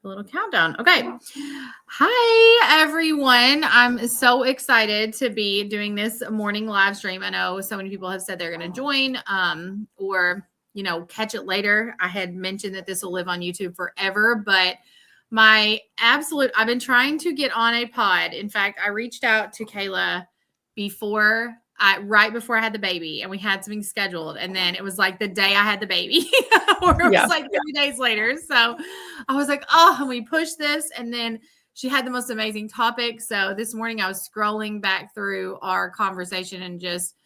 A little countdown. Okay. Hi, everyone. I'm so excited to be doing this morning live stream. I know so many people have said they're going to join or, catch it later. I had mentioned that this will live on YouTube forever, but I've been trying to get on a pod. In fact, I reached out to Kayla right before I had the baby, and we had something scheduled, and then it was like the day I had the baby or it was like 3 days later. So I was like, and we pushed this, and then she had the most amazing topic. So this morning I was scrolling back through our conversation and just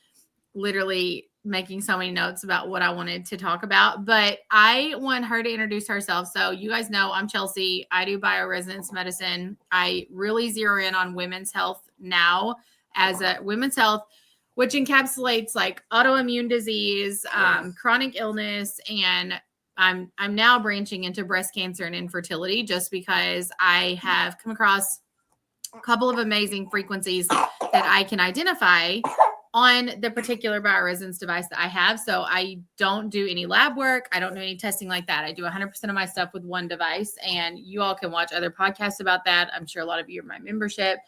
literally making so many notes about what I wanted to talk about, but I want her to introduce herself. So you guys know I'm Chelsea. I do bioresonance medicine. I really zero in on women's health now as a women's health, which encapsulates like autoimmune disease, chronic illness, and I'm now branching into breast cancer and infertility just because I have come across a couple of amazing frequencies that I can identify on the particular bioresonance device that I have. So I don't do any lab work. I don't do any testing like that. I do 100% of my stuff with one device, and you all can watch other podcasts about that. I'm sure a lot of you are my membership.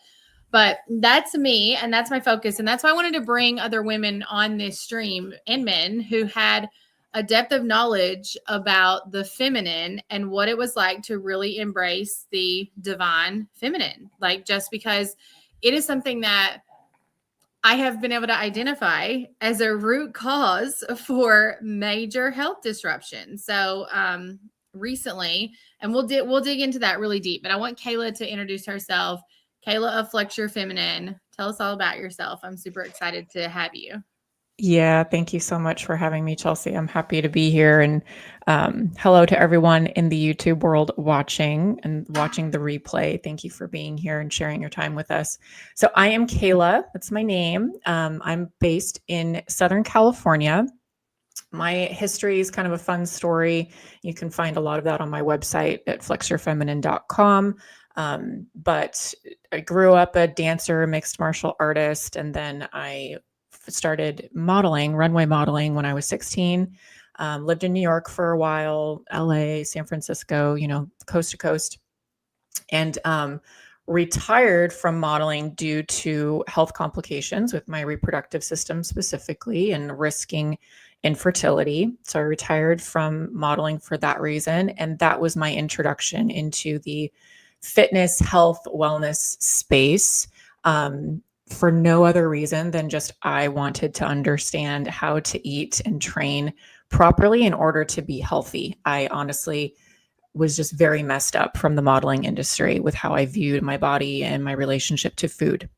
But that's me, and that's my focus. And that's why I wanted to bring other women on this stream and men who had a depth of knowledge about the feminine and what it was like to really embrace the divine feminine. Like, just because it is something that I have been able to identify as a root cause for major health disruption. So recently, and we'll dig into that really deep, but I want Kayla to introduce herself. Kayla of Flex Your Feminine. Tell us all about yourself. I'm super excited to have you. Yeah, thank you so much for having me, Chelsea. I'm happy to be here. And hello to everyone in the YouTube world watching the replay. Thank you for being here and sharing your time with us. So I am Kayla. That's my name. I'm based in Southern California. My history is kind of a fun story. You can find a lot of that on my website at flexyourfeminine.com. But I grew up a dancer, mixed martial artist, and then I started modeling, runway modeling, when I was 16. Lived in New York for a while, LA, San Francisco, coast to coast, and retired from modeling due to health complications with my reproductive system specifically and risking infertility. So I retired from modeling for that reason. And that was my introduction into the fitness, health, wellness space, for no other reason than just I wanted to understand how to eat and train properly in order to be healthy. I honestly was just very messed up from the modeling industry with how I viewed my body and my relationship to food.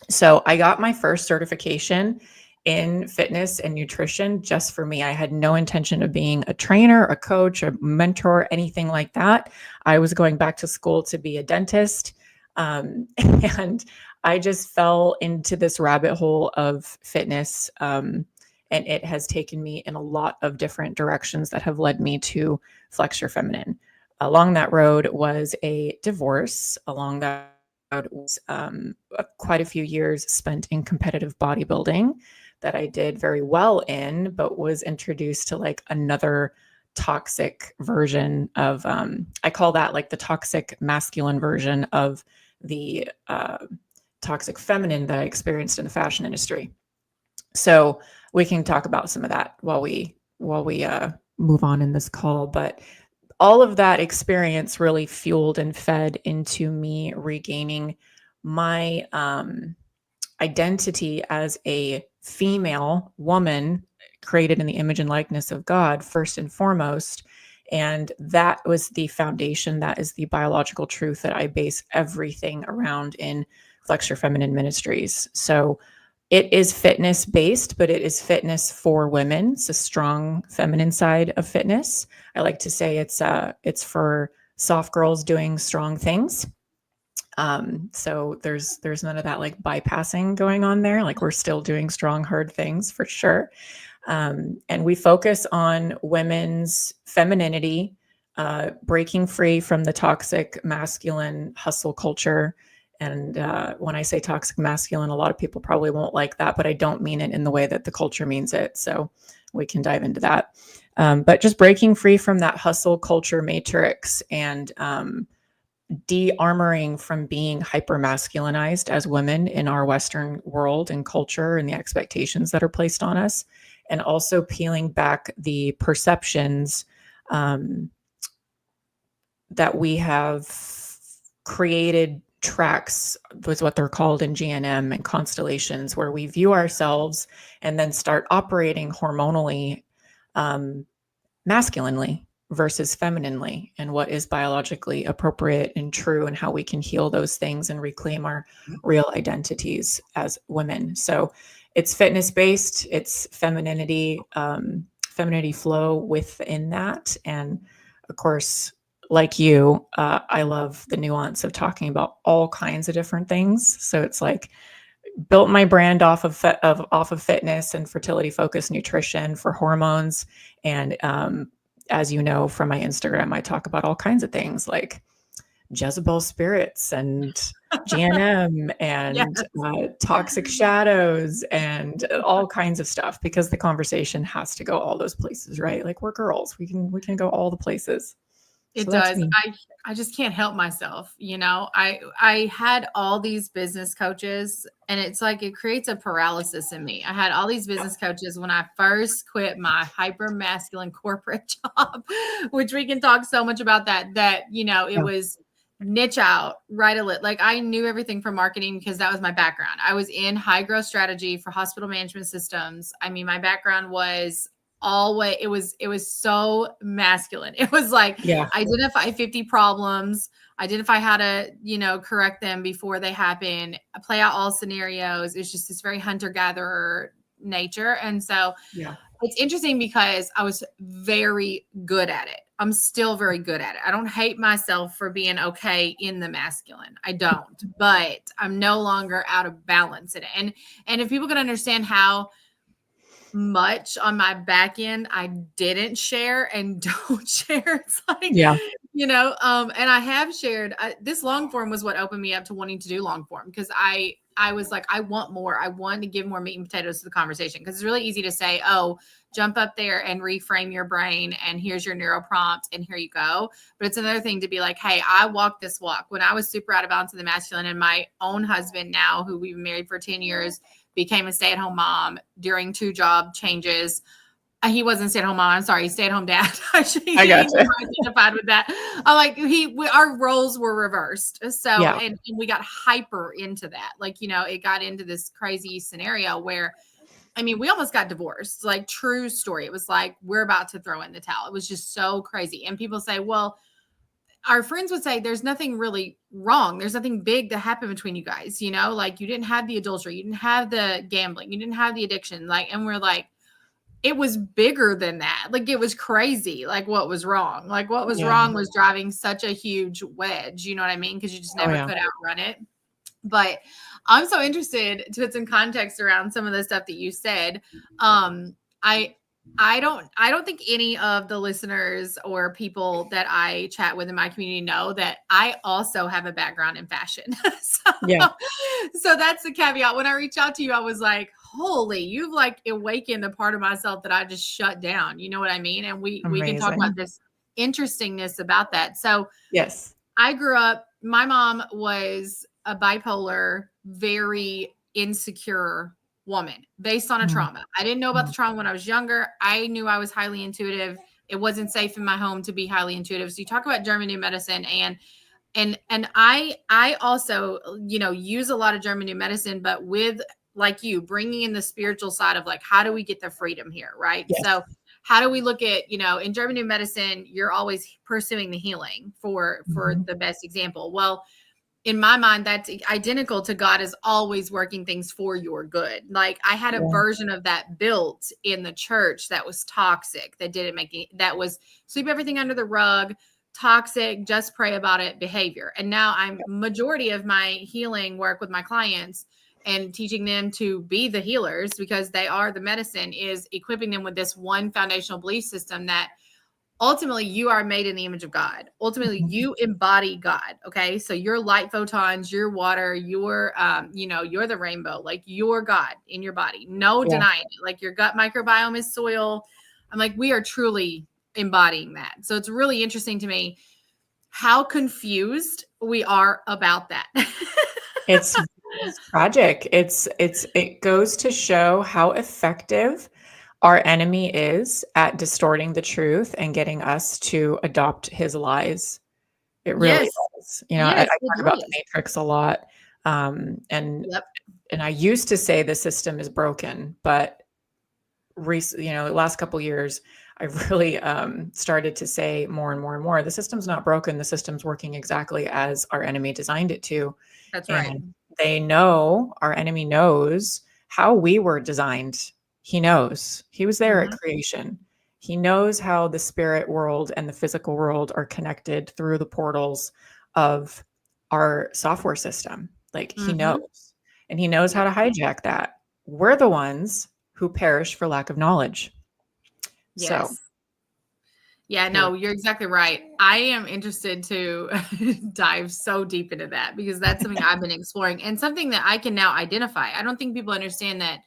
So I got my first certification in fitness and nutrition just for me. I had no intention of being a trainer, a coach, a mentor, anything like that. I was going back to school to be a dentist. And I just fell into this rabbit hole of fitness. And it has taken me in a lot of different directions that have led me to Flex Your Feminine. Along that road was a divorce. Along that road was quite a few years spent in competitive bodybuilding that I did very well in, but was introduced to like another toxic version of, I call that like the toxic masculine version of the toxic feminine that I experienced in the fashion industry. So we can talk about some of that while we move on in this call. But all of that experience really fueled and fed into me regaining my identity as a female woman created in the image and likeness of God, first and foremost. And that was the foundation. That is the biological truth that I base everything around in Flex Your Feminine Ministries. So it is fitness based, but it is fitness for women. It's a strong feminine side of fitness. I like to say it's for soft girls doing strong things. So there's none of that like bypassing going on there. Like we're still doing strong, hard things for sure. And we focus on women's femininity, breaking free from the toxic masculine hustle culture. And when I say toxic masculine, a lot of people probably won't like that, but I don't mean it in the way that the culture means it. So we can dive into that. But just breaking free from that hustle culture matrix and de-armoring from being hyper masculinized as women in our Western world and culture and the expectations that are placed on us, and also peeling back the perceptions that we have created tracks, was what they're called in GNM and constellations, where we view ourselves and then start operating hormonally masculinely versus femininely, and what is biologically appropriate and true, and how we can heal those things and reclaim our real identities as women. So it's fitness based, it's femininity, femininity flow within that. And of course, like you, I love the nuance of talking about all kinds of different things. So it's like built my brand off of fitness and fertility focused nutrition for hormones. And as you know from my Instagram, I talk about all kinds of things like Jezebel spirits and GNM and yes. Toxic shadows and all kinds of stuff, because the conversation has to go all those places, right? Like, we're girls, we can go all the places. It does. I just can't help myself. You know, I had all these business coaches, and it's like, it creates a paralysis in me. I had all these business coaches when I first quit my hyper masculine corporate job, which we can talk so much about that, you know, it was niche out, write a lit. Like, I knew everything from marketing because that was my background. I was in high growth strategy for hospital management systems. I mean, my background was always, it was so masculine. It was like, identify 50 problems, identify how to, you know, correct them before they happen, play out all scenarios. It's just this very hunter-gatherer nature. And so it's interesting because I was very good at it. I'm still very good at it. I don't hate myself for being okay in the masculine. I don't, but I'm no longer out of balance in it. And if people can understand how much on my back end I didn't share and don't share, it's like, you know, and I have shared, this long form was what opened me up to wanting to do long form, because I was like, I want more. I want to give more meat and potatoes to the conversation, because it's really easy to say, oh, jump up there and reframe your brain, and here's your neuro prompt, and here you go. But it's another thing to be like, hey, I walked this walk when I was super out of balance in the masculine, and my own husband now, who we've been married for 10 years, became a stay-at-home mom during 2 job changes. He wasn't stay-at-home mom. I'm sorry, stay-at-home dad. I got you. Identified with that. I'm like, our roles were reversed. So, and we got hyper into that. Like, you know, it got into this crazy scenario where, I mean, we almost got divorced. Like, true story. It was like, we're about to throw in the towel. It was just so crazy. And people say, well, our friends would say, there's nothing really wrong. There's nothing big that happened between you guys. You know, like, you didn't have the adultery, you didn't have the gambling, you didn't have the addiction. Like, and we're like, it was bigger than that. Like, it was crazy. Like, what was wrong? Like, what was wrong was driving such a huge wedge. You know what I mean? Because you just never could outrun it. But I'm so interested to put some context around some of the stuff that you said. I don't think any of the listeners or people that I chat with in my community know that I also have a background in fashion. So that's the caveat. When I reached out to you, I was like, holy, you've like awakened a part of myself that I just shut down. You know what I mean? And we can talk about this interestingness about that. So I grew up, my mom was a bipolar, very insecure woman based on a trauma. I didn't know about the trauma when I was younger. I knew I was highly intuitive. It wasn't safe in my home to be highly intuitive. So you talk about German New Medicine, and I also, you know, use a lot of German New Medicine, but with, like, you bringing in the spiritual side of like, how do we get the freedom here? Right. So how do we look at, you know, in German New Medicine, you're always pursuing the healing for the best example. Well, in my mind, that's identical to God is always working things for your good. Like, I had a version of that built in the church that was toxic, that didn't make it, that was sweep everything under the rug, toxic, just pray about it behavior. And now I'm majority of my healing work with my clients and teaching them to be the healers, because they are the medicine, is equipping them with this one foundational belief system that ultimately you are made in the image of God. Ultimately you embody God. Okay. So your light photons, your water, your, you know, you're the rainbow, like you're God in your body. No denying it. Like, your gut microbiome is soil. I'm like, we are truly embodying that. So it's really interesting to me how confused we are about that. It's tragic. It goes to show how effective our enemy is at distorting the truth and getting us to adopt his lies. It really Yes. does. I Yes, it talk about the does. Matrix a lot. And Yep. I used to say the system is broken, but the last couple years, I really started to say more and more and more, the system's not broken. The system's working exactly as our enemy designed it to. That's right. And our enemy knows how we were designed. He knows. He was there at Mhm. creation. He knows how the spirit world and the physical world are connected through the portals of our software system. Like he Mhm. knows. And he knows how Yep. to hijack that. We're the ones who perish for lack of knowledge. So Yes. Yeah, here we no, you're exactly right. I am interested to dive so deep into that because that's something I've been exploring and something that I can now identify. I don't think people understand that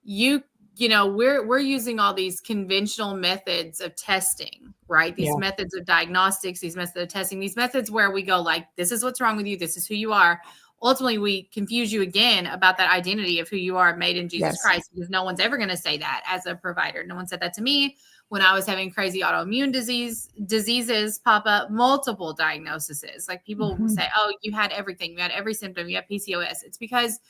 you we're using all these conventional methods of testing, right? These Yeah. methods of diagnostics, these methods of testing, these methods where we go like, this is what's wrong with you, this is who you are. Ultimately, we confuse you again about that identity of who you are made in Jesus Yes. Christ, because no one's ever going to say that as a provider. No one said that to me when I was having crazy autoimmune diseases pop up, multiple diagnoses. Like people will Mhm. say, oh, you had everything, you had every symptom, you have PCOS. It's because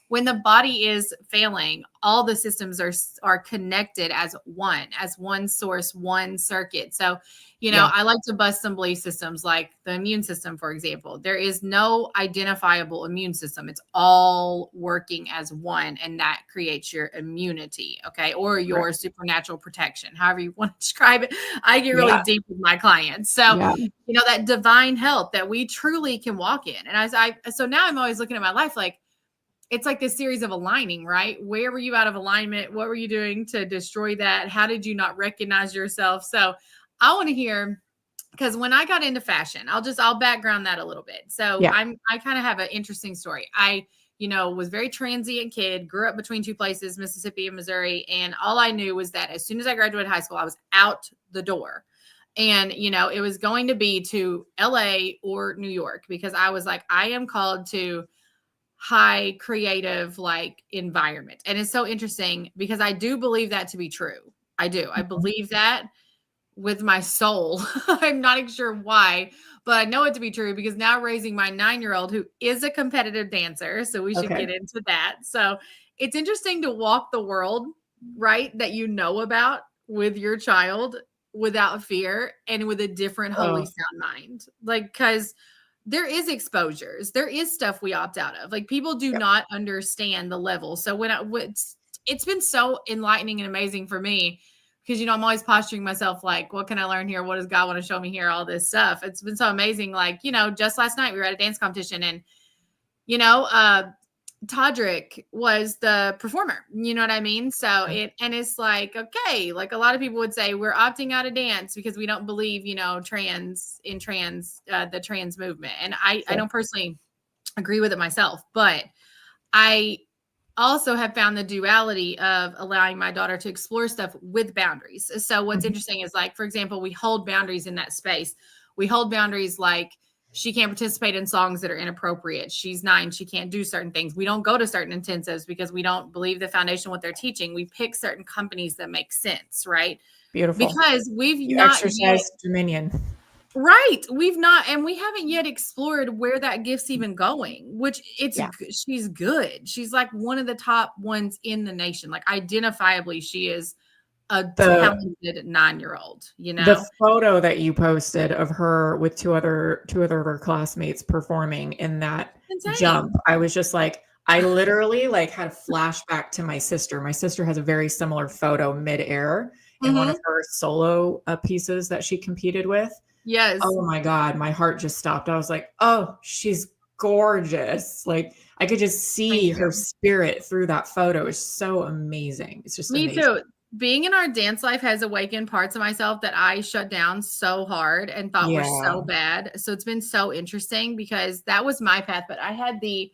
when the body is failing, all the systems are connected as one source, one circuit. So, Yeah. I like to bust some belief systems like the immune system, for example. There is no identifiable immune system. It's all working as one, and that creates your immunity, okay, or Right. your supernatural protection, however you want to describe it. I get really Yeah. deep with my clients. So, Yeah. that divine health that we truly can walk in. And so now I'm always looking at my life like, it's like this series of aligning, right? Where were you out of alignment? What were you doing to destroy that? How did you not recognize yourself? So I want to hear, because when I got into fashion, I'll background that a little bit. So Yeah. I kind of have an interesting story. I was very transient kid, grew up between two places, Mississippi and Missouri. And all I knew was that as soon as I graduated high school, I was out the door. And, it was going to be to LA or New York, because I was like, I am called to high creative like environment. And it's so interesting because I do believe that to be true. I do. I Mhm. believe that with my soul. I'm not even sure why, but I know it to be true because now raising my 9-year-old who is a competitive dancer. So we should Okay. get into that. So it's interesting to walk the world, right? That you know about with your child without fear and with a different holy Oh, sound mind. Like, because there is exposures, there is stuff we opt out of. Like people do yep. not understand the level. So it's been so enlightening and amazing for me because I'm always posturing myself like, what can I learn here? What does God want to show me here? All this stuff. It's been so amazing. Like, just last night we were at a dance competition and, you know, uh, Todrick was the performer. You know what I mean? So it's like, okay, like a lot of people would say we're opting out of dance because we don't believe, the trans movement. And I Sure. don't personally agree with it myself, but I also have found the duality of allowing my daughter to explore stuff with boundaries. So what's Mhm. interesting is like, for example, we hold boundaries in that space. We hold boundaries like she can't participate in songs that are inappropriate. She's 9. She can't do certain things. We don't go to certain intensives because we don't believe the foundation, what they're teaching. We pick certain companies that make sense, right? Beautiful. Because we've You not yet exercise dominion. Right. We've not, and we haven't yet explored where that gift's even going, which Yeah. she's good. She's like one of the top ones in the nation. Like identifiably, she is a The talented 9-year-old, the photo that you posted of her with two other of her classmates performing in that jump, Insane. I was just like, I literally like had a flashback to my sister. My sister has a very similar photo midair in one of Hmm. her solo pieces that she competed with. Yes. Oh my God, my heart just stopped. I was like, oh, she's gorgeous. Like I could just see Thank her you. spirit through that photo. It's so amazing. It's just Me amazing. too. Being in our dance life has awakened parts of myself that I shut down so hard and thought were Yeah. so bad. So it's been so interesting because that was my path. But I had the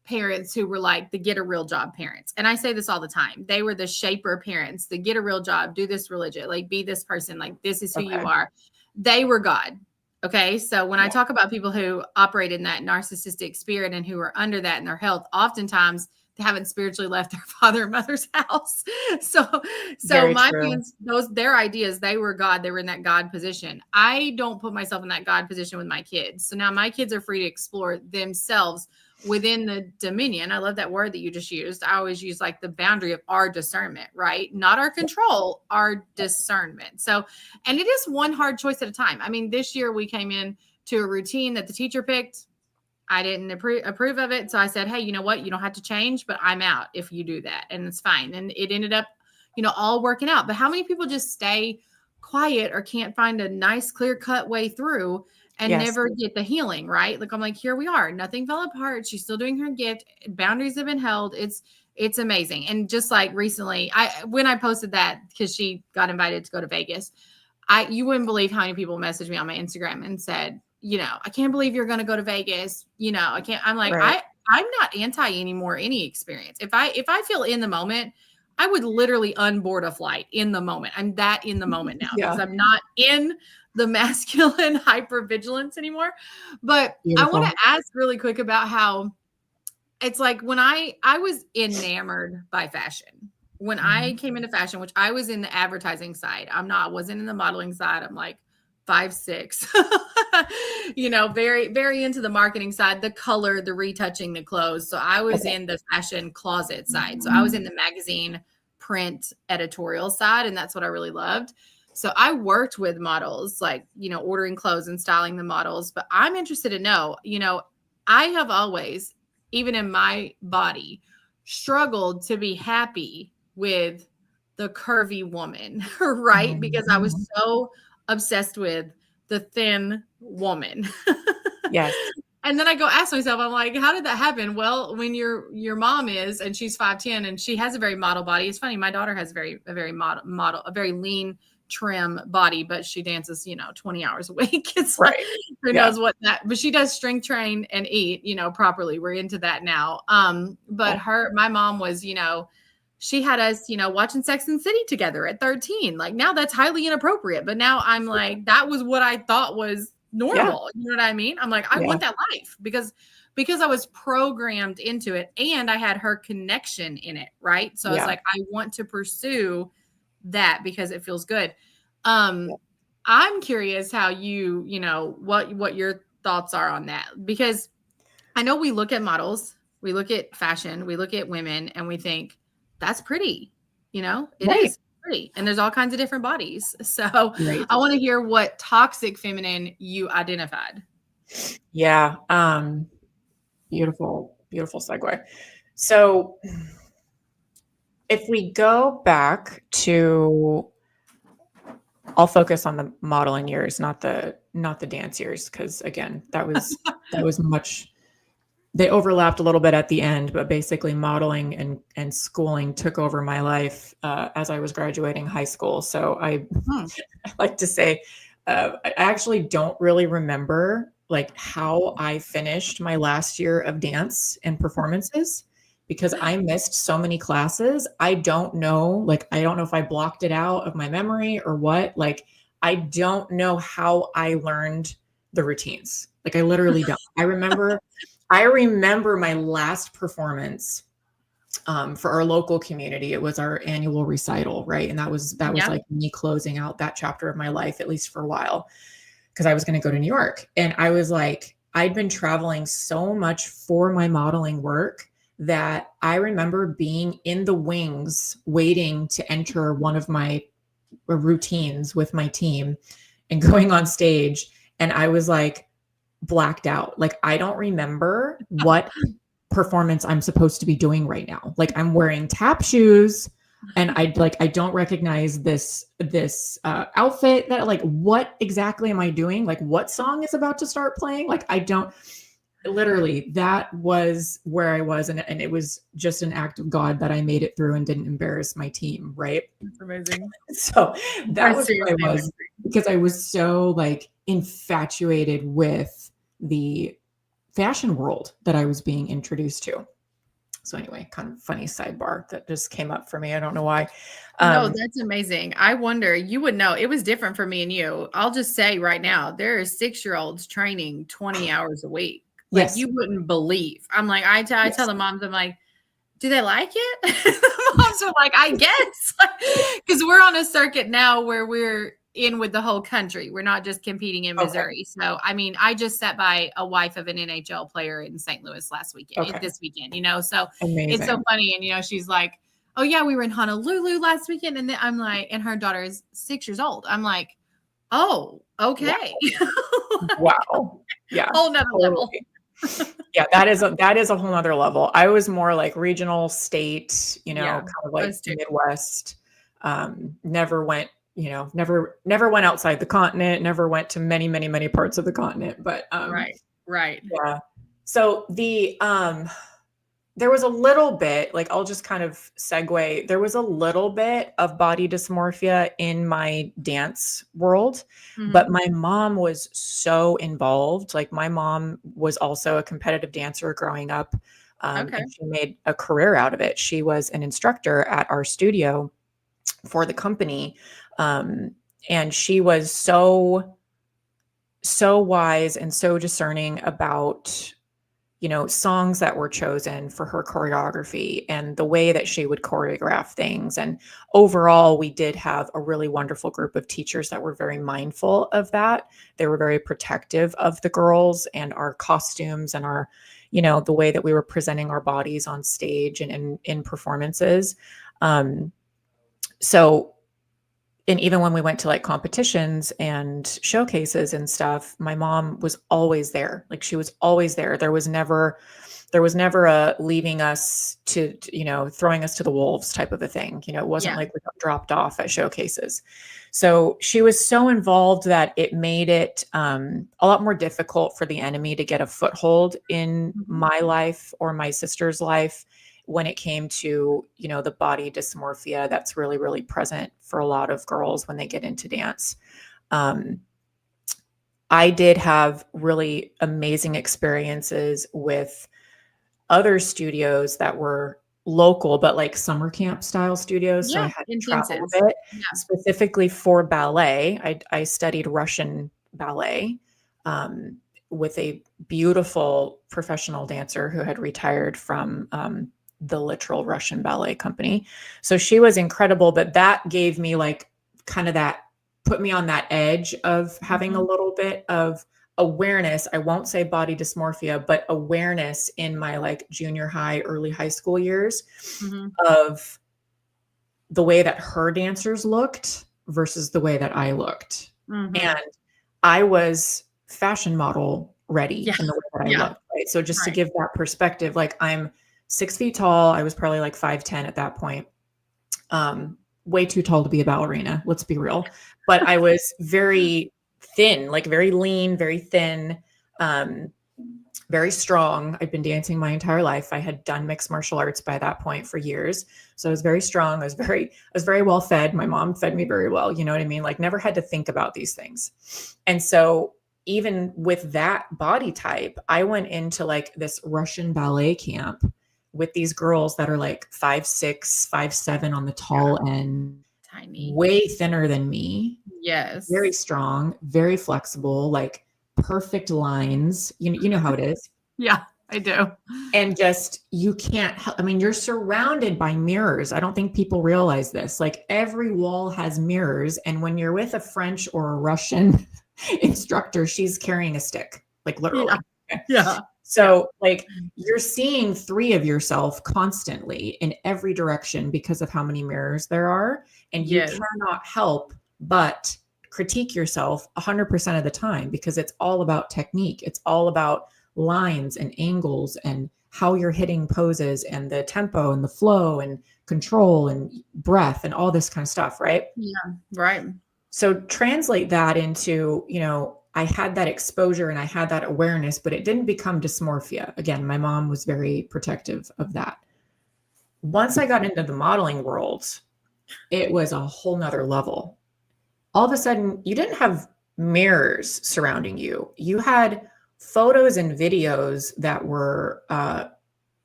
parents who were like the get a real job parents. And I say this all the time. They were the shaper parents, the get a real job, do this religion, like be this person, like this is who you are. They were God. Okay. So when I talk about people who operate in that narcissistic spirit and who are under that in their health, oftentimes they haven't spiritually left their father and mother's house. So my parents, their ideas, they were God. They were in that God position. I don't put myself in that God position with my kids. So now my kids are free to explore themselves within the dominion. I love that word that you just used. I always use like the boundary of our discernment, right? Not our control, our discernment. So, and it is one hard choice at a time. I mean, this year we came in to a routine that the teacher picked. I didn't approve of it. So I said, hey, you know what? You don't have to change, but I'm out if you do that. And it's fine. And it ended up, all working out. But how many people just stay quiet or can't find a nice, clear cut way through and never get the healing, right? Like, I'm like, here we are. Nothing fell apart. She's still doing her gift. Boundaries have been held. It's amazing. And just like recently, when I posted that, because she got invited to go to Vegas, you wouldn't believe how many people messaged me on my Instagram and said, I can't believe you're going to go to Vegas. I can't, I'm like, I'm not anti anymore, any experience. If I feel in the moment, I would literally unboard a flight in the moment. I'm that in the moment now because I'm not in the masculine hypervigilance anymore. But I want to ask really quick about how it's like when I was enamored by fashion. When I came into fashion, which I was in the advertising side, I wasn't in the modeling side. I'm like 5'6", very, very into the marketing side, the color, the retouching, the clothes. So I was in the fashion closet side. So I was in the magazine print editorial side. And that's what I really loved. So I worked with models, like, ordering clothes and styling the models. But I'm interested to know, I have always, even in my body, struggled to be happy with the curvy woman, right? Because I was so obsessed with the thin woman. Yes. And then I go ask myself, I'm like, how did that happen? Well, when your mom is, and she's 5'10" and she has a very model body. It's funny. My daughter has a very model, a very lean, trim body, but she dances, 20 hours a week. It's right. Like, who knows what that, but she does strength train and eat, properly. We're into that now. But my mom was, she had us, watching Sex and the City together at 13. Like now that's highly inappropriate. But now I'm like, that was what I thought was normal. You know what I mean? I'm like, I want that life because I was programmed into it and I had her connection in it. Right. So it's like, I want to pursue that because it feels good. I'm curious how what your thoughts are on that, because I know we look at models, we look at fashion, we look at women and we think, that's pretty, it is pretty. And there's all kinds of different bodies. So I want to hear what toxic feminine you identified. Yeah. Beautiful segue. So if we go back to, I'll focus on the modeling years, not the dance years. Cause again, that was much, they overlapped a little bit at the end, but basically modeling and schooling took over my life as I was graduating high school. So I like to say, I actually don't really remember like how I finished my last year of dance and performances because I missed so many classes. I don't know if I blocked it out of my memory or what. Like, I don't know how I learned the routines. Like, I literally don't. I remember my last performance for our local community. It was our annual recital, right? And that was like me closing out that chapter of my life, at least for a while, because I was going to go to New York. And I was like, I'd been traveling so much for my modeling work that I remember being in the wings waiting to enter one of my routines with my team and going on stage. And I was like, blacked out. Like, I don't remember what performance I'm supposed to be doing right now. Like, I'm wearing tap shoes and I don't recognize this outfit. That, like, what exactly am I doing? Like, what song is about to start playing? Like, I don't, literally, that was where I was. And it was just an act of God that I made it through and didn't embarrass my team. Right. That's amazing. So that was where I was, because I was so like infatuated with the fashion world that I was being introduced to. So anyway, kind of funny sidebar that just came up for me. I don't know why. No, that's amazing. I wonder, you would know. It was different for me and you. I'll just say right now, there are 6-year-olds training 20 hours a week. Like Yes. you wouldn't believe. I'm like, I Yes. tell the moms, I'm like, do they like it? The moms are like, I guess. Because we're on a circuit now where we're in with the whole country. We're not just competing in Missouri. So, I mean, I just sat by a wife of an NHL player in St. Louis this weekend, you know? So Amazing. It's so funny. And, you know, she's like, oh yeah, we were in Honolulu last weekend. And then I'm like, and her daughter is 6 years old. I'm like, oh, okay. Wow. Yeah. Whole nother level. Yeah, that is a whole nother level. I was more like regional, state, you know, kind of like Midwest. Never went, you know, never went outside the continent, never went to many, many, many parts of the continent. But right. Yeah. So there was a little bit, like, I'll just kind of segue. There was a little bit of body dysmorphia in my dance world, but my mom was so involved. Like, my mom was also a competitive dancer growing up, and she made a career out of it. She was an instructor at our studio for the company, and she was so wise and so discerning about, you know, songs that were chosen for her choreography and the way that she would choreograph things. And overall, we did have a really wonderful group of teachers that were very mindful of that. They were very protective of the girls and our costumes and our, you know, the way that we were presenting our bodies on stage and in performances. And even when we went to like competitions and showcases and stuff, my mom was always there. Like, she was always there. There was never a leaving us to, you know, throwing us to the wolves type of a thing. You know, it wasn't like we got dropped off at showcases. So she was so involved that it made it a lot more difficult for the enemy to get a foothold in my life or my sister's life when it came to, you know, the body dysmorphia that's really, really present for a lot of girls when they get into dance. I did have really amazing experiences with other studios that were local, but like summer camp style studios. So I had to travel a bit, specifically for ballet. I studied Russian ballet with a beautiful professional dancer who had retired from the literal Russian ballet company. So she was incredible, but that gave me like kind of that, put me on that edge of having a little bit of awareness. I won't say body dysmorphia, but awareness in my like junior high, early high school years of the way that her dancers looked versus the way that I looked. And I was fashion model ready in the way that I looked. Right? So just to give that perspective, like, I'm 6 feet tall. I was probably like 5'10" at that point. Way too tall to be a ballerina. Let's be real. But I was very thin, like very lean, very thin, very strong. I'd been dancing my entire life. I had done mixed martial arts by that point for years. So I was very strong. I was very well fed. My mom fed me very well. You know what I mean? Like, never had to think about these things. And so even with that body type, I went into like this Russian ballet camp with these girls that are like 5'6", 5'7" on the tall end, tiny, way thinner than me. Yes. Very strong, very flexible, like perfect lines. You know how it is. Yeah, I do. And just, you can't help, I mean, you're surrounded by mirrors. I don't think people realize this. Like, every wall has mirrors. And when you're with a French or a Russian instructor, she's carrying a stick, like literally. Yeah. So like, you're seeing 3 of yourself constantly in every direction because of how many mirrors there are. And you cannot help but critique yourself 100% of the time, because it's all about technique. It's all about lines and angles and how you're hitting poses and the tempo and the flow and control and breath and all this kind of stuff. Right. Yeah. Right. So translate that into, you know, I had that exposure and I had that awareness, but it didn't become dysmorphia. Again, my mom was very protective of that. Once I got into the modeling world, it was a whole nother level. All of a sudden, you didn't have mirrors surrounding you. You had photos and videos that were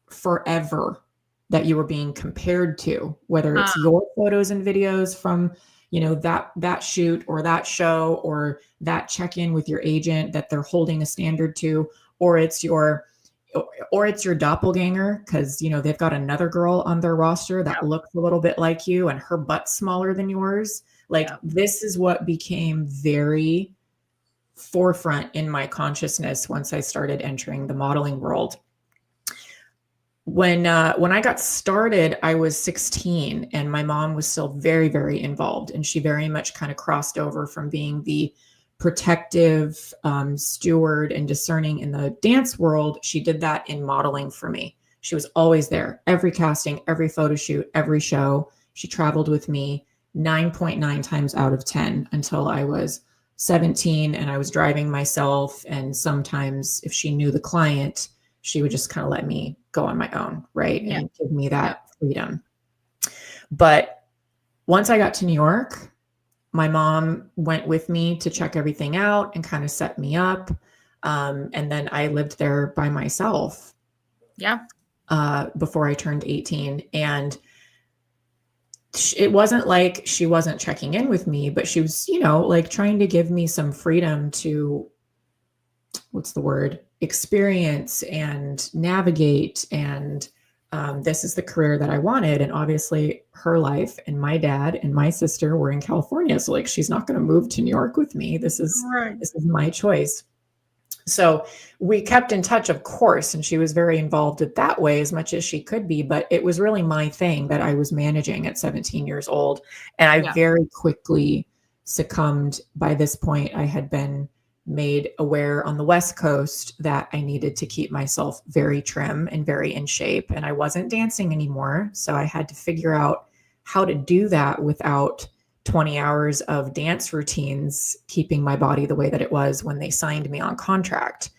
forever that you were being compared to, whether it's your photos and videos from, that shoot or that show or that check-in with your agent that they're holding a standard to, or it's your doppelganger because, they've got another girl on their roster that looks a little bit like you and her butt's smaller than yours. This is what became very forefront in my consciousness once I started entering the modeling world. When I got started, I was 16 and my mom was still very, very involved. And she very much kind of crossed over from being the protective steward and discerning in the dance world. She did that in modeling for me. She was always there, every casting, every photo shoot, every show. She traveled with me 9.9 times out of 10 until I was 17 and I was driving myself. And sometimes if she knew the client, she would just kind of let me go on my own, right? And give me that freedom. But once I got to New York, my mom went with me to check everything out and kind of set me up. And then I lived there by myself. Before I turned 18. And it wasn't like she wasn't checking in with me, but she was, trying to give me some freedom to, experience and navigate. And this is the career that I wanted. And obviously her life and my dad and my sister were in California. So she's not going to move to New York with me. This is my choice. So we kept in touch, of course, and she was very involved in that way as much as she could be, but it was really my thing that I was managing at 17 years old. And I very quickly succumbed. By this point, I had been made aware on the West Coast that I needed to keep myself very trim and very in shape. And I wasn't dancing anymore. So I had to figure out how to do that without 20 hours of dance routines, keeping my body the way that it was when they signed me on contract.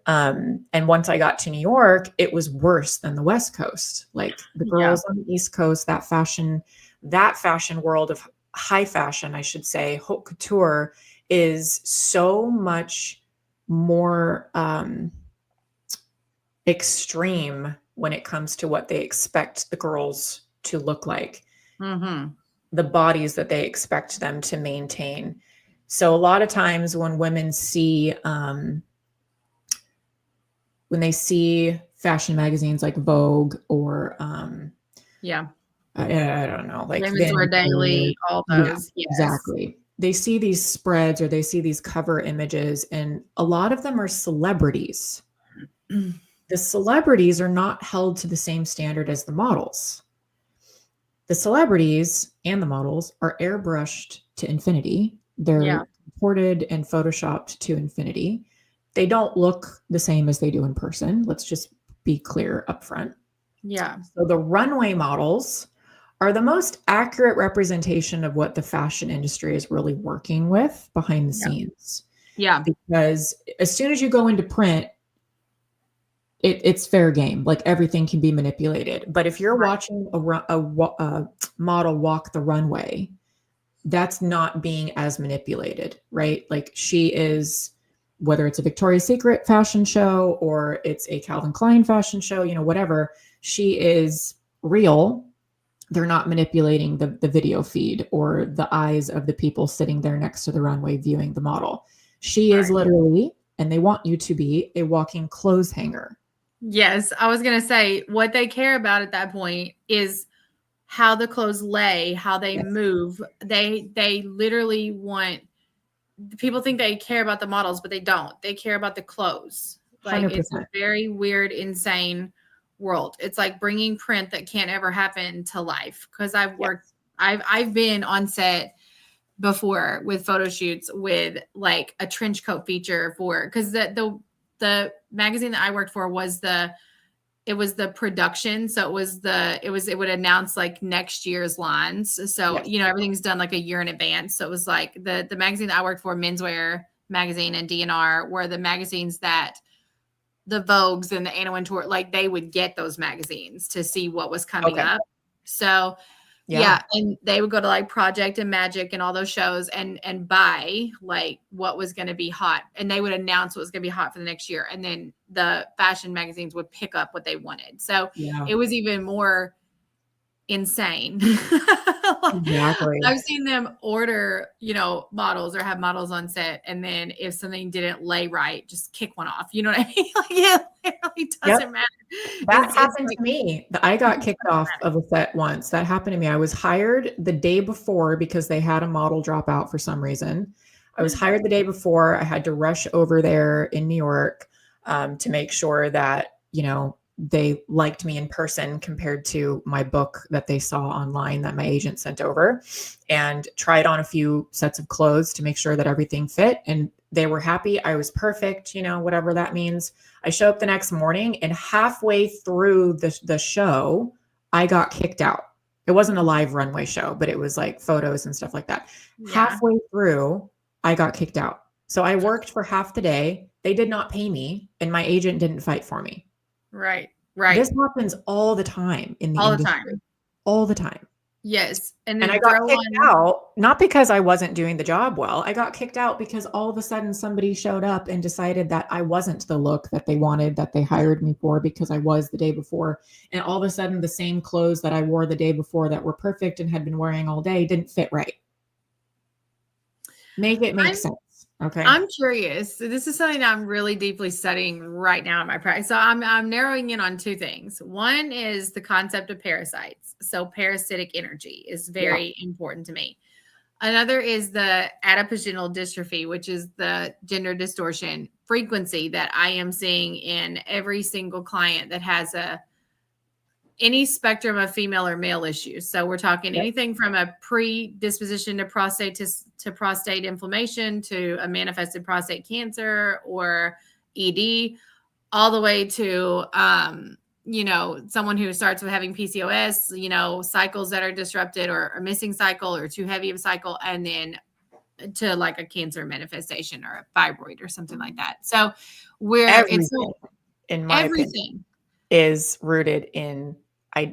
And once I got to New York, it was worse than the West Coast. The girls on the East Coast, that fashion world of high fashion, I should say, haute couture, is so much more extreme when it comes to what they expect the girls to look like. The bodies that they expect them to maintain. So a lot of times when women see, when they see fashion magazines like Vogue or, I don't know, like Women's Wear Daily, all those. Exactly. They see these spreads or they see these cover images, and a lot of them are celebrities. The celebrities are not held to the same standard as the models. The celebrities and the models are airbrushed to infinity. They're imported and photoshopped to infinity. They don't look the same as they do in person. Let's just be clear up front. So the runway models are the most accurate representation of what the fashion industry is really working with behind the scenes. Because as soon as you go into print, it's fair game. Everything can be manipulated. But if you're watching a model walk the runway, that's not being as manipulated, right? She is, whether it's a Victoria's Secret fashion show or it's a Calvin Klein fashion show, whatever, she is real. They're not manipulating the video feed or the eyes of the people sitting there next to the runway viewing the model. She is literally, and they want you to be, a walking clothes hanger. Yes, I was going to say what they care about at that point is how the clothes lay, how they move. They literally want, people think they care about the models, but they don't. They care about the clothes. 100%. It's a very weird, insane world. It's like bringing print that can't ever happen to life. Because I've been on set before with photo shoots with a trench coat feature because the magazine that I worked for was the production. So it would announce next year's lines. So, everything's done a year in advance. So it was the magazine that I worked for, Menswear magazine and DNR, were the magazines that the Vogues and the Anna Wintour, they would get those magazines to see what was coming up. So Yeah. And they would go to like Project and Magic and all those shows and buy like what was going to be hot. And they would announce what was going to be hot for the next year. And then the fashion magazines would pick up what they wanted. So it was even more insane. Exactly. I've seen them order, models or have models on set. And then if something didn't lay right, just kick one off. You know what I mean? Like it really doesn't matter. That happened to me. I got kicked off of a set once. That happened to me. I was hired the day before because they had a model drop out for some reason. I was hired the day before. I had to rush over there in New York to make sure that, they liked me in person compared to my book that they saw online that my agent sent over, and tried on a few sets of clothes to make sure that everything fit. And they were happy. I was perfect, whatever that means. I show up the next morning, and halfway through the show, I got kicked out. It wasn't a live runway show, but it was like photos and stuff like that. Yeah. Halfway through, I got kicked out. So I worked for half the day. They did not pay me, and my agent didn't fight for me. Right. This happens all the time in the industry. All the time. Yes. And I got kicked out, not because I wasn't doing the job well. I got kicked out because all of a sudden somebody showed up and decided that I wasn't the look that they wanted, that they hired me for, because I was the day before. And all of a sudden the same clothes that I wore the day before that were perfect and had been wearing all day didn't fit right. Make it make sense. Okay. I'm curious. This is something I'm really deeply studying right now in my practice. So I'm narrowing in on two things. One is the concept of parasites. So parasitic energy is very important to me. Another is the adipogeneal dystrophy, which is the gender distortion frequency that I am seeing in every single client that has any spectrum of female or male issues. So we're talking anything from a predisposition to prostate inflammation to a manifested prostate cancer or ED, all the way to, someone who starts with having PCOS, cycles that are disrupted or a missing cycle or too heavy of a cycle, and then to like a cancer manifestation or a fibroid or something like that. So in my opinion, is rooted in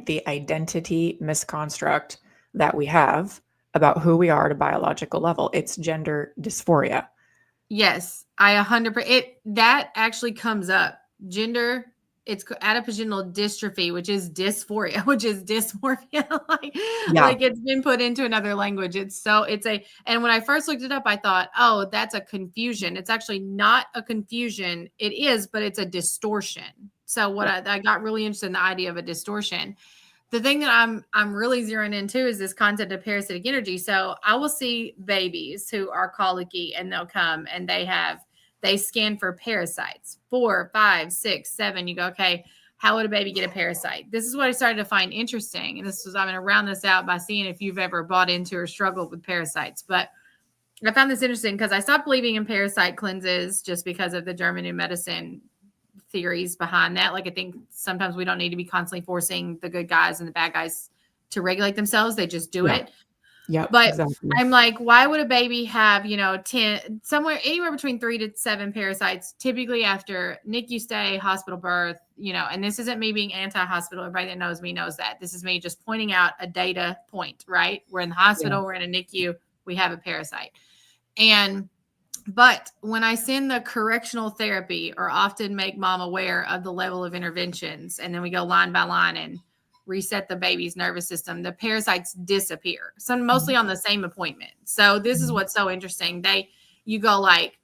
the identity misconstruct that we have about who we are at a biological level. It's gender dysphoria. Yes, I 100%. That actually comes up. It's adipogeneal dystrophy, which is dysphoria, which is dysmorphia. Like it's been put into another language. And when I first looked it up, I thought, oh, that's a confusion. It's actually not a confusion. It is, but it's a distortion. So what I got really interested in the idea of a distortion. The thing that I'm really zeroing into is this concept of parasitic energy. So I will see babies who are colicky and they'll come and they scan for parasites, 4, 5, 6, 7. You go, okay, how would a baby get a parasite? This is what I started to find interesting. And I'm going to round this out by seeing if you've ever bought into or struggled with parasites. But I found this interesting because I stopped believing in parasite cleanses just because of the German New Medicine theories behind that. Like, I think sometimes we don't need to be constantly forcing the good guys and the bad guys to regulate themselves. They just do it. Yeah. But exactly. I'm like, why would a baby have, 10, anywhere between 3 to 7 parasites, typically after NICU stay, hospital birth, and this isn't me being anti-hospital. Everybody that knows me knows that. This is me just pointing out a data point, right? We're in the hospital, we're in a NICU, we have a parasite. But when I send the correctional therapy or often make mom aware of the level of interventions, and then we go line by line and reset the baby's nervous system, the parasites disappear. So mostly on the same appointment. So this is what's so interesting. You go like,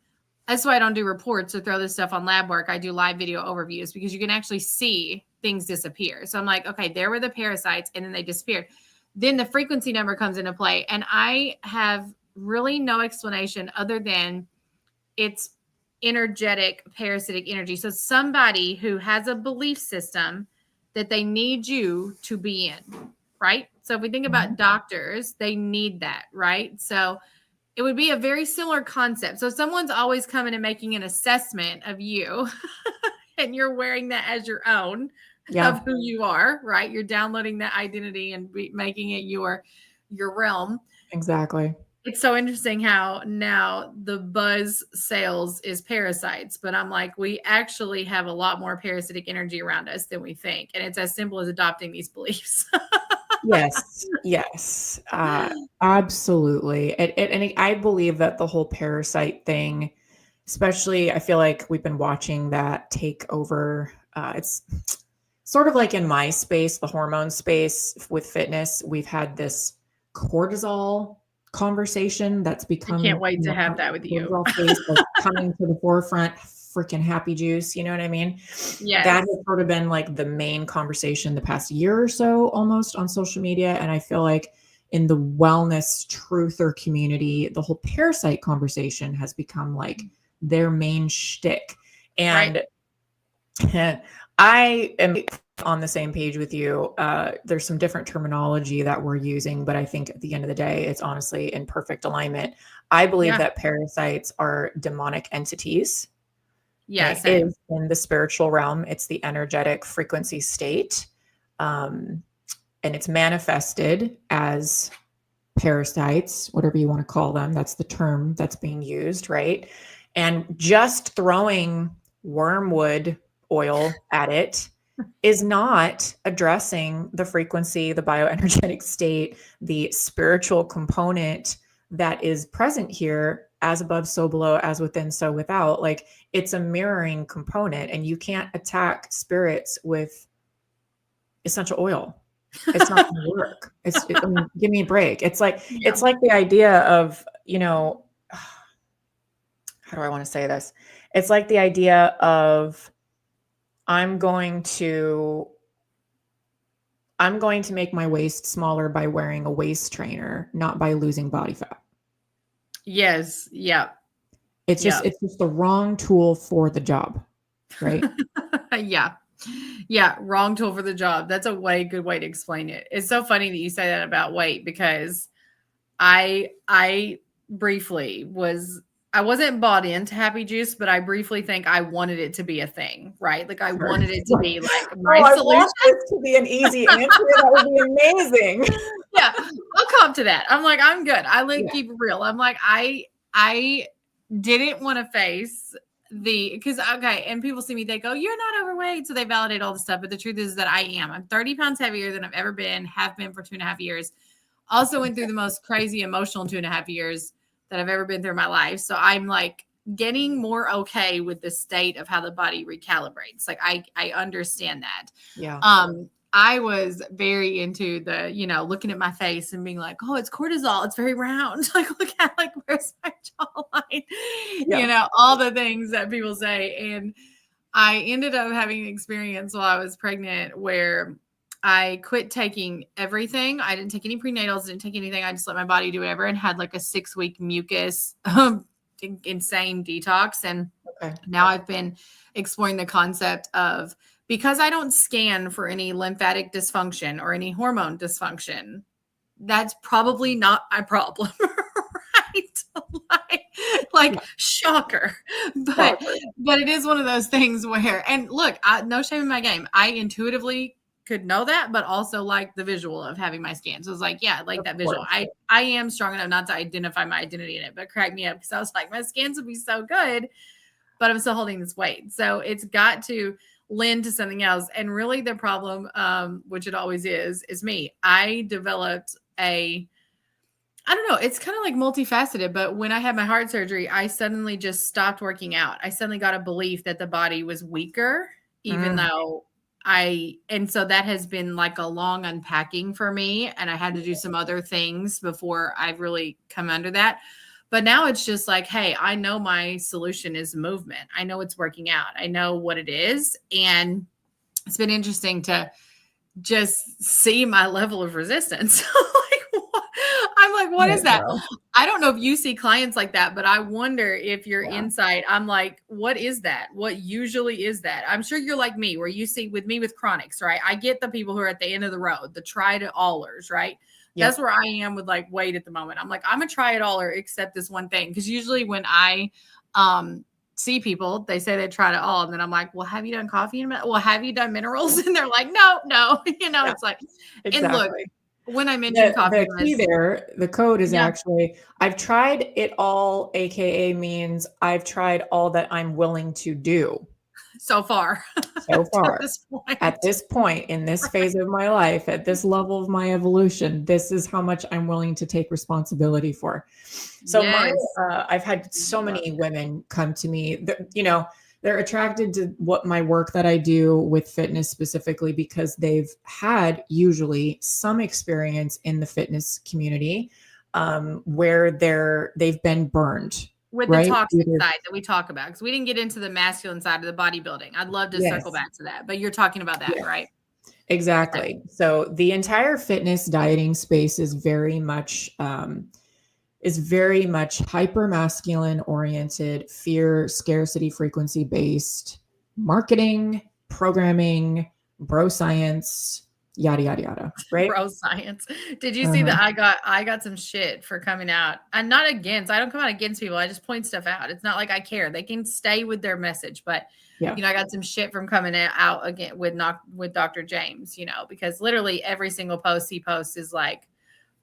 that's why I don't do reports or throw this stuff on lab work. I do live video overviews because you can actually see things disappear. So I'm like, okay, there were the parasites and then they disappeared. Then the frequency number comes into play. And I have really no explanation other than it's energetic parasitic energy. So somebody who has a belief system that they need you to be in, right? So if we think about doctors, they need that, right? So it would be a very similar concept. So someone's always coming and making an assessment of you and you're wearing that as your own of who you are, right? You're downloading that identity and making it your realm. Exactly. It's so interesting how now the buzz sales is parasites, but I'm like, we actually have a lot more parasitic energy around us than we think. And it's as simple as adopting these beliefs. Yes, yes, absolutely. And I believe that the whole parasite thing, especially, I feel like we've been watching that take over. It's sort of like in my space, the hormone space with fitness. We've had this cortisol conversation that's I can't become, wait to have that with you. cortisol space that's coming to the forefront. Freaking happy juice, you know what I mean? That Yes. has sort of been like the main conversation the past year or so almost on social media. And I feel like in the wellness truther community, the whole parasite conversation has become like their main shtick. And I am on the same page with you. There's some different terminology that we're using, but I think at the end of the day, it's honestly in perfect alignment. I believe that parasites are demonic entities. Yeah, It is in the spiritual realm. It's the energetic frequency state. And it's manifested as parasites, whatever you want to call them. That's the term that's being used, right? And just throwing wormwood oil at it is not addressing the frequency, the bioenergetic state, the spiritual component that is present here, as above, so below, as within, so without. Like, it's a mirroring component, and you can't attack spirits with essential oil. It's not going to work. I mean, give me a break. It's like the idea of, how do I want to say this? It's like the idea of I'm going to make my waist smaller by wearing a waist trainer, not by losing body fat. Yes. Yeah. It's just the wrong tool for the job, right? Yeah. Yeah. Wrong tool for the job. That's a good way to explain it. It's so funny that you say that about weight, because I briefly I wasn't bought into Happy Juice, but I briefly think I wanted it to be a thing, right? Like I wanted it to be like my solution. I want this to be an easy answer. That would be amazing. Yeah, I'll come to that. I'm like, I'm good. Keep it real. I'm like, I didn't want to face because and people see me, they go, you're not overweight. So they validate all the stuff. But the truth is that I am. I'm 30 pounds heavier than I've ever been, have been for 2.5 years. Also went through the most crazy emotional 2.5 years that I've ever been through in my life. So I'm like getting more okay with the state of how the body recalibrates. Like I understand that. Yeah. I was very into the, looking at my face and being like, oh, it's cortisol. It's very round. Like, look at where's my jawline? Yeah. All the things that people say. And I ended up having an experience while I was pregnant where I quit taking everything. I didn't take any prenatals, didn't take anything. I just let my body do whatever, and had like a 6-week mucus, insane detox. And now I've been exploring the concept of, because I don't scan for any lymphatic dysfunction or any hormone dysfunction, that's probably not my problem. Right? Shocker. But it is one of those things where, and look, no shame in my game. I intuitively could know that, but also like the visual of having my scan. So it's like, yeah, like that visual. I am strong enough not to identify my identity in it, but crack me up because I was like, my scans would be so good, but I'm still holding this weight. So it's got to lend to something else. And really the problem, which it always is me. I developed I don't know, it's kind of like multifaceted, but when I had my heart surgery, I suddenly just stopped working out. I suddenly got a belief that the body was weaker, even though and so that has been like a long unpacking for me. And I had to do some other things before I've really come under that. But now it's just like, hey, I know my solution is movement. I know it's working out. I know what it is. And it's been interesting to just see my level of resistance. I'm like, what is that? I don't know if you see clients like that, but I wonder if your insight, I'm like, what is that? What usually is that? I'm sure you're like me, where you see with me with chronics, right? I get the people who are at the end of the road, the try-to-allers, right? Yep. That's where I am with like weight at the moment. I'm like, I'm a try-it-aller except this one thing. Because usually when I see people, they say they try it all. And then I'm like, well, have you done coffee? Well, have you done minerals? And they're like, no. It's like, exactly. And look, when I mentioned coffee, the key there, the code is actually, I've tried it all, AKA means I've tried all that I'm willing to do. so far. So far, at this point in this phase of my life, at this level of my evolution, this is how much I'm willing to take responsibility for. So I've had so many women come to me that, they're attracted to my work that I do with fitness specifically because they've had usually some experience in the fitness community where they've been burned. With the toxic side that we talk about, because we didn't get into the masculine side of the bodybuilding. I'd love to circle back to that, but you're talking about that, right? Exactly. Okay. So the entire fitness dieting space is very much hyper masculine oriented, fear, scarcity, frequency based marketing, programming, bro science, yada yada yada, right? Bro science. Did you see that I got some shit for coming out? I'm not against. I don't come out against people. I just point stuff out. It's not like I care. They can stay with their message, but I got some shit from coming out again with Dr. James. Because literally every single post he posts is like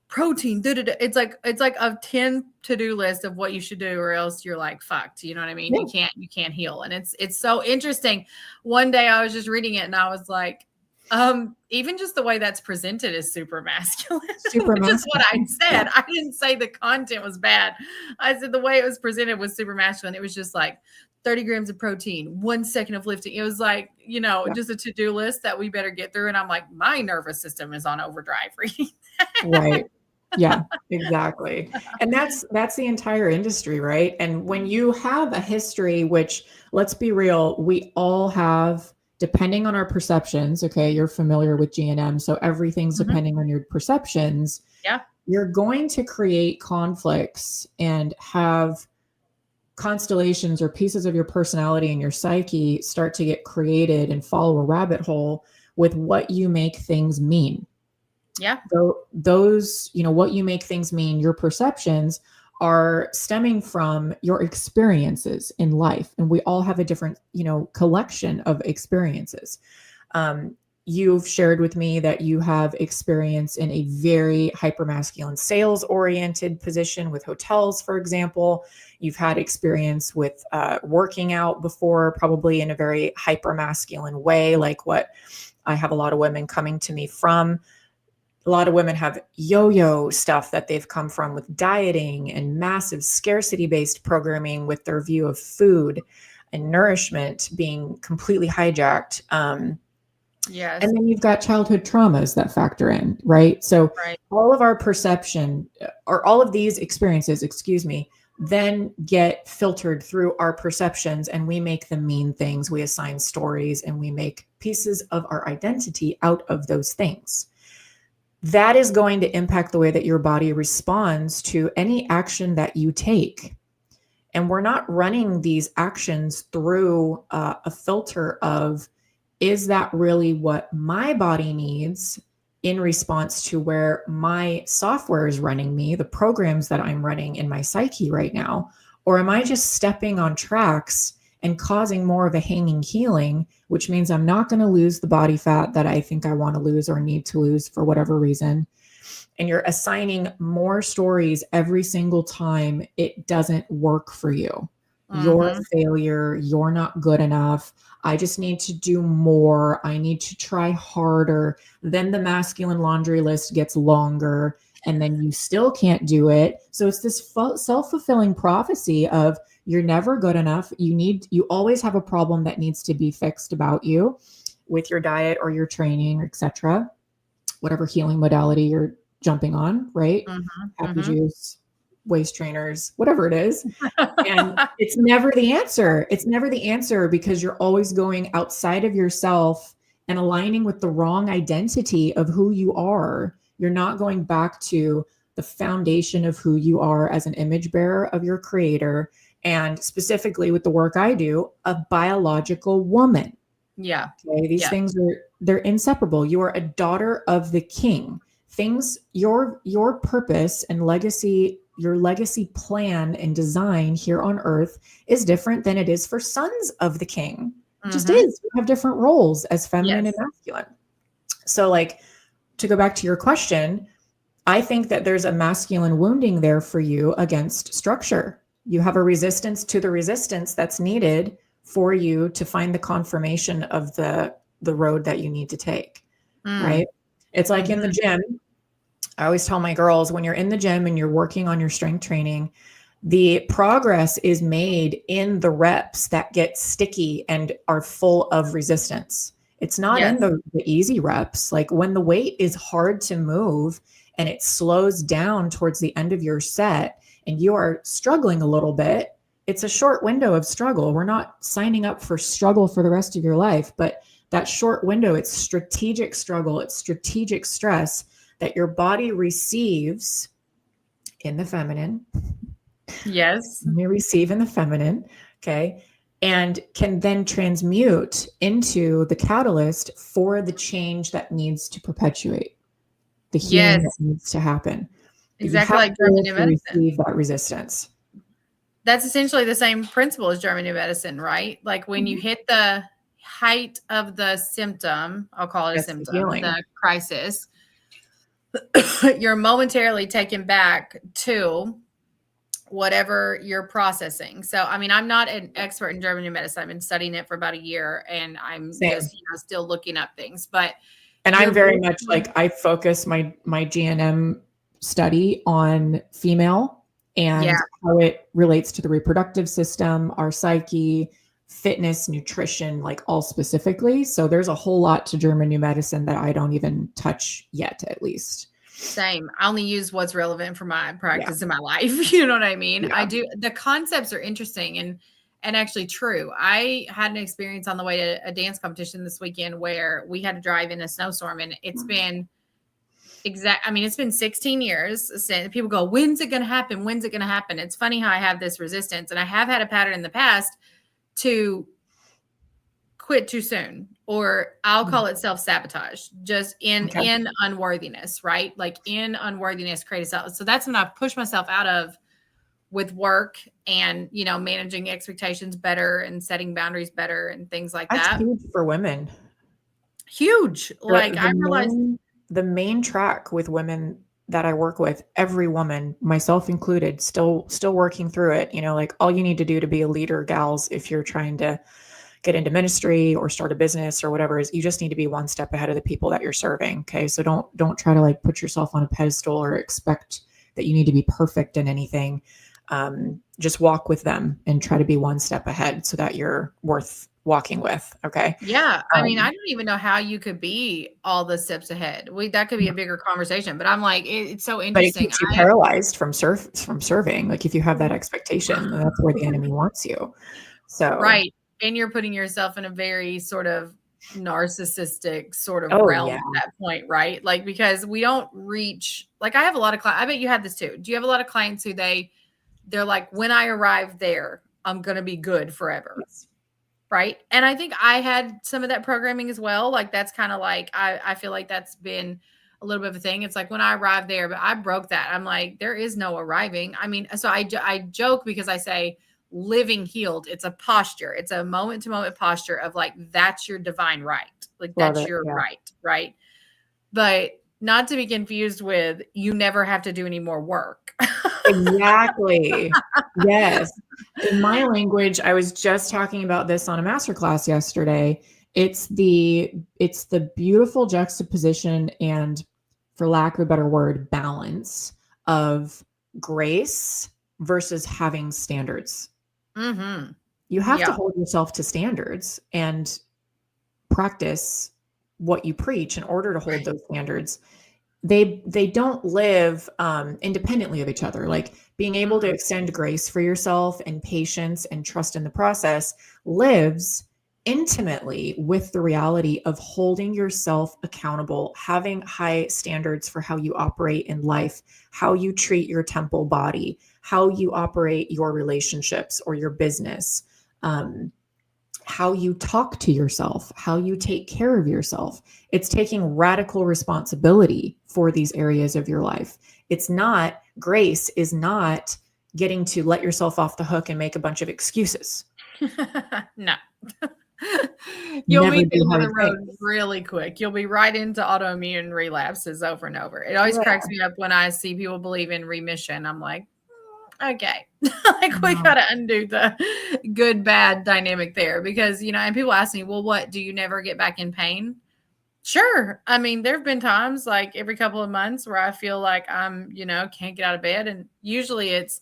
protein. It's like a 10 to-do list of what you should do, or else you're like fucked. You know what I mean? Yeah. You can't heal, and it's so interesting. One day I was just reading it, and I was like, even just the way that's presented is super masculine. Which is what I said. Yeah. I didn't say the content was bad. I said the way it was presented was super masculine. It was just like 30 grams of protein, 1 second of lifting. It was like, just a to-do list that we better get through. And I'm like, my nervous system is on overdrive reading that. Right. Yeah, exactly. And that's the entire industry, right? And when you have a history, which, let's be real, we all have, depending on our perceptions. Okay. You're familiar with GNM. So everything's depending on your perceptions. Yeah. You're going to create conflicts and have constellations or pieces of your personality and your psyche start to get created and follow a rabbit hole with what you make things mean. Yeah. Those, what you make things mean, your perceptions are stemming from your experiences in life. And we all have a different, collection of experiences. You've shared with me that you have experience in a very hypermasculine sales oriented position with hotels, for example. You've had experience with working out before, probably in a very hypermasculine way, like what I have a lot of women coming to me from. A lot of women have yo-yo stuff that they've come from with dieting and massive scarcity-based programming with their view of food and nourishment being completely hijacked. Yes. And then you've got childhood traumas that factor in, right? So all of our perception, or all of these experiences, then get filtered through our perceptions, and we make them mean things. We assign stories, and we make pieces of our identity out of those things. That is going to impact the way that your body responds to any action that you take. And we're not running these actions through a filter of, is that really what my body needs in response to where my software is running me, the programs that I'm running in my psyche right now? Or am I just stepping on tracks and causing more of a hanging healing, which means I'm not going to lose the body fat that I think I want to lose or need to lose for whatever reason. And you're assigning more stories every single time it doesn't work for you. You're a failure. You're not good enough. I just need to do more. I need to try harder. Then the masculine laundry list gets longer, and then you still can't do it. So it's this self-fulfilling prophecy of, you're never good enough. You always have a problem that needs to be fixed about you with your diet or your training, etc. Whatever healing modality you're jumping on, right? Happy juice, waist trainers, whatever it is. And it's never the answer. It's never the answer, because you're always going outside of yourself and aligning with the wrong identity of who you are. You're not going back to the foundation of who you are as an image bearer of your creator. And specifically with the work I do, a biological woman. Yeah. Okay. These things they're inseparable. You are a daughter of the king. Your purpose and legacy, your legacy plan and design here on earth is different than it is for sons of the king. It just is. We have different roles as feminine and masculine. So, like, to go back to your question, I think that there's a masculine wounding there for you against structure. You have a resistance to the resistance that's needed for you to find the confirmation of the road that you need to take. Right? It's like in the gym. I always tell my girls, when you're in the gym and you're working on your strength training, the progress is made in the reps that get sticky and are full of resistance. It's not in the easy reps. Like when the weight is hard to move and it slows down towards the end of your set and you are struggling a little bit, it's a short window of struggle. We're not signing up for struggle for the rest of your life, but that short window, it's strategic struggle, it's strategic stress that your body receives in the feminine. Yes. You receive in the feminine, okay, and can then transmute into the catalyst for the change that needs to perpetuate, the healing that needs to happen. Exactly, like German New Medicine. Receive that resistance. That's essentially the same principle as German New Medicine, right? Like when you hit the height of the symptom, I'll call it a symptom, the crisis, you're momentarily taken back to whatever you're processing. So, I mean, I'm not an expert in German New Medicine. I've been studying it for about a year and I'm just, still looking up things, and I'm very much like, I focus my GNM study on female and how it relates to the reproductive system, our psyche, fitness, nutrition, like all specifically. So there's a whole lot to German New Medicine that I don't even touch yet, at least. Same. I only use what's relevant for my practice in my life. You know what I mean? Yeah. I do. The concepts are interesting and actually true. I had an experience on the way to a dance competition this weekend where we had to drive in a snowstorm, and it's been it's been 16 years since people go, when's it going to happen? When's it going to happen? It's funny how I have this resistance, and I have had a pattern in the past to quit too soon, or I'll call it self-sabotage, just in unworthiness, right? Like in unworthiness, create a self. So that's when I've pushed myself out of with work and, managing expectations better and setting boundaries better and things like that. That's huge for women. Huge. Like I realized the main track with women that I work with, every woman, myself included, still working through it, like all you need to do to be a leader, gals, if you're trying to get into ministry or start a business or whatever, is you just need to be one step ahead of the people that you're serving. Okay. So don't try to like put yourself on a pedestal or expect that you need to be perfect in anything. Just walk with them and try to be one step ahead so that you're worth walking with. Okay. Yeah. I mean, I don't even know how you could be all the steps ahead. That could be a bigger conversation, but I'm like, it's so interesting. But it keeps you paralyzed from serving. Like if you have that expectation, that's where the enemy wants you. So, right. And you're putting yourself in a very sort of narcissistic sort of realm at that point, right? Like, because we don't reach, like I have a lot of clients, I bet you have this too. Do you have a lot of clients who they're like, when I arrive there, I'm going to be good forever. Yes. Right. And I think I had some of that programming as well. Like, that's kind of like, I feel like that's been a little bit of a thing. It's like when I arrived there, but I broke that. I'm like, there is no arriving. I mean, so I joke because I say, living healed. It's a posture. It's a moment to moment posture of like, that's your divine right. Like that's your right. Right. But not to be confused with, you never have to do any more work. Exactly. Yes. In my language, I was just talking about this on a masterclass yesterday. It's the beautiful juxtaposition and, for lack of a better word, balance of grace versus having standards. Mm-hmm. You have to hold yourself to standards and practice what you preach in order to hold those standards. They don't live independently of each other. Like being able to extend grace for yourself and patience and trust in the process lives intimately with the reality of holding yourself accountable, having high standards for how you operate in life, how you treat your temple body, how you operate your relationships or your business, how you talk to yourself, how you take care of yourself. It's taking radical responsibility for these areas of your life. Grace is not getting to let yourself off the hook and make a bunch of excuses. No. You'll be on the road really quick. You'll be right into autoimmune relapses over and over. It always cracks me up when I see people believe in remission. I'm like, Okay. Like we got to undo the good, bad dynamic there because, and people ask me, well, what, do you never get back in pain? Sure. I mean, there've been times like every couple of months where I feel like I'm, can't get out of bed. And usually it's,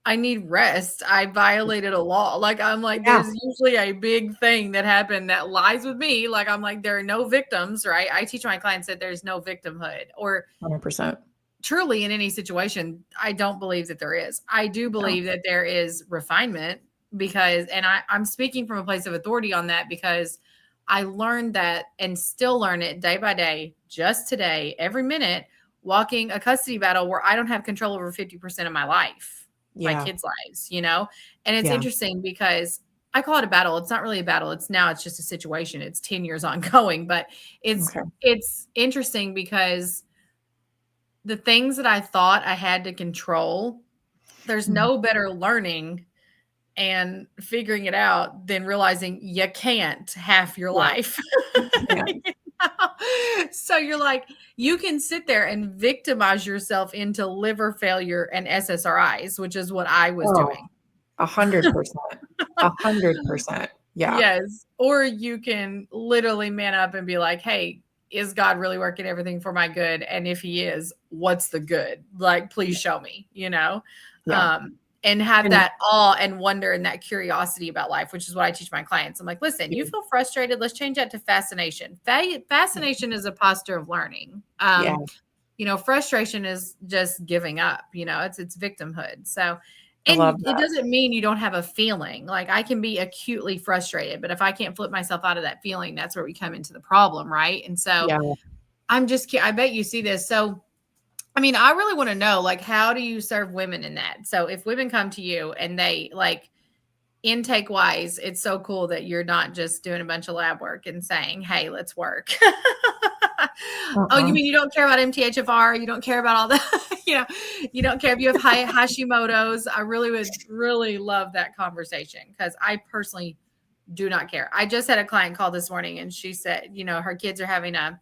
I need rest. I violated a law. Like, I'm like, there's usually a big thing that happened that lies with me. Like, I'm like, there are no victims, right? I teach my clients that there's no victimhood or 100%. Truly in any situation. I don't believe that there is. I do believe that there is refinement because, and I'm speaking from a place of authority on that because I learned that and still learn it day by day, just today, every minute, walking a custody battle where I don't have control over 50% of my life. My kids' lives, and it's interesting because I call it a battle. It's not really a battle. It's just a situation. It's 10 years ongoing, but it's interesting because the things that I thought I had to control, there's no better learning and figuring it out than realizing you can't half your life. So you're like, you can sit there and victimize yourself into liver failure and SSRIs, which is what I was doing. 100%. 100%. Yeah. Yes. Or you can literally man up and be like, hey, is God really working everything for my good? And if he is, what's the good? Like, please show me, and have that awe and wonder and that curiosity about life, which is what I teach my clients. I'm like, listen, you feel frustrated. Let's change that to fascination. Fascination is a posture of learning. Frustration is just giving up, it's victimhood. So, and it doesn't mean you don't have a feeling. Like I can be acutely frustrated, but if I can't flip myself out of that feeling, that's where we come into the problem. Right. And so I bet you see this. So, I mean, I really want to know, like, how do you serve women in that? So if women come to you and they like intake wise, it's so cool that you're not just doing a bunch of lab work and saying, hey, let's work. Oh, you mean you don't care about MTHFR? You don't care about all that? You don't care if you have Hashimoto's. I really would really love that conversation because I personally do not care. I just had a client call this morning and she said, her kids are having a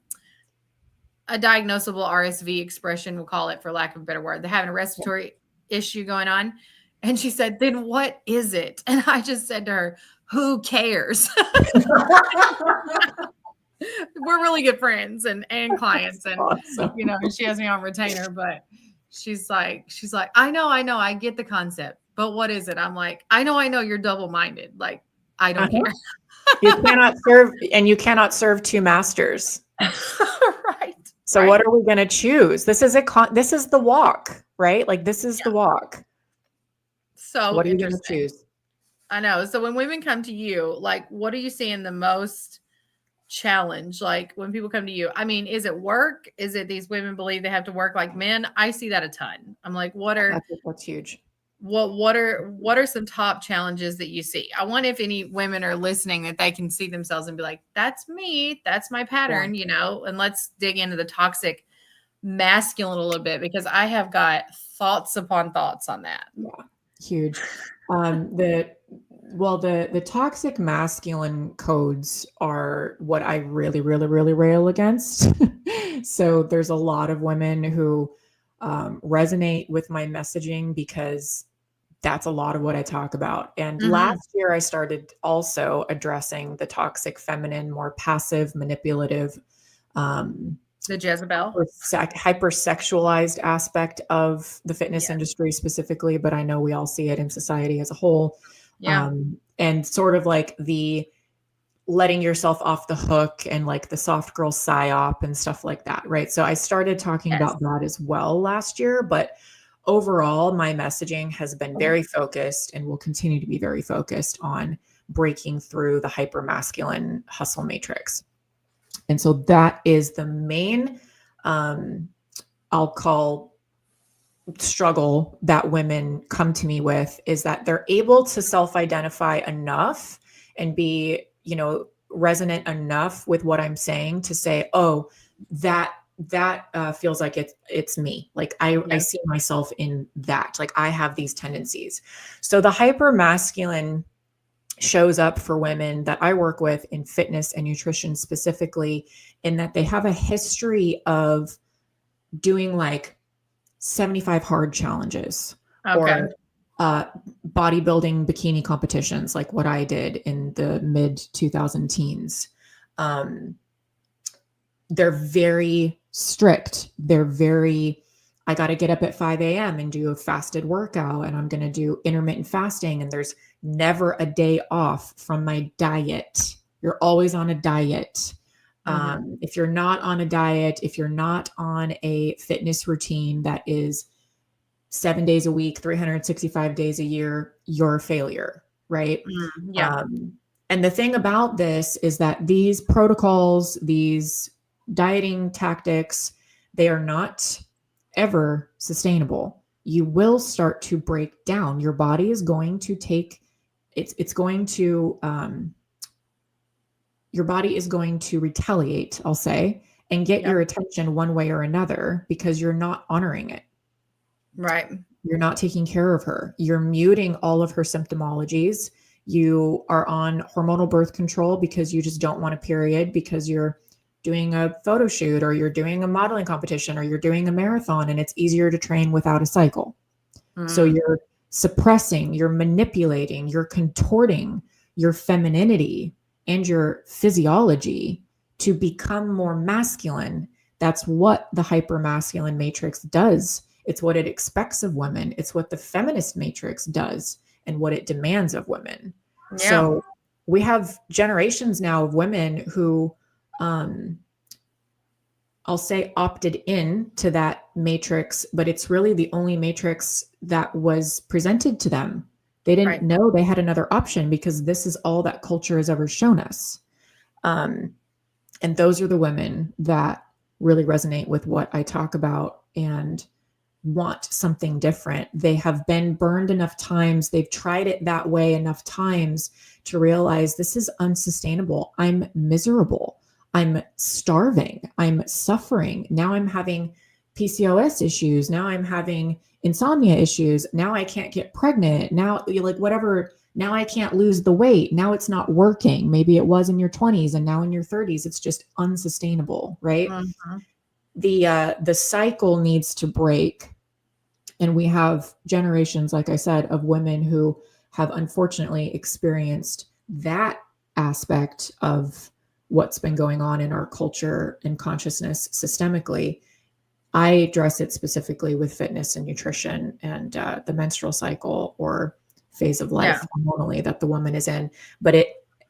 diagnosable RSV expression, we'll call it for lack of a better word. They're having a respiratory issue going on. And she said, then what is it? And I just said to her, who cares? We're really good friends and clients. And, awesome. And she has me on retainer, but she's like, I know, I get the concept, but what is it? I'm like, I know you're double-minded. Like, I don't care. You cannot serve two masters. Right. So what are we going to choose? This is the walk, right? Like this is the walk. So what are you going to choose? I know. So when women come to you, like, what are you seeing the most challenge? Like when people come to you, I mean, is it work? Is it these women believe they have to work like men? I see that a ton. I'm like, that's huge. What are some top challenges that you see? I wonder if any women are listening that they can see themselves and be like, that's me, that's my pattern, and let's dig into the toxic masculine a little bit because I have got thoughts upon thoughts on that. Yeah, huge. The toxic masculine codes are what I really, really, really rail against. So there's a lot of women who resonate with my messaging because that's a lot of what I talk about. And last year I started also addressing the toxic feminine, more passive, manipulative, the Jezebel, hypersexualized aspect of the fitness industry specifically, but I know we all see it in society as a whole. And sort of like the letting yourself off the hook and like the soft girl psyop and stuff like that. Right. So I started talking about that as well last year, but overall my messaging has been very focused and will continue to be very focused on breaking through the hypermasculine hustle matrix. And so that is the main, I'll call struggle that women come to me with, is that they're able to self-identify enough and be, resonant enough with what I'm saying to say, oh, that feels like it's me. Like I see myself in that, like I have these tendencies. So the hyper masculine shows up for women that I work with in fitness and nutrition specifically, in that they have a history of doing like 75 hard challenges Okay. Bodybuilding bikini competitions, like what I did in the mid 2000 teens. They're very strict. I got to get up at 5 a.m. and do a fasted workout, and I'm going to do intermittent fasting. And there's never a day off from my diet. You're always on a diet. If you're not on a diet, if you're not on a fitness routine that is 7 days a week, 365 days a year, you're a failure, right? Yeah. And the thing about this is that these protocols, these dieting tactics, they are not ever sustainable. You will start to break down. Your body is going to your body is going to retaliate, I'll say, and get your attention one way or another because you're not honoring it. Right. You're not taking care of her. You're muting all of her symptomologies. You are on hormonal birth control because you just don't want a period, because you're doing a photo shoot, or you're doing a modeling competition, or you're doing a marathon, and it's easier to train without a cycle. So you're suppressing, you're manipulating, you're contorting your femininity and your physiology to become more masculine. That's what the hypermasculine matrix does. It's what it expects of women. It's what the feminist matrix does and what it demands of women. Yeah. So we have generations now of women who, I'll say, opted in to that matrix, but it's really the only matrix that was presented to them. They didn't know they had another option because this is all that culture has ever shown us. And those are the women that really resonate with what I talk about and want something different. They have been burned enough times. They've tried it that way enough times to realize this is unsustainable. I'm miserable. I'm starving. I'm suffering. Now I'm having PCOS issues. Now I'm having insomnia issues. Now I can't get pregnant. Now, like, whatever. Now I can't lose the weight. Now it's not working. Maybe it was in your 20s, and now in your 30s, it's just unsustainable, right? The cycle needs to break. And we have generations, like I said, of women who have unfortunately experienced that aspect of what's been going on in our culture and consciousness systemically. I address it specifically with fitness and nutrition and the menstrual cycle or phase of life hormonally that the woman is in. But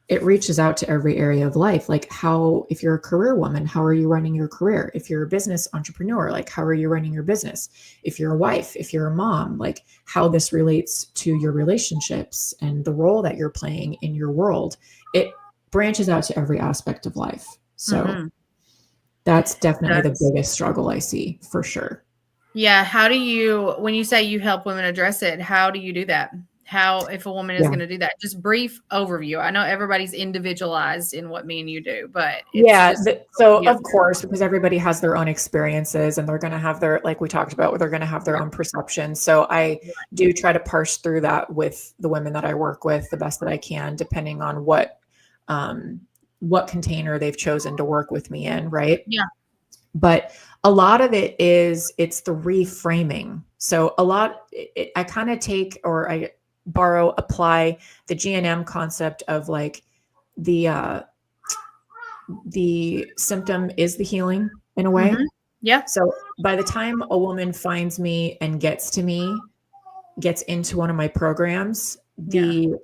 it reaches out to every area of life. Like, how, if you're a career woman, how are you running your career? If you're a business entrepreneur, like, how are you running your business? If you're a wife, if you're a mom, like, how this relates to your relationships and the role that you're playing in your world. It branches out to every aspect of life. So that's definitely the biggest struggle I see, for sure. Yeah. How do you, when you say you help women address it, how do you do that? How, if a woman is going to do that, just brief overview. I know everybody's individualized in what me and you do, but of course, because everybody has their own experiences and they're going to have their, like we talked about, they're going to have their own perceptions. So I do try to parse through that with the women that I work with the best that I can, depending on what container they've chosen to work with me in. Right. Yeah. But a lot of it is, it's the reframing. So I kind of take, or I apply the GNM concept of, like, the symptom is the healing in a way. Yeah. So by the time a woman finds me and gets into one of my programs, the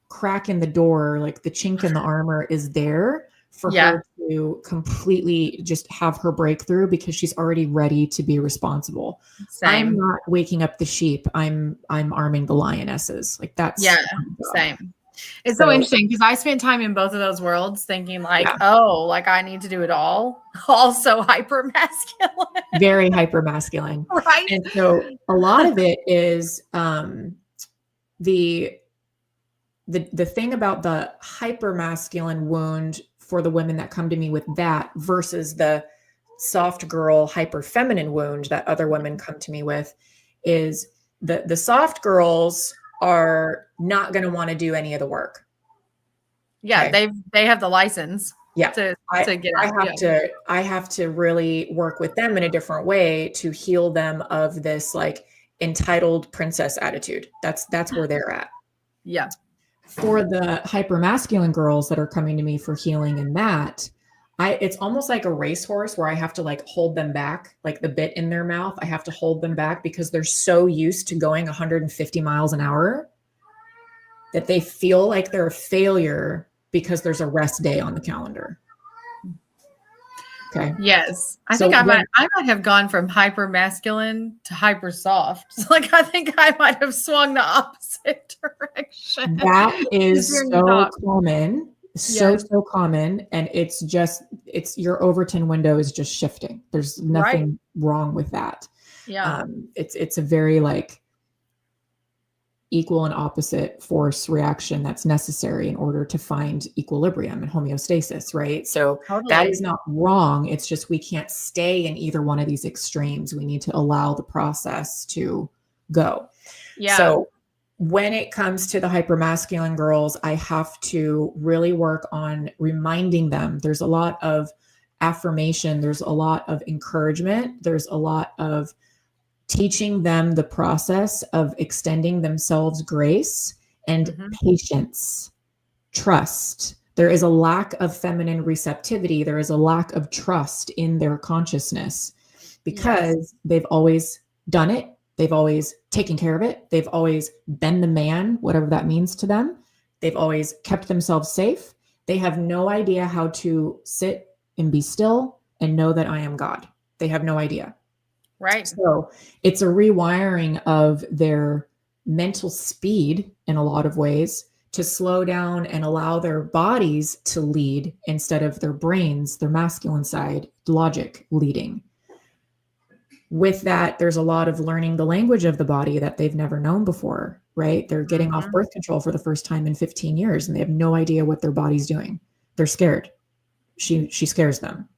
crack in the door, like the chink in the armor, is there for her to completely just have her breakthrough, because she's already ready to be responsible. I'm not waking up the sheep. I'm arming the lionesses. Like, that's same. It's so interesting because I spent time in both of those worlds thinking, like, like, I need to do it all. Also hyper masculine. Very hyper masculine. Right. And so a lot of it is the thing about the hyper masculine wound for the women that come to me with that versus the soft girl hyper feminine wound that other women come to me with is the soft girls are not going to want to do any of the work. Yeah. Okay? They have the license. Yeah. To get out. I have to really work with them in a different way to heal them of this, like, entitled princess attitude. That's where they're at. Yeah. For the hypermasculine girls that are coming to me for healing and that, it's almost like a racehorse where I have to like hold them back, like the bit in their mouth. I have to hold them back because they're so used to going 150 miles an hour that they feel like they're a failure because there's a rest day on the calendar. Okay. Yes. I think I might have gone from hyper masculine to hyper soft. Like I think I might have swung the opposite direction. That is so common. So common. And it's your Overton window is just shifting. There's nothing wrong with that. Yeah. It's a very like equal and opposite force reaction that's necessary in order to find equilibrium and homeostasis, right? So that is not wrong. It's just we can't stay in either one of these extremes. We need to allow the process to go. Yeah. So when it comes to the hypermasculine girls, I have to really work on reminding them. There's a lot of affirmation. There's a lot of encouragement. There's a lot of teaching them the process of extending themselves grace and patience, trust. There is a lack of feminine receptivity. There is a lack of trust in their consciousness because they've always done it. They've always taken care of it. They've always been the man, whatever that means to them. They've always kept themselves safe. They have no idea how to sit and be still and know that I am God. They have no idea. Right. So it's a rewiring of their mental speed in a lot of ways to slow down and allow their bodies to lead instead of their brains, their masculine side, logic leading. With that, there's a lot of learning the language of the body that they've never known before, right? They're getting off birth control for the first time in 15 years and they have no idea what their body's doing. They're scared. She scares them.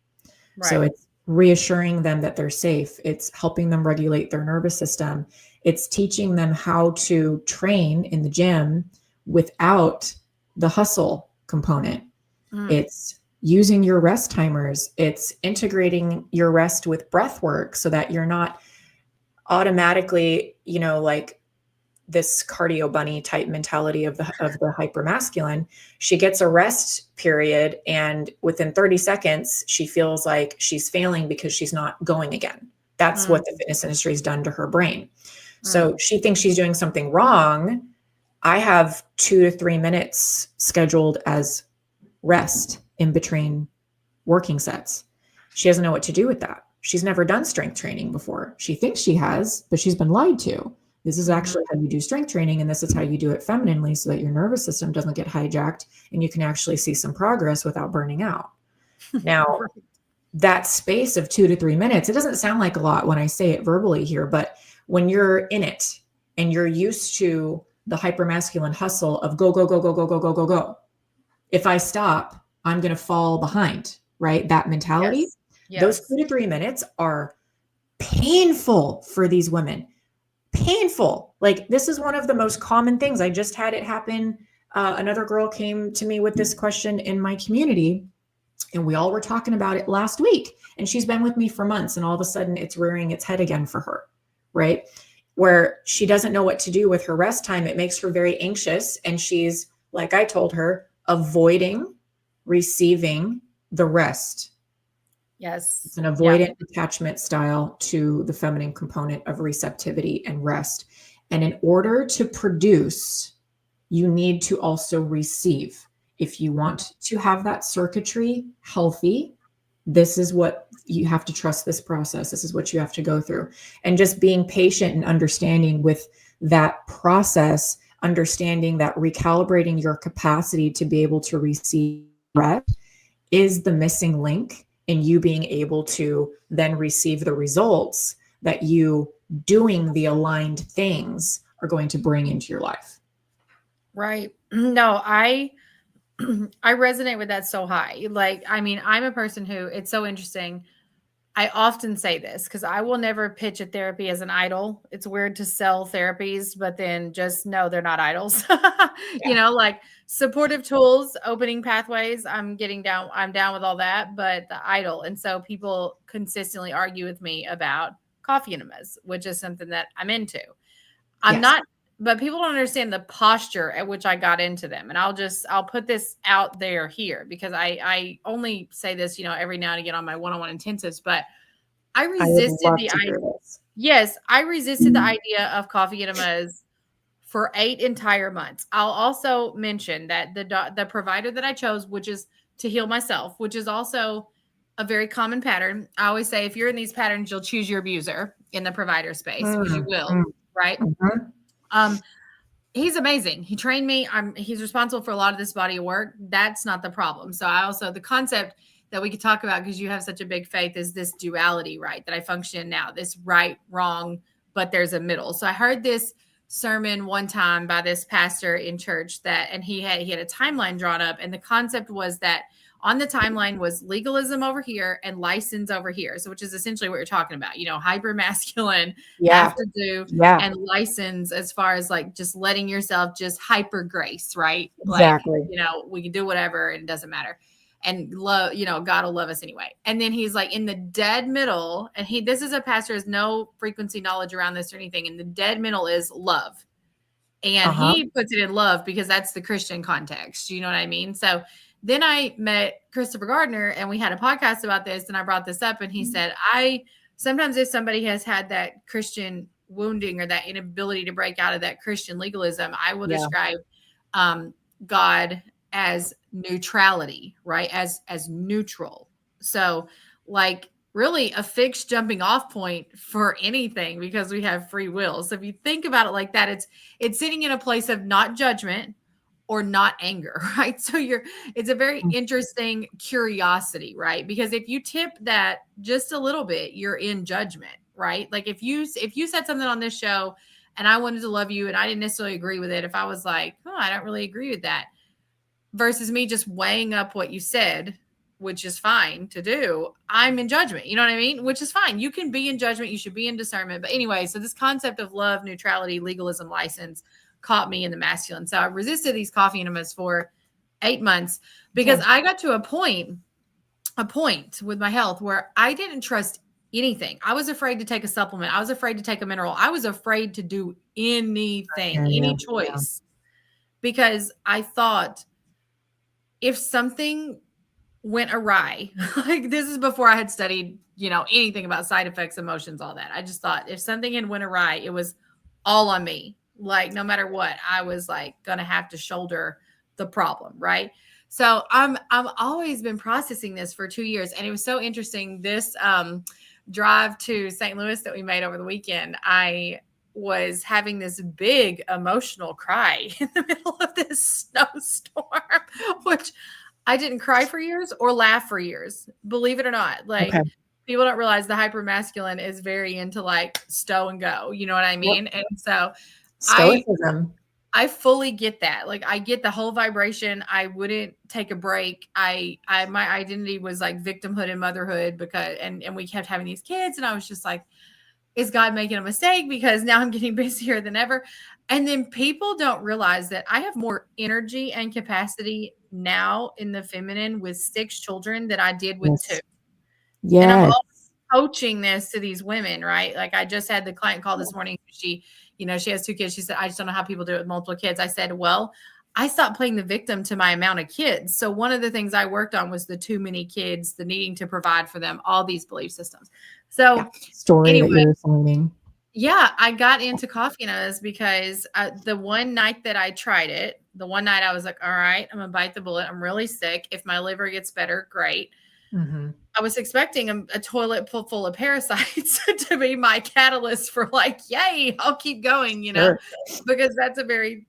Right. So it's reassuring them that they're safe. It's helping them regulate their nervous system. It's teaching them how to train in the gym without the hustle component. It's using your rest timers. It's integrating your rest with breath work so that you're not automatically, like this cardio bunny type mentality of the hypermasculine. She gets a rest period and within 30 seconds, she feels like she's failing because she's not going again. That's what the fitness industry has done to her brain. So she thinks she's doing something wrong. I have 2 to 3 minutes scheduled as rest in between working sets. She doesn't know what to do with that. She's never done strength training before. She thinks she has, but she's been lied to. This is actually how you do strength training, and this is how you do it femininely so that your nervous system doesn't get hijacked and you can actually see some progress without burning out. Now, that space of 2 to 3 minutes, it doesn't sound like a lot when I say it verbally here, but when you're in it and you're used to the hypermasculine hustle of go, go, go, go, go, go, go, go, go. If I stop, I'm going to fall behind, right? That mentality. Yes. Those 2 to 3 minutes are painful for these women. Painful. Like this is one of the most common things. I just had it happen. Another girl came to me with this question in my community and we all were talking about it last week. And she's been with me for months and all of a sudden it's rearing its head again for her, right? Where she doesn't know what to do with her rest time. It makes her very anxious. And she's, like I told her, avoiding receiving the rest. Yes. It's an avoidant attachment style to the feminine component of receptivity and rest. And in order to produce, you need to also receive. If you want to have that circuitry healthy, this is what you have to trust this process. This is what you have to go through. And just being patient and understanding with that process, understanding that recalibrating your capacity to be able to receive rest is the missing link in you being able to then receive the results that you doing the aligned things are going to bring into your life. Right. No, I resonate with that so high. Like, I mean, I'm a person who, it's so interesting. I often say this because I will never pitch a therapy as an idol. It's weird to sell therapies, but then just know they're not idols. Like supportive tools, opening pathways. I'm down with all that, but the idol. And so people consistently argue with me about coffee enemas, which is something that I'm into. I'm not, but people don't understand the posture at which I got into them. And I'll put this out there here because I only say this, every now and again on my one-on-one intensives, but I resisted the idea. Yes, I resisted the idea of coffee enemas for 8 entire months. I'll also mention that the provider that I chose, which is to heal myself, which is also a very common pattern. I always say, if you're in these patterns, you'll choose your abuser in the provider space because you will, right? He's amazing. He trained me. He's responsible for a lot of this body of work. That's not the problem. So the concept that we could talk about, because you have such a big faith, is this duality, right? That I function in now, this right, wrong, but there's a middle. So I heard this sermon one time by this pastor in church and he had a timeline drawn up, and the concept was that on the timeline was legalism over here and license over here. So, which is essentially what you're talking about, hyper masculine, have to do, and license as far as like just letting yourself just hyper grace, right? Exactly. Like, we can do whatever and it doesn't matter. And love, God will love us anyway. And then he's like in the dead middle, and this is a pastor, has no frequency knowledge around this or anything. And the dead middle is love. And he puts it in love because that's the Christian context. You know what I mean? So then I met Christopher Gardner and we had a podcast about this, and I brought this up, and he said, sometimes if somebody has had that Christian wounding or that inability to break out of that Christian legalism, I will describe God as neutrality, right? As neutral. So like really a fixed jumping off point for anything, because we have free will. So if you think about it like that, it's sitting in a place of not judgment or not anger, right? So it's a very interesting curiosity, right? Because if you tip that just a little bit, you're in judgment, right? Like if you said something on this show and I wanted to love you and I didn't necessarily agree with it, if I was like, oh, I don't really agree with that, versus me just weighing up what you said, which is fine to do, I'm in judgment. You know what I mean? Which is fine. You can be in judgment. You should be in discernment. But anyway, so this concept of love, neutrality, legalism, license caught me in the masculine. So I resisted these coffee enemas for 8 months because I got to a point with my health where I didn't trust anything. I was afraid to take a supplement. I was afraid to take a mineral. I was afraid to do anything, any choice, because I thought, if something went awry, like this is before I had studied, anything about side effects, emotions, all that. I just thought if something had went awry, it was all on me. Like no matter what, I was like going to have to shoulder the problem. Right. So I've always been processing this for 2 years. And it was so interesting. This drive to St. Louis that we made over the weekend, I was having this big emotional cry in the middle of this snowstorm, which I didn't cry for years or laugh for years, believe it or not. Like people don't realize the hyper masculine is very into like stow and go. You know what I mean? And so stoicism. I fully get that. Like I get the whole vibration. I wouldn't take a break. My identity was like victimhood and motherhood because, and we kept having these kids, and I was just like, is God making a mistake? Because now I'm getting busier than ever. And then people don't realize that I have more energy and capacity now in the feminine with 6 children than I did with 2. And I'm always coaching this to these women, right? Like I just had the client call this morning. She has 2 kids. She said, I just don't know how people do it with multiple kids. I said, well, I stopped playing the victim to my amount of kids. So one of the things I worked on was the too many kids, the needing to provide for them, all these belief systems. So anyway, I got into coffee enemas because the one night that I tried it, the one night I was like, all right, I'm going to bite the bullet. I'm really sick. If my liver gets better, great. I was expecting a toilet full of parasites to be my catalyst for like, yay, I'll keep going, because that's a very,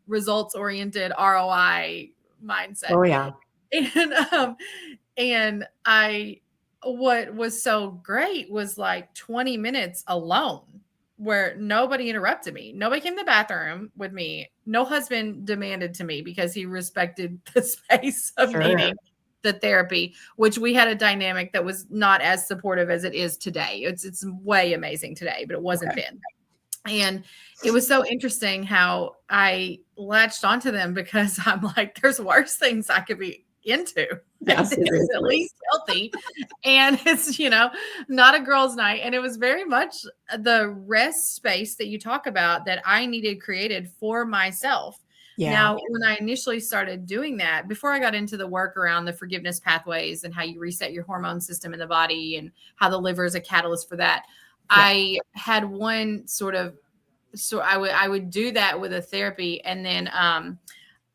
results oriented ROI mindset. Oh yeah. And what was so great was like 20 minutes alone where nobody interrupted me. Nobody came to the bathroom with me. No husband demanded to me because he respected the space of needing the therapy, which we had a dynamic that was not as supportive as it is today. It's way amazing today, but it wasn't then. And it was so interesting how I latched onto them because I'm like, there's worse things I could be into. Yes, it is at least healthy. And it's, not a girl's night. And it was very much the rest space that you talk about that I needed created for myself. Yeah. Now, when I initially started doing that, before I got into the work around the forgiveness pathways and how you reset your hormone system in the body and how the liver is a catalyst for that, I had one sort of, so I would do that with a therapy. And then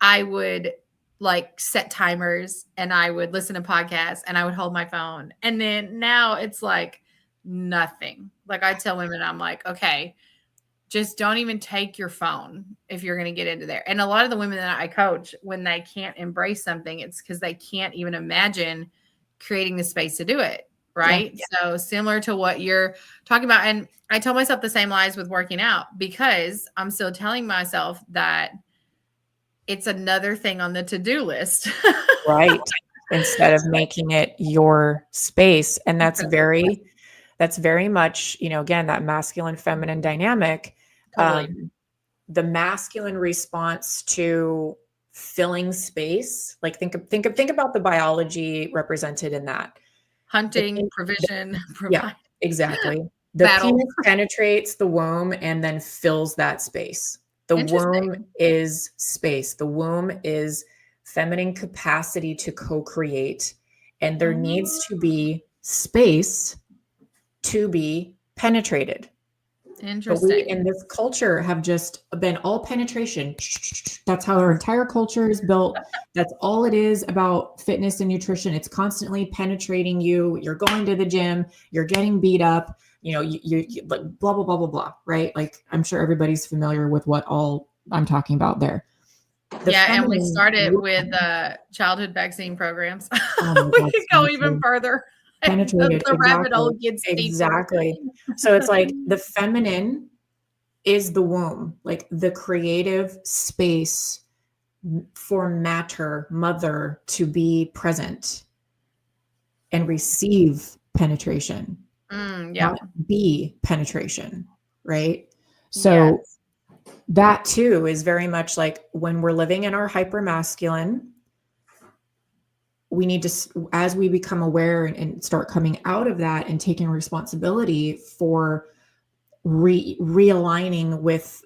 I would like set timers and I would listen to podcasts and I would hold my phone. And then now it's like nothing. Like I tell women, I'm like, okay, just don't even take your phone if you're going to get into there. And a lot of the women that I coach, when they can't embrace something, it's because they can't even imagine creating the space to do it. Right. Yeah. So similar to what you're talking about. And I tell myself the same lies with working out because I'm still telling myself that it's another thing on the to-do list. Right. Instead of making it your space. And that's very much, again, that masculine feminine dynamic. Totally. The masculine response to filling space, like think about the biology represented in that. Hunting, provision, yeah, exactly. The penis penetrates the womb and then fills that space. The womb is space. The womb is feminine capacity to co-create. And there needs to be space to be penetrated. Interesting. But we in this culture have just been all penetration. That's how our entire culture is built. That's all it is about fitness and nutrition. It's constantly penetrating you. You're going to the gym. You're getting beat up. You blah, blah, blah, blah, blah, right? Like I'm sure everybody's familiar with what all I'm talking about there. And we started with childhood vaccine programs. We could go even further. Penetrated. The rabbit hole gets exactly. So it's like the feminine is the womb, like the creative space for matter, mother to be present and receive penetration. Not be penetration, right? So that too is very much like when we're living in our hypermasculine, we need to, as we become aware and start coming out of that and taking responsibility for realigning with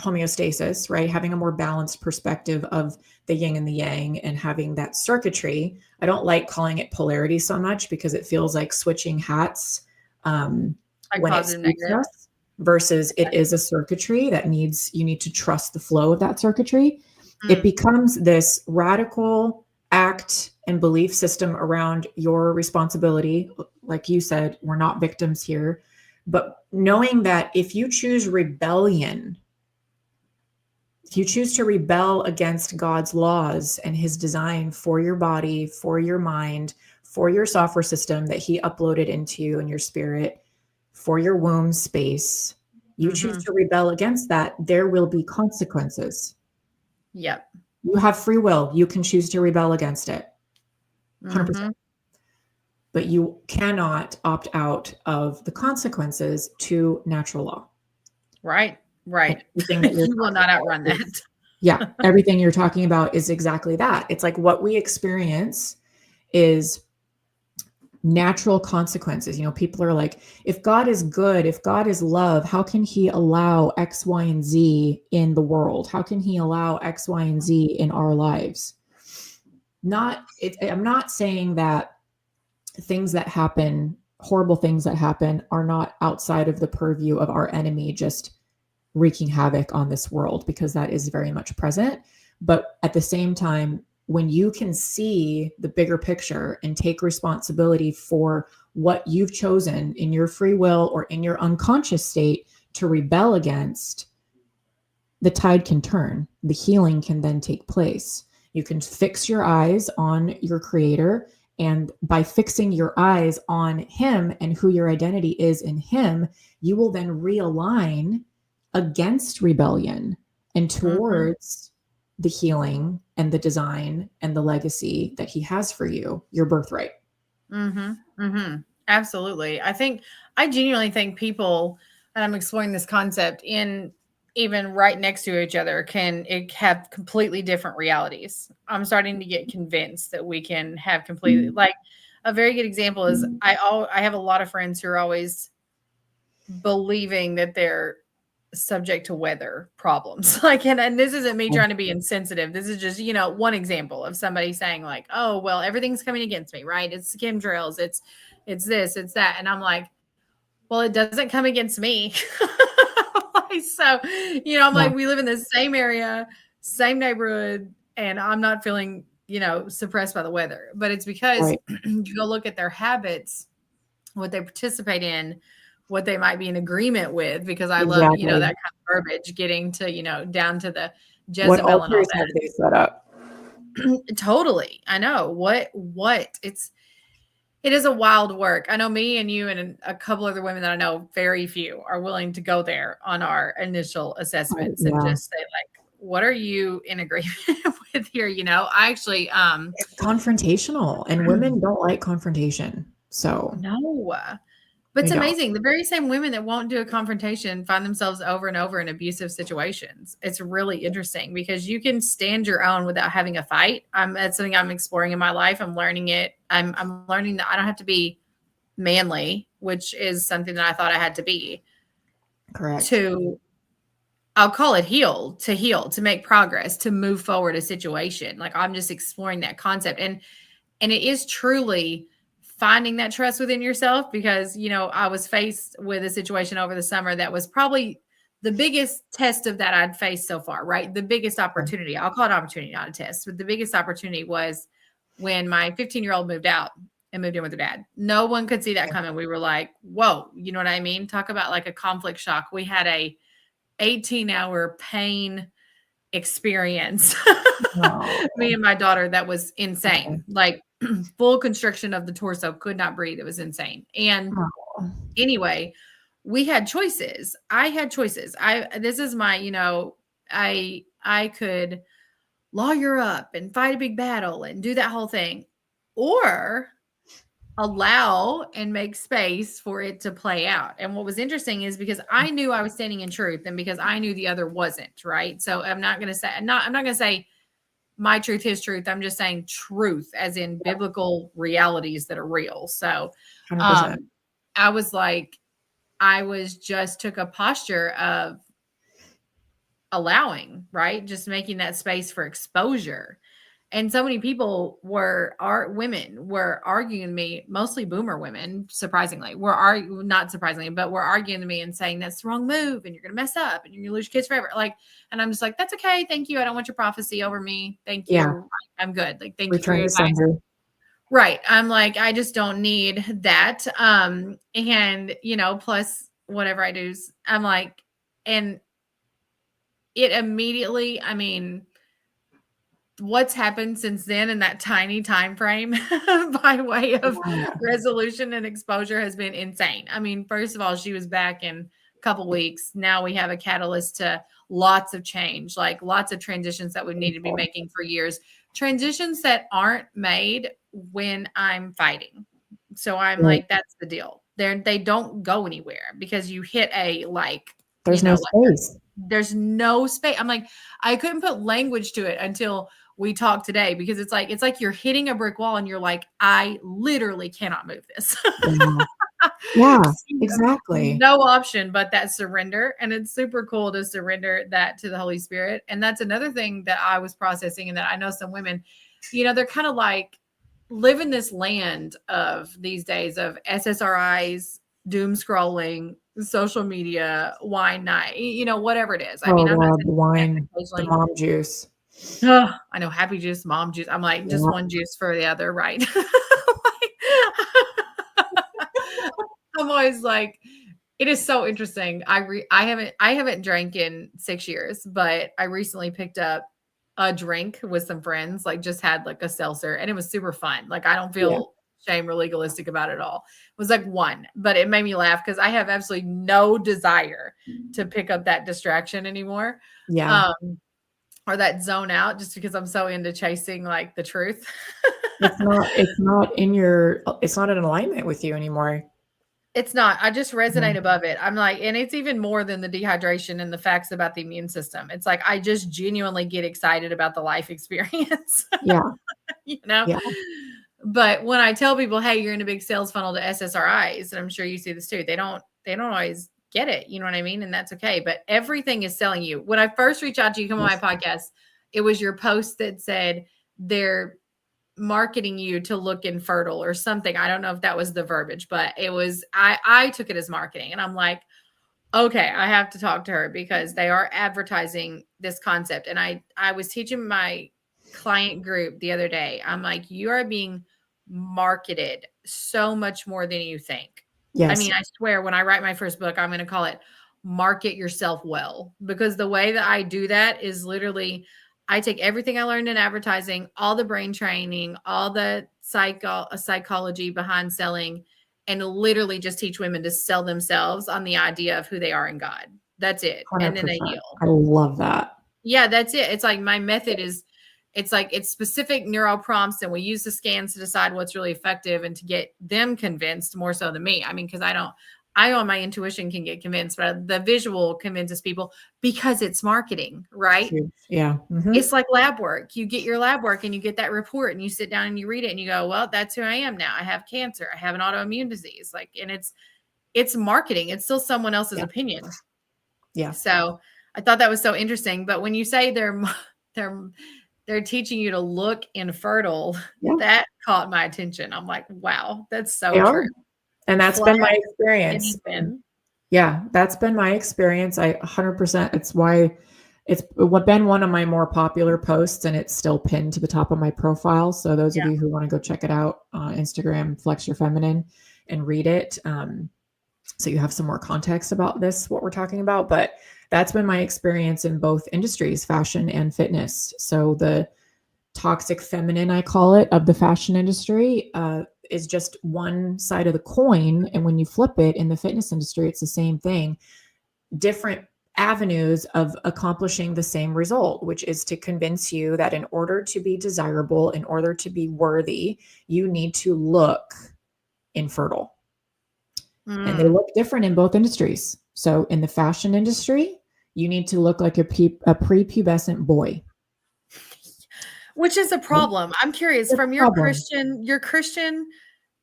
homeostasis, right? Having a more balanced perspective of the yin and the yang and having that circuitry. I don't like calling it polarity so much because it feels like switching hats when it suits us, versus it is a circuitry that you need to trust the flow of that circuitry. It becomes this radical act and belief system around your responsibility. Like you said, we're not victims here, but knowing that if you choose rebellion, if you choose to rebel against God's laws and his design for your body, for your mind, for your software system that he uploaded into you and your spirit, for your womb space, you choose to rebel against that, there will be consequences. Yep. You have free will. You can choose to rebel against it. 100%. But you cannot opt out of the consequences to natural law. Right. You will not outrun that. Yeah. Everything you're talking about is exactly that. It's like what we experience is natural consequences. People are like, if God is good, if God is love, how can he allow X, Y, and Z in the world? How can he allow X, Y, and Z in our lives? I'm not saying that things that happen, horrible things that happen, are not outside of the purview of our enemy just wreaking havoc on this world, because that is very much present. But at the same time, when you can see the bigger picture and take responsibility for what you've chosen in your free will or in your unconscious state to rebel against, the tide can turn. The healing can then take place. You can fix your eyes on your creator, and by fixing your eyes on him and who your identity is in him, you will then realign against rebellion and towards the healing and the design and the legacy that he has for you, your birthright. Absolutely. I genuinely think people, and I'm exploring this concept in even right next to each other can it have completely different realities. I'm starting to get convinced that we can have completely like a very good example is I have a lot of friends who are always believing that they're subject to weather problems. Like, and this isn't me trying to be insensitive. This is just, one example of somebody saying like, oh, well, everything's coming against me, right? It's chemtrails, it's this, it's that. And I'm like, well, it doesn't come against me. So, I'm like, we live in the same area, same neighborhood, and I'm not feeling, suppressed by the weather. But it's because you go look at their habits, what they participate in, what they might be in agreement with, because I love, that kind of verbiage, getting to, down to the Jezebel What and all altars that. have they set up? Totally. I know. What it is a wild work. I know me and you and a couple other women that I know, very few are willing to go there on our initial assessments and just say like, what are you in agreement with here? I actually, it's confrontational and women don't like confrontation. So no, but it's amazing. The very same women that won't do a confrontation find themselves over and over in abusive situations. It's really interesting because you can stand your own without having a fight. That's something I'm exploring in my life. I'm learning it. I'm learning that I don't have to be manly, which is something that I thought I had to be. Correct. I'll call it heal, to make progress, to move forward a situation. Like I'm just exploring that concept. And it is truly finding that trust within yourself because, I was faced with a situation over the summer that was probably the biggest test of that I'd faced so far, right? The biggest opportunity, I'll call it opportunity, not a test, but the biggest opportunity was when my 15-year-old moved out and moved in with her dad. No one could see that coming. We were like, whoa, you know what I mean? Talk about like a conflict shock. We had a 18-hour pain experience. Me and my daughter, that was insane. Like full constriction of the torso, could not breathe. It was insane. And anyway, we had choices. I had choices. This is my, I could lawyer up and fight a big battle and do that whole thing, or allow and make space for it to play out. And what was interesting is because I knew I was standing in truth and because I knew the other wasn't, right? So I'm not going to say my truth, his truth. I'm just saying truth as in biblical realities that are real. So I was like, took a posture of allowing, right? Just making that space for exposure. And so many people women were arguing with me, mostly boomer women, surprisingly, not surprisingly, but were arguing to me and saying that's the wrong move and you're going to mess up and you're going to lose your kids forever. Like, and I'm just like, that's okay. Thank you. I don't want your prophecy over me. Thank you. Yeah. I'm good. Like, thank you for your advice. Right. I'm like, I just don't need that. And plus whatever I do, I'm like, and it immediately, what's happened since then in that tiny time frame by way of resolution and exposure has been insane. First of all, she was back in a couple weeks. Now we have a catalyst to lots of change, like lots of transitions that we need to be making for years, transitions that aren't made when I'm fighting. So I'm like, that's the deal. They don't go anywhere because you hit there's no space. There's no space. I'm like, I couldn't put language to it until we talked today because it's like you're hitting a brick wall and you're like, I literally cannot move this. Yeah, exactly. No option but that surrender. And it's super cool to surrender that to the Holy Spirit. And that's another thing that I was processing and that I know some women, they're kind of like live in this land of these days of SSRIs, doom scrolling, social media, wine night, whatever it is. I'm not saying wine, the mom juice. Oh, I know, happy juice, mom juice. I'm like, just one juice for the other, right? I'm always like, it is so interesting. I haven't drank in 6 years, but I recently picked up a drink with some friends, like just had like a seltzer, and it was super fun. Like I don't feel shame or legalistic about it at all. It was like one, but it made me laugh because I have absolutely no desire to pick up that distraction anymore. Yeah. Or that zone out just because I'm so into chasing like the truth. It's not in alignment with you anymore. It's not. I just resonate above it. I'm like, and it's even more than the dehydration and the facts about the immune system. It's like I just genuinely get excited about the life experience. Yeah. You know? Yeah. But when I tell people, hey, you're in a big sales funnel to SSRIs, and I'm sure you see this too, they don't always get it. You know what I mean? And that's okay. But everything is selling you. When I first reached out to you, come on my podcast, it was your post that said they're marketing you to look infertile or something. I don't know if that was the verbiage, but it was, I took it as marketing, and I'm like, okay, I have to talk to her because they are advertising this concept. And I was teaching my client group the other day. I'm like, you are being marketed so much more than you think. Yes. I mean, I swear when I write my first book, I'm going to call it Market Yourself Well, because the way that I do that is literally I take everything I learned in advertising, all the brain training, all the psychology behind selling, and literally just teach women to sell themselves on the idea of who they are in God. That's it. 100%. And then they heal. I love that. Yeah, that's it. It's like my method is, it's like it's specific neural prompts, and we use the scans to decide what's really effective and to get them convinced more so than me. I mean, because I on my intuition can get convinced, but the visual convinces people because it's marketing, right? Yeah. Mm-hmm. It's like lab work. You get your lab work and you get that report and you sit down and you read it and you go, well, that's who I am now. I have cancer. I have an autoimmune disease. Like, and it's marketing. It's still someone else's opinion. Yeah. So I thought that was so interesting. But when you say they're teaching you to look infertile, that caught my attention. I'm like, wow, that's so true. And that's been my experience. Yeah, that's been my experience. I 100%. It's why it's been one of my more popular posts, and it's still pinned to the top of my profile. So those of you who want to go check it out on Instagram, Flex Your Feminine, and read it. So you have some more context about this, what we're talking about. But that's been my experience in both industries, fashion and fitness. So the toxic feminine, I call it, of the fashion industry is just one side of the coin. And when you flip it in the fitness industry, it's the same thing. Different avenues of accomplishing the same result, which is to convince you that in order to be desirable, in order to be worthy, you need to look infertile. And they look different in both industries. So in the fashion industry, you need to look like a prepubescent boy. Which is a problem. I'm curious from your Christian,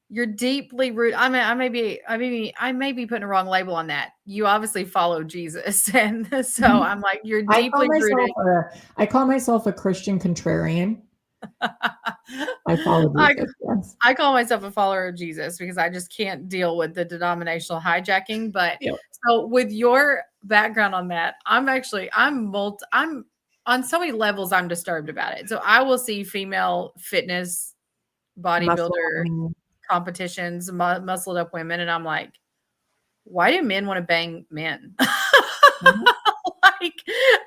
you're deeply rooted. I may be putting a wrong label on that. You obviously follow Jesus. And so I'm like, you're deeply rooted. I call myself a Christian contrarian. I follow Jesus. Yes. I call myself a follower of Jesus because I just can't deal with the denominational hijacking. But so with your background on that, I'm on so many levels, I'm disturbed about it. So I will see female fitness bodybuilder competitions, muscled up women, and I'm like, why do men want to bang men?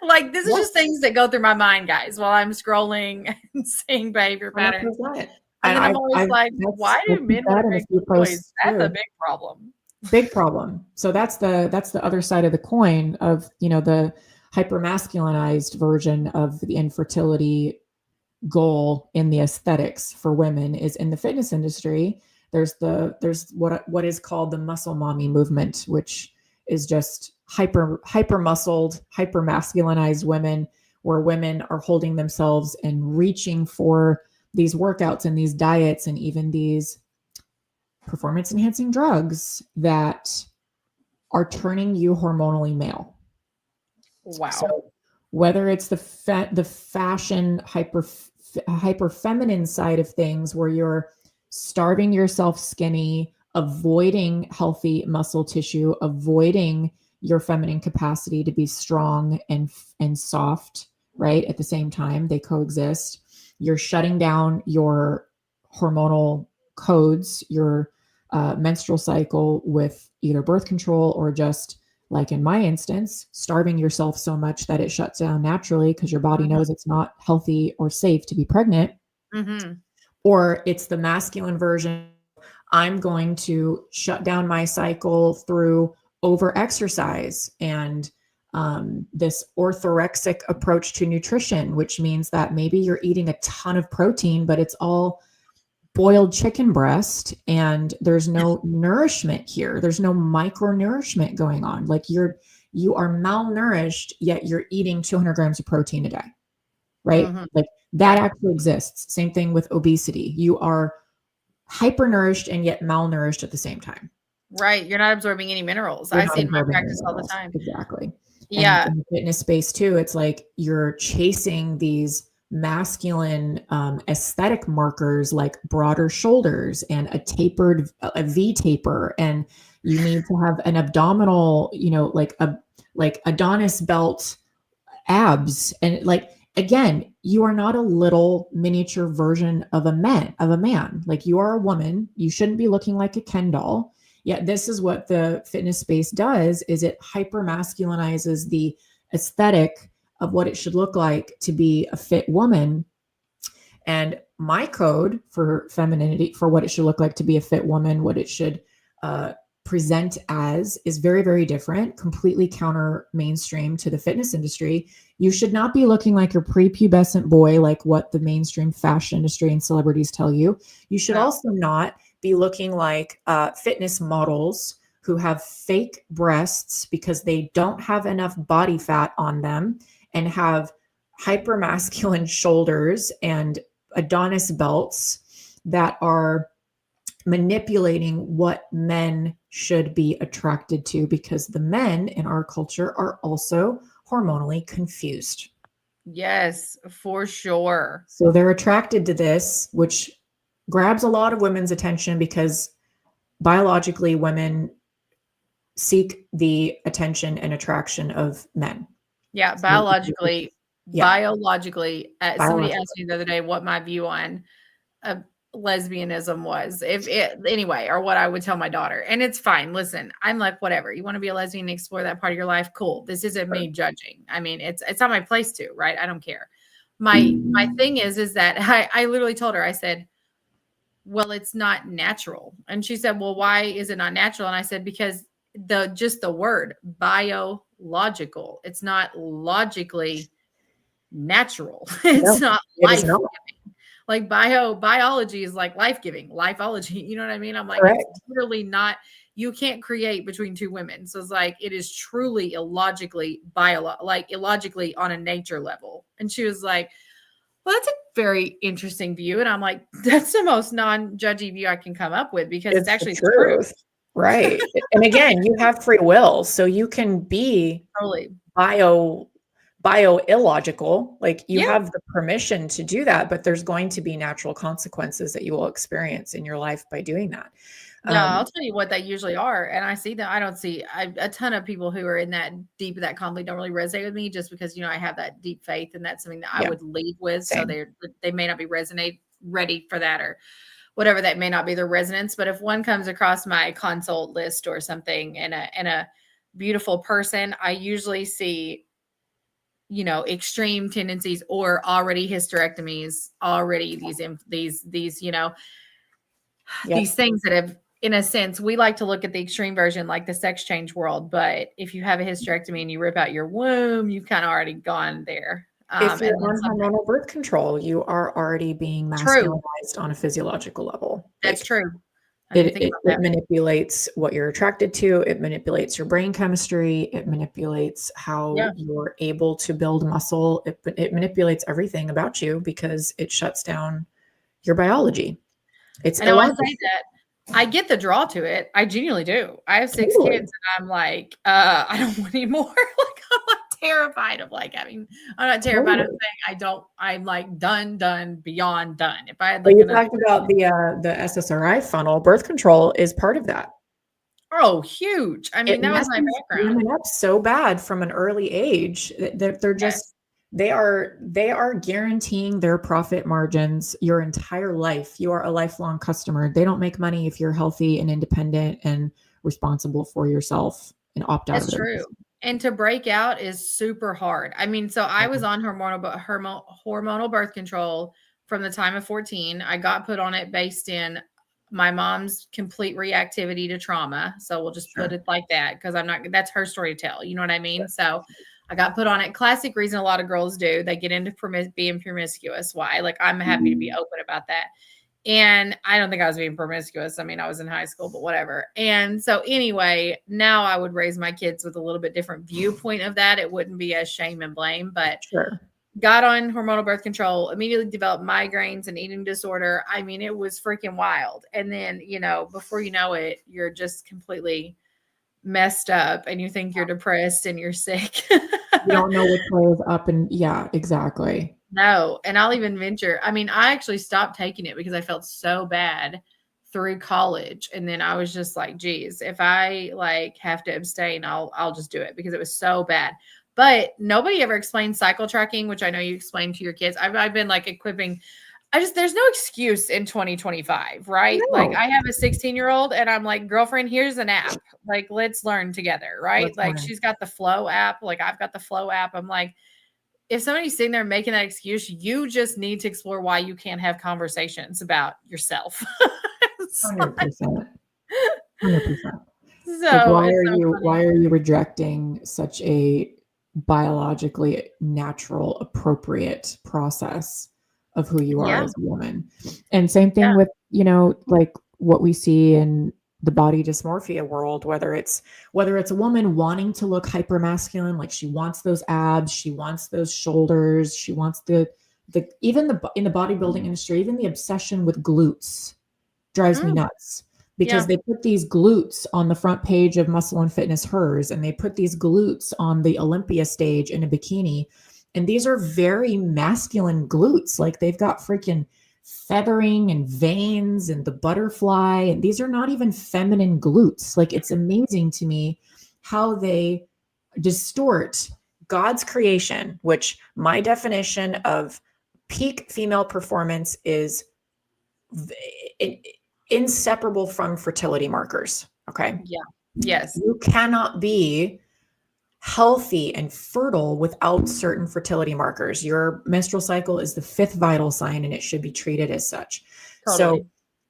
Like this is just things that go through my mind, guys, while I'm scrolling and seeing behavior patterns. 100%. And then I'm always like, why do men want to bang boys? That's a big problem. Big problem. So that's the other side of the coin of, the hypermasculinized version of the infertility goal in the aesthetics for women is in the fitness industry. There's what is called the muscle mommy movement, which is just hyper muscled, hyper masculinized women, where women are holding themselves and reaching for these workouts and these diets and even these performance enhancing drugs that are turning you hormonally male. Wow. So whether it's the fashion hyper feminine side of things, where you're starving yourself skinny, avoiding healthy muscle tissue, avoiding your feminine capacity to be strong and soft, right? At the same time, they coexist. You're shutting down your hormonal codes, your menstrual cycle with either birth control or just, like in my instance, starving yourself so much that it shuts down naturally because your body knows it's not healthy or safe to be pregnant. Mm-hmm. Or it's the masculine version. I'm going to shut down my cycle through over-exercise and this orthorexic approach to nutrition, which means that maybe you're eating a ton of protein, but it's all boiled chicken breast and there's no nourishment here. There's no micronourishment going on. Like you are malnourished, yet you're eating 200 grams of protein a day, right? Mm-hmm. Like that actually exists. Same thing with obesity. You are hypernourished and yet malnourished at the same time. Right. You're not absorbing any minerals. You're I not see it in my absorbing practice all the minerals. time. Exactly. Yeah. And in the fitness space too, it's like you're chasing these masculine aesthetic markers like broader shoulders and a V taper, and you need to have an abdominal, like Adonis belt abs, and like again, you are not a little miniature version of a man. Like you are a woman. You shouldn't be looking like a Ken doll. Yet this is what the fitness space does: is it hyper masculinizes the aesthetic of what it should look like to be a fit woman. And my code for femininity, for what it should look like to be a fit woman, what it should present as, is very, very different, completely counter mainstream to the fitness industry. You should not be looking like your prepubescent boy, like what the mainstream fashion industry and celebrities tell you. You should also not be looking like fitness models who have fake breasts because they don't have enough body fat on them and have hypermasculine shoulders and Adonis belts that are manipulating what men should be attracted to, because the men in our culture are also hormonally confused. Yes, for sure. So they're attracted to this, which grabs a lot of women's attention because biologically women seek the attention and attraction of men. Yeah, So biologically, biologically. somebody asked me the other day what my view on lesbianism was, anyway, or what I would tell my daughter. And it's fine. Listen, I'm like, whatever. You want to be a lesbian and explore that part of your life? Cool. This isn't me judging. I mean, it's not my place to, right? I don't care. My thing is that I literally told her, I said, well, it's not natural. And she said, well, why is it not natural? And I said, because just the word biological, it's not logically natural. It's not life. Like biology is like life-giving, lifeology. You know what I mean? I'm like, it's literally not, you can't create between two women. So it's like, it is truly illogically on a nature level. And she was like, well, that's a very interesting view. And I'm like, that's the most non-judgy view I can come up with, because it's actually the truth. Right. And again, you have free will, so you can be totally bio illogical. Like you have the permission to do that, but there's going to be natural consequences that you will experience in your life by doing that. Yeah, I'll tell you what they usually are. And I see that I don't see a ton of people who are in that deep of that conflict don't really resonate with me, just because, I have that deep faith, and that's something that I would lead with. Same. So they may not be ready for that, or whatever, that may not be their resonance. But if one comes across my consult list or something and a beautiful person, I usually see, extreme tendencies, or already hysterectomies, already these these things that have, in a sense, we like to look at the extreme version, like the sex change world. But if you have a hysterectomy and you rip out your womb, you've kind of already gone there. If you're on hormonal birth control, you are already being masculinized on a physiological level. That's true. It manipulates what you're attracted to. It manipulates your brain chemistry. It manipulates how you're able to build muscle. It manipulates everything about you, because it shuts down your biology. I know, I say that. I get the draw to it. I genuinely do. I have 6 kids, and I'm like, I don't want any more. Like, I'm like terrified of I'm not terrified of saying I'm like done, beyond done. If I had you talked about the SSRI funnel, birth control is part of that. Oh, huge. I mean, that was my background. Women up so bad from an early age. They're just, they are guaranteeing their profit margins your entire life. You are a lifelong customer. They don't make money if you're healthy and independent and responsible for yourself and opt out. That's true. And to break out is super hard. I mean, so I was on hormonal birth control from the time of 14. I got put on it based in my mom's complete reactivity to trauma. So we'll just put it like that, because that's her story to tell. You know what I mean? So I got put on it. Classic reason a lot of girls do. They get into being promiscuous. Why? Like, I'm happy to be open about that. And I don't think I was being promiscuous. I mean, I was in high school, but whatever. And so anyway, now I would raise my kids with a little bit different viewpoint of that. It wouldn't be as shame and blame, but Sure. got on hormonal birth control, immediately developed migraines and eating disorder. I mean, it was freaking wild. And then, you know, before you know it, you're just completely messed up and you think you're depressed and you're sick. You don't know which way is up, and yeah, exactly. No. And I'll even venture. I mean, I actually stopped taking it because I felt so bad through college. And then I was just like, geez, if I like have to abstain, I'll just do it because it was so bad. But nobody ever explained cycle tracking, which I know you explained to your kids. I've been like equipping. There's no excuse in 2025, right? No. Like I have a 16-year-old and I'm like, girlfriend, here's an app. Like, let's learn together, right? Let's Like learn. she's got the Flow app. Like I've got the Flow app. I'm like, if somebody's sitting there making that excuse, you just need to explore why you can't have conversations about yourself. 100%. 100%. Like, So why it's are so you funny. why are you rejecting such a biologically natural, appropriate process of who you are Yeah. as a woman? And same thing Yeah. with, you know, like what we see in the body dysmorphia world, whether it's a woman wanting to look hyper masculine, like she wants those abs, she wants those shoulders, she wants the even the in the bodybuilding industry, even the obsession with glutes drives me nuts, because Yeah. they put these glutes on the front page of Muscle and Fitness Hers, and they put these glutes on the Olympia stage in a bikini. And these are very masculine glutes. Like they've got freaking feathering and veins and the butterfly. And these are not even feminine glutes. Like it's amazing to me how they distort God's creation, which my definition of peak female performance is inseparable from fertility markers. Okay. Yeah. Yes. You cannot be healthy and fertile without certain fertility markers. Your menstrual cycle is the 5th vital sign and it should be treated as such. Totally. So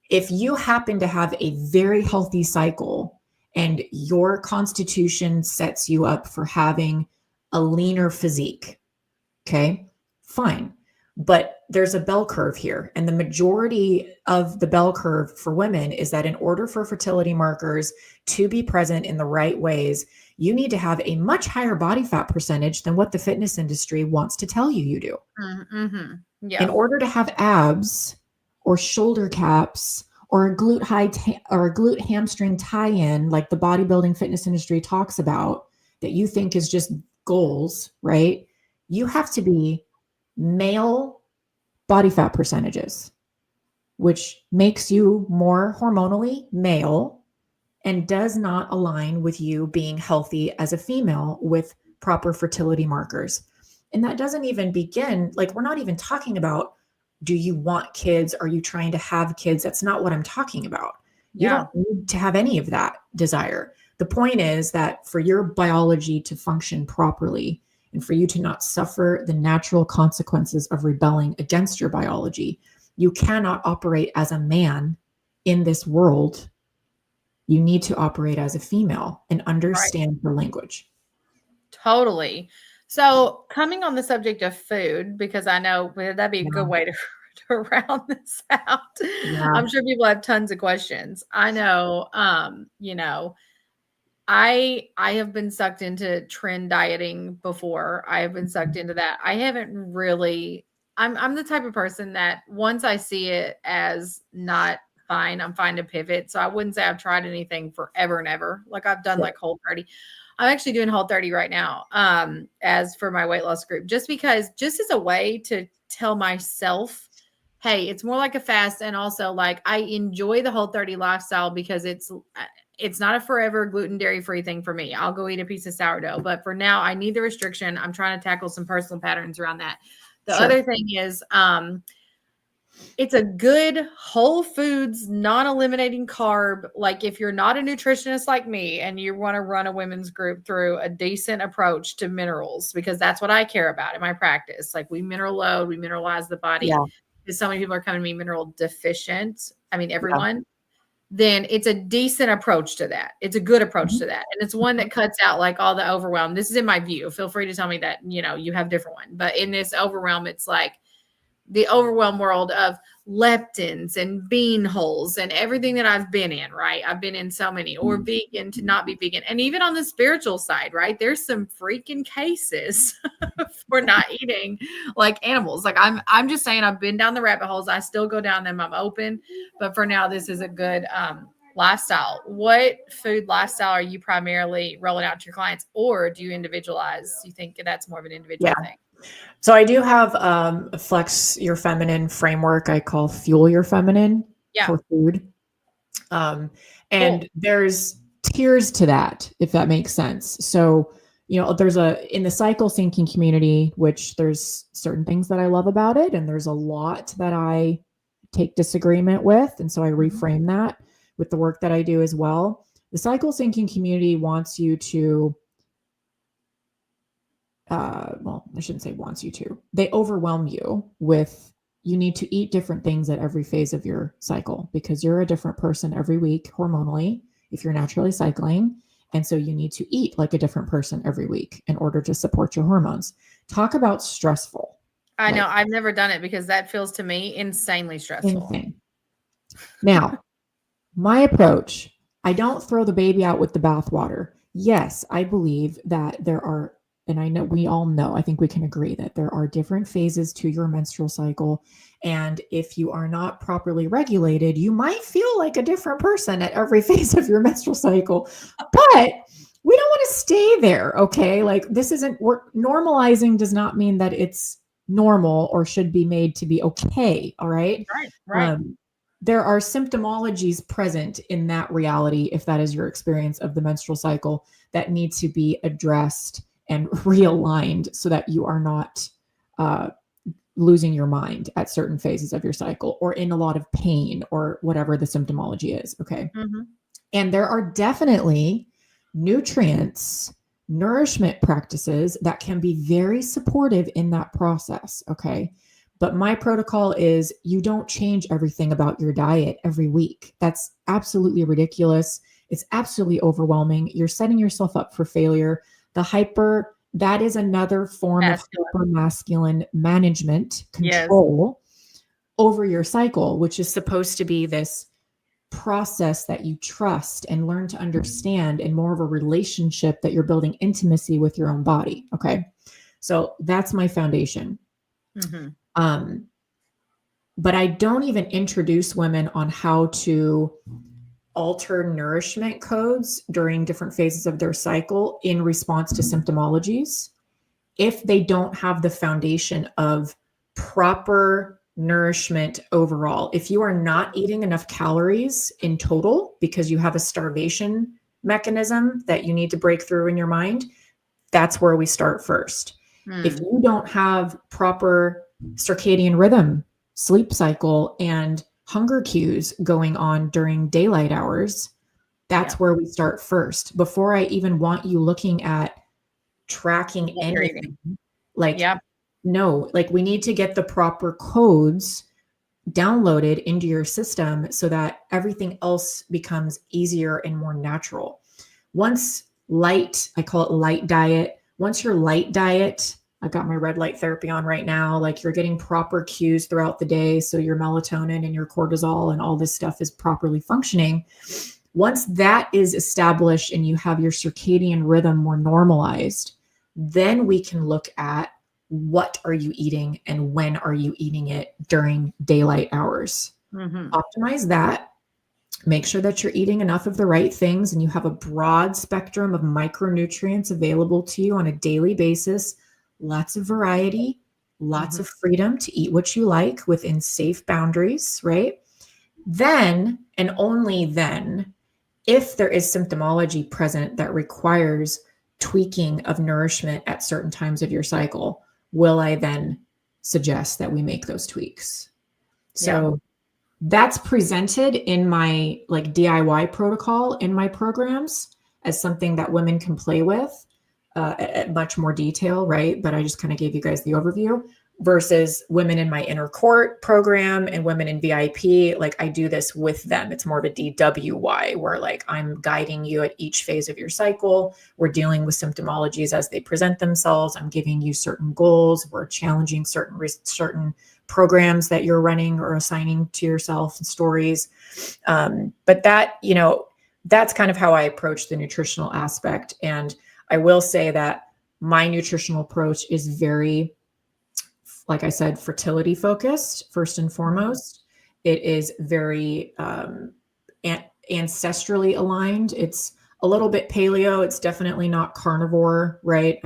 if you happen to have a very healthy cycle and your constitution sets you up for having a leaner physique, okay, fine. But there's a bell curve here. And the majority of the bell curve for women is that in order for fertility markers to be present in the right ways, you need to have a much higher body fat percentage than what the fitness industry wants to tell you do. Mm-hmm. Yeah. In order to have abs or shoulder caps or a glute hamstring tie-in, like the bodybuilding fitness industry talks about, that you think is just goals, right? You have to be male body fat percentages, which makes you more hormonally male and does not align with you being healthy as a female with proper fertility markers. And that doesn't even begin, like, we're not even talking about, do you want kids? Are you trying to have kids? That's not what I'm talking about. You Yeah. don't need to have any of that desire. The point is that for your biology to function properly and for you to not suffer the natural consequences of rebelling against your biology, you cannot operate as a man in this world. You need to operate as a female and understand the language. Totally. So coming on the subject of food, because I know that'd be a good way to round this out. Yeah. I'm sure people have tons of questions. I know, you know, I have been sucked into trend dieting before. I have been sucked into that. I haven't really, I'm the type of person that once I see it as not fine, I'm fine to pivot. So I wouldn't say I've tried anything forever and ever. Like I've done like Whole30. I'm actually doing Whole30 right now, as for my weight loss group, just as a way to tell myself, hey, it's more like a fast. And also like, I enjoy the Whole30 lifestyle because it's not a forever gluten dairy free thing for me. I'll go eat a piece of sourdough, but for now I need the restriction. I'm trying to tackle some personal patterns around that. The other thing is, it's a good whole foods, non-eliminating carb. Like if you're not a nutritionist like me and you want to run a women's group through a decent approach to minerals, because that's what I care about in my practice. Like we mineral load, we mineralize the body. Yeah. Because so many people are coming to me mineral deficient. I mean, everyone. Then it's a decent approach to that. It's a good approach to that. And it's one that cuts out like all the overwhelm. This is in my view. Feel free to tell me that, you know, you have a different one. But in this overwhelm, it's like the overwhelmed world of leptins and bean holes and everything that I've been in, right? I've been in so many, or vegan to not be vegan. And even on the spiritual side, right? There's some freaking cases for not eating like animals. Like I'm just saying, I've been down the rabbit holes. I still go down them. I'm open, but for now, this is a good lifestyle. What food lifestyle are you primarily rolling out to your clients, or do you individualize? You think that's more of an individual thing? So I do have a Flex Your Feminine framework I call Fuel Your Feminine for food. And there's tiers to that, if that makes sense. So, you know, there's in the cycle syncing community, which there's certain things that I love about it. And there's a lot that I take disagreement with. And so I reframe that with the work that I do as well. The cycle syncing community wants you to well, I shouldn't say wants you to. They overwhelm you with, you need to eat different things at every phase of your cycle because you're a different person every week hormonally if you're naturally cycling. And so you need to eat like a different person every week in order to support your hormones. Talk about stressful. I know. I've never done it because that feels to me insanely stressful. Insane. Now, my approach, I don't throw the baby out with the bathwater. Yes, I believe that there are, and I know we all know, I think we can agree that there are different phases to your menstrual cycle. And if you are not properly regulated, you might feel like a different person at every phase of your menstrual cycle. But we don't want to stay there, okay? Like normalizing does not mean that it's normal or should be made to be okay, all right? Right. There are symptomologies present in that reality, if that is your experience of the menstrual cycle, that need to be addressed and realigned so that you are not losing your mind at certain phases of your cycle or in a lot of pain or whatever the symptomology is. Okay. Mm-hmm. And there are definitely nutrients, nourishment practices that can be very supportive in that process. Okay. But my protocol is you don't change everything about your diet every week. That's absolutely ridiculous. It's absolutely overwhelming. You're setting yourself up for failure. That is another form of hyper-masculine management control over your cycle, which is supposed to be this process that you trust and learn to understand and more of a relationship that you're building intimacy with your own body. Okay. So that's my foundation. Mm-hmm. But I don't even introduce women on how to alter nourishment codes during different phases of their cycle in response to symptomologies if they don't have the foundation of proper nourishment overall. If you are not eating enough calories in total because you have a starvation mechanism that you need to break through in your mind, that's where we start first. If you don't have proper circadian rhythm, sleep cycle, and hunger cues going on during daylight hours, that's where we start first. Before I even want you looking at tracking anything. No, like we need to get the proper codes downloaded into your system so that everything else becomes easier and more natural. Once I call it light diet. Once your light diet, I've got my red light therapy on right now. Like you're getting proper cues throughout the day. So your melatonin and your cortisol and all this stuff is properly functioning. Once that is established and you have your circadian rhythm more normalized, then we can look at what are you eating and when are you eating it during daylight hours. Mm-hmm. Optimize that. Make sure that you're eating enough of the right things and you have a broad spectrum of micronutrients available to you on a daily basis. Lots of variety, lots of freedom to eat what you like within safe boundaries, right? Then, and only then, if there is symptomology present that requires tweaking of nourishment at certain times of your cycle, will I then suggest that we make those tweaks? So that's presented in my like DIY protocol in my programs as something that women can play with at much more detail, right? But I just kind of gave you guys the overview. versus women in my inner court program and women in VIP. Like I do this with them. It's more of a DWY where like I'm guiding you at each phase of your cycle. We're dealing with symptomologies as they present themselves. I'm giving you certain goals. We're challenging certain programs that you're running or assigning to yourself and stories. But that, that's kind of how I approach the nutritional aspect. And I will say that my nutritional approach is very, like I said, fertility focused, first and foremost. It is very ancestrally aligned. It's a little bit paleo. It's definitely not carnivore, right?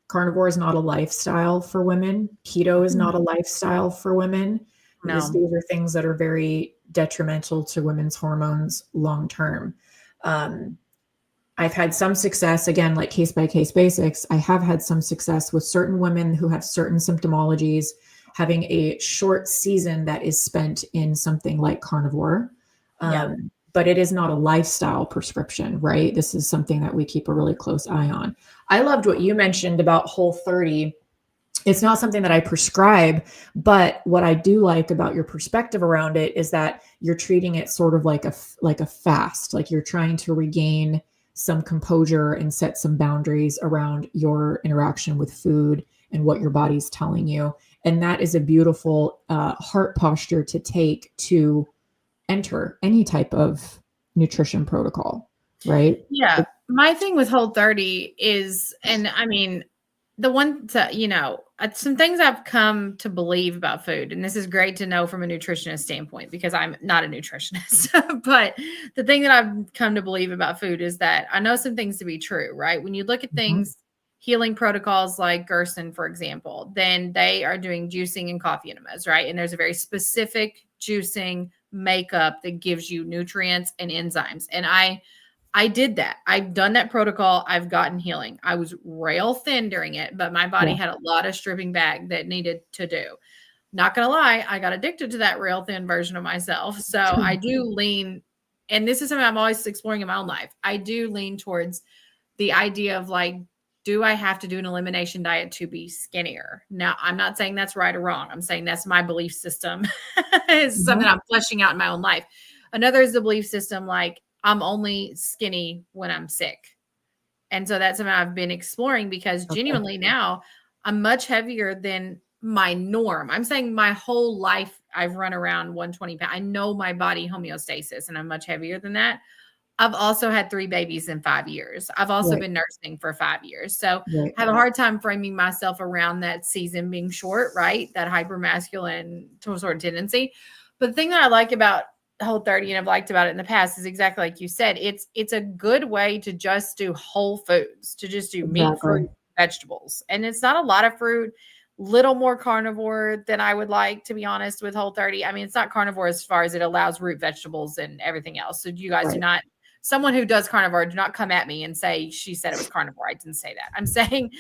Carnivore is not a lifestyle for women. Keto is not a lifestyle for women. No. These are things that are very detrimental to women's hormones long term. I've had some success, again, like case by case basics. I have had some success with certain women who have certain symptomologies having a short season that is spent in something like carnivore. But it is not a lifestyle prescription, right? This is something that we keep a really close eye on. I loved what you mentioned about Whole30. It's not something that I prescribe, but what I do like about your perspective around it is that you're treating it sort of like a fast, like you're trying to regain some composure and set some boundaries around your interaction with food and what your body's telling you. And that is a beautiful heart posture to take to enter any type of nutrition protocol, right? Yeah. My thing with Whole30 is, and I mean, the one, some things I've come to believe about food, and this is great to know from a nutritionist standpoint because I'm not a nutritionist, but the thing that I've come to believe about food is that I know some things to be true, right? When you look at things, healing protocols like Gerson, for example, then they are doing juicing and coffee enemas, right? And there's a very specific juicing makeup that gives you nutrients and enzymes. And I did that. I've done that protocol. I've gotten healing. I was rail thin during it, but my body had a lot of stripping back that needed to do. Not going to lie, I got addicted to that rail thin version of myself. So I do lean, and this is something I'm always exploring in my own life. I do lean towards the idea of like, do I have to do an elimination diet to be skinnier? Now, I'm not saying that's right or wrong. I'm saying that's my belief system. It's something I'm fleshing out in my own life. Another is the belief system like, I'm only skinny when I'm sick. And so that's something I've been exploring because genuinely now I'm much heavier than my norm. I'm saying my whole life I've run around 120 pounds. I know my body homeostasis and I'm much heavier than that. I've also had 3 babies in 5 years. I've also been nursing for 5 years. So I have a hard time framing myself around that season being short, right? That hypermasculine sort of tendency. But the thing that I like about Whole30 and I've liked about it in the past is exactly like you said. It's a good way to just do whole foods, to just do meat, fruit, vegetables. And it's not a lot of fruit, little more carnivore than I would like, to be honest, with Whole30. I mean, it's not carnivore as far as it allows root vegetables and everything else. So you guys do not, someone who does carnivore, do not come at me and say she said it was carnivore. I didn't say that. I'm saying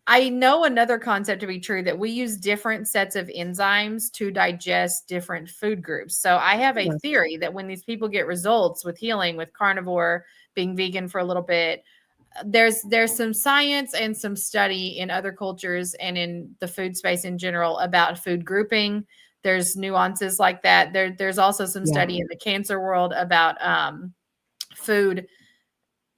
I know another concept to be true, that we use different sets of enzymes to digest different food groups. So I have a theory that when these people get results with healing, with carnivore, being vegan for a little bit, there's some science and some study in other cultures and in the food space in general about food grouping. There's nuances like that. There's also some study in the cancer world about food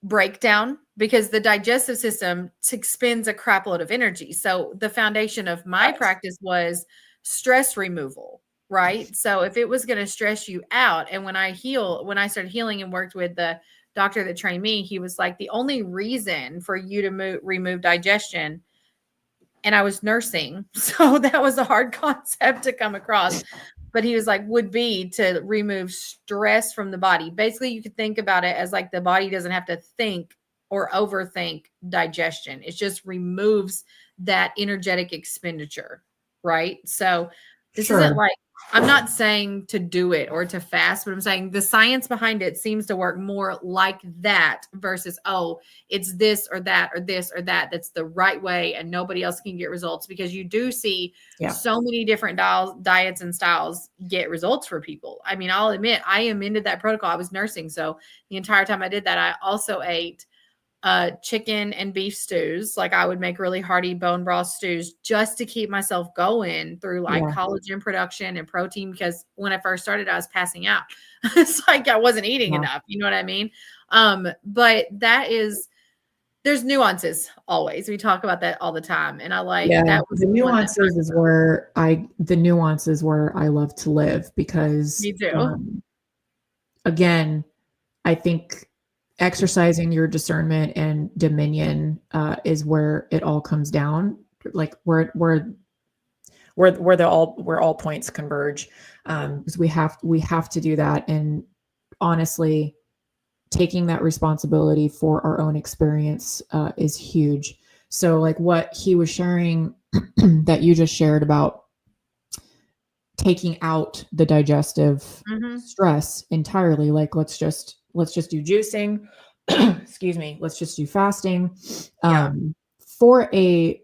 breakdown, because the digestive system expends a crap load of energy. So the foundation of my practice was stress removal, right? So if it was going to stress you out, and when I started healing and worked with the doctor that trained me, he was like, the only reason for you to remove digestion, and I was nursing, so that was a hard concept to come across. But he was like, would be to remove stress from the body. Basically, you could think about it as like the body doesn't have to think or overthink digestion. It just removes that energetic expenditure, right? So this isn't like, I'm not saying to do it or to fast, but I'm saying the science behind it seems to work more like that versus, oh, it's this or that or this or that. That's the right way and nobody else can get results, because you do see so many different diets and styles get results for people. I mean, I'll admit I amended that protocol. I was nursing. So the entire time I did that, I also ate chicken and beef stews. Like I would make really hearty bone broth stews just to keep myself going through like collagen production and protein. Because when I first started, I was passing out. It's like I wasn't eating enough. You know what I mean? But there's nuances always. We talk about that all the time. And I like that was the nuances is where I love to live, because me too. Again, I think exercising your discernment and dominion is where it all comes down, like where all points converge, because we have to do that. And honestly, taking that responsibility for our own experience is huge. So like what he was sharing that you just shared about taking out the digestive stress entirely, like let's just do juicing, excuse me, let's just do fasting, for a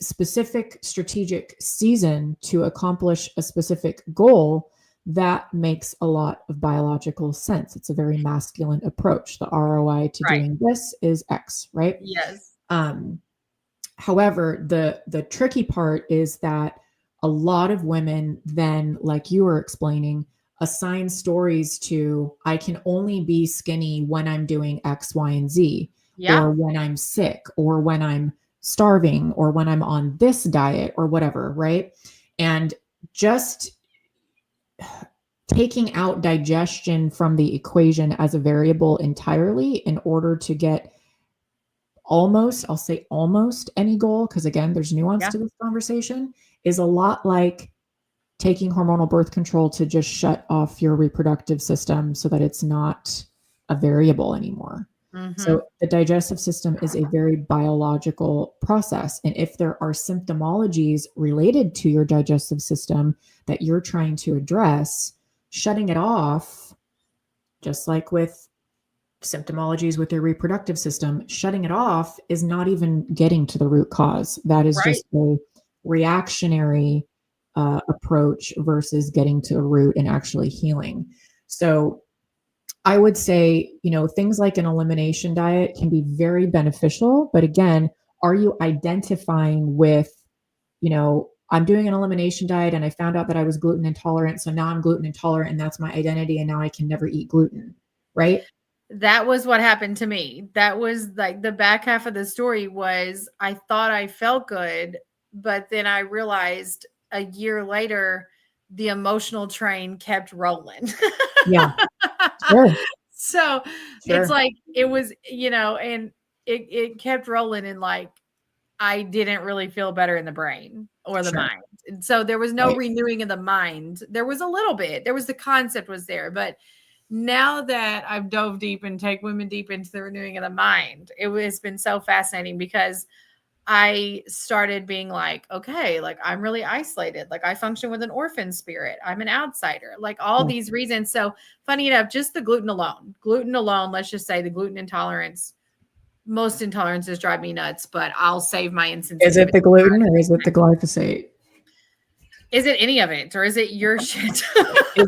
specific strategic season to accomplish a specific goal. That makes a lot of biological sense. It's a very masculine approach. The ROI to doing this is X, right? Yes. However, the tricky part is that a lot of women then, like you were explaining, assign stories to, I can only be skinny when I'm doing X, Y, and Z, or when I'm sick, or when I'm starving, or when I'm on this diet, or whatever, right? And just taking out digestion from the equation as a variable entirely in order to get almost any goal, because again, there's nuance to this conversation, is a lot like taking hormonal birth control to just shut off your reproductive system so that it's not a variable anymore. So the digestive system is a very biological process. And if there are symptomologies related to your digestive system that you're trying to address, shutting it off, just like with symptomologies with your reproductive system, shutting it off is not even getting to the root cause. That is just a reactionary approach versus getting to a root and actually healing. So I would say, things like an elimination diet can be very beneficial. But again, are you identifying with, I'm doing an elimination diet and I found out that I was gluten intolerant. So now I'm gluten intolerant and that's my identity. And now I can never eat gluten. Right. That was what happened to me. That was like the back half of the story was I thought I felt good, but then I realized a year later, the emotional train kept rolling. Yeah. Sure. So it's like, it was, and it kept rolling, and like, I didn't really feel better in the brain or the mind. And so there was no renewing of the mind. There was a little bit, the concept was there, but now that I've dove deep and take women deep into the renewing of the mind, it has been so fascinating because I started being like, okay, like I'm really isolated. Like I function with an orphan spirit. I'm an outsider, like all these reasons. So funny enough, just the gluten alone, let's just say the gluten intolerance, most intolerances drive me nuts, but I'll save my insensitivity. Is it the gluten or is it the glyphosate? Is it any of it, or is it your shit? Is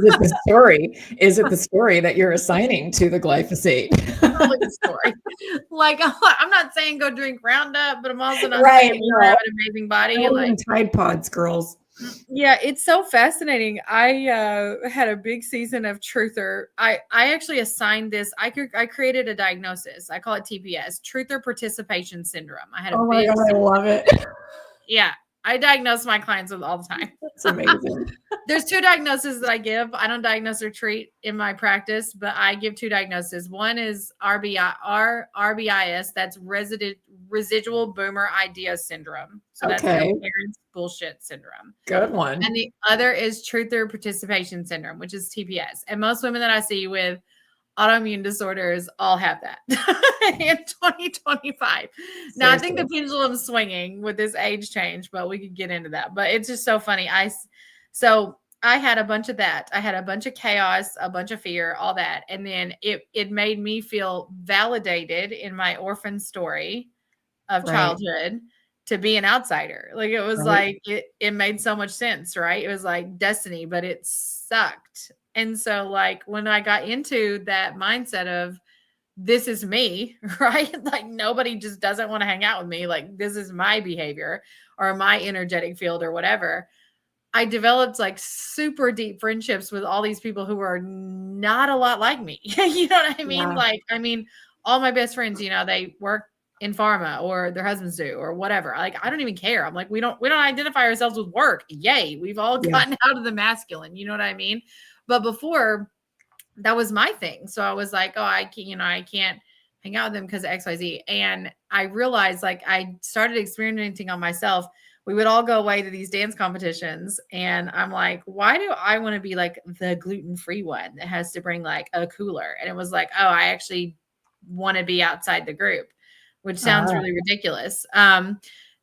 it the story? Is it the story that you're assigning to the glyphosate? Probably the story. Like, I'm not saying go drink Roundup, but I'm also not saying you have an amazing body. Like Tide Pods, girls. Yeah, it's so fascinating. I had a big season of Truther. I actually assigned this. I created a diagnosis. I call it TPS, Truther Participation Syndrome. I had a my God, I love it. Yeah. I diagnose my clients with all the time. That's amazing. There's two diagnoses that I give. I don't diagnose or treat in my practice, but I give two diagnoses. One is RBIS, that's residual boomer idea syndrome. So that's parents bullshit syndrome. Good one. And the other is truther participation syndrome, which is TPS. And most women that I see with autoimmune disorders all have that in 2025. Now, I think the pendulum's swinging with this age change, but we could get into that. But it's just so funny. So I had a bunch of that. I had a bunch of chaos, a bunch of fear, all that. And then it made me feel validated in my orphan story of childhood to be an outsider. Like it was like, it made so much sense, right? It was like destiny, but it sucked. And so like when I got into that mindset of this is me, right? Like nobody just doesn't want to hang out with me. Like this is my behavior or my energetic field or whatever. I developed like super deep friendships with all these people who are not a lot like me. You know what I mean? Yeah. Like, I mean, all my best friends, you know, they work in pharma or their husbands do or whatever. Like, I don't even care. I'm like, we don't identify ourselves with work. Yay. We've all gotten out of the masculine. You know what I mean? But before that was my thing. So I was like, oh, I can't hang out with them because of XYZ. And I realized like I started experimenting on myself. We would all go away to these dance competitions. And I'm like, why do I want to be like the gluten-free one that has to bring like a cooler? And it was like, oh, I actually want to be outside the group, which sounds really ridiculous.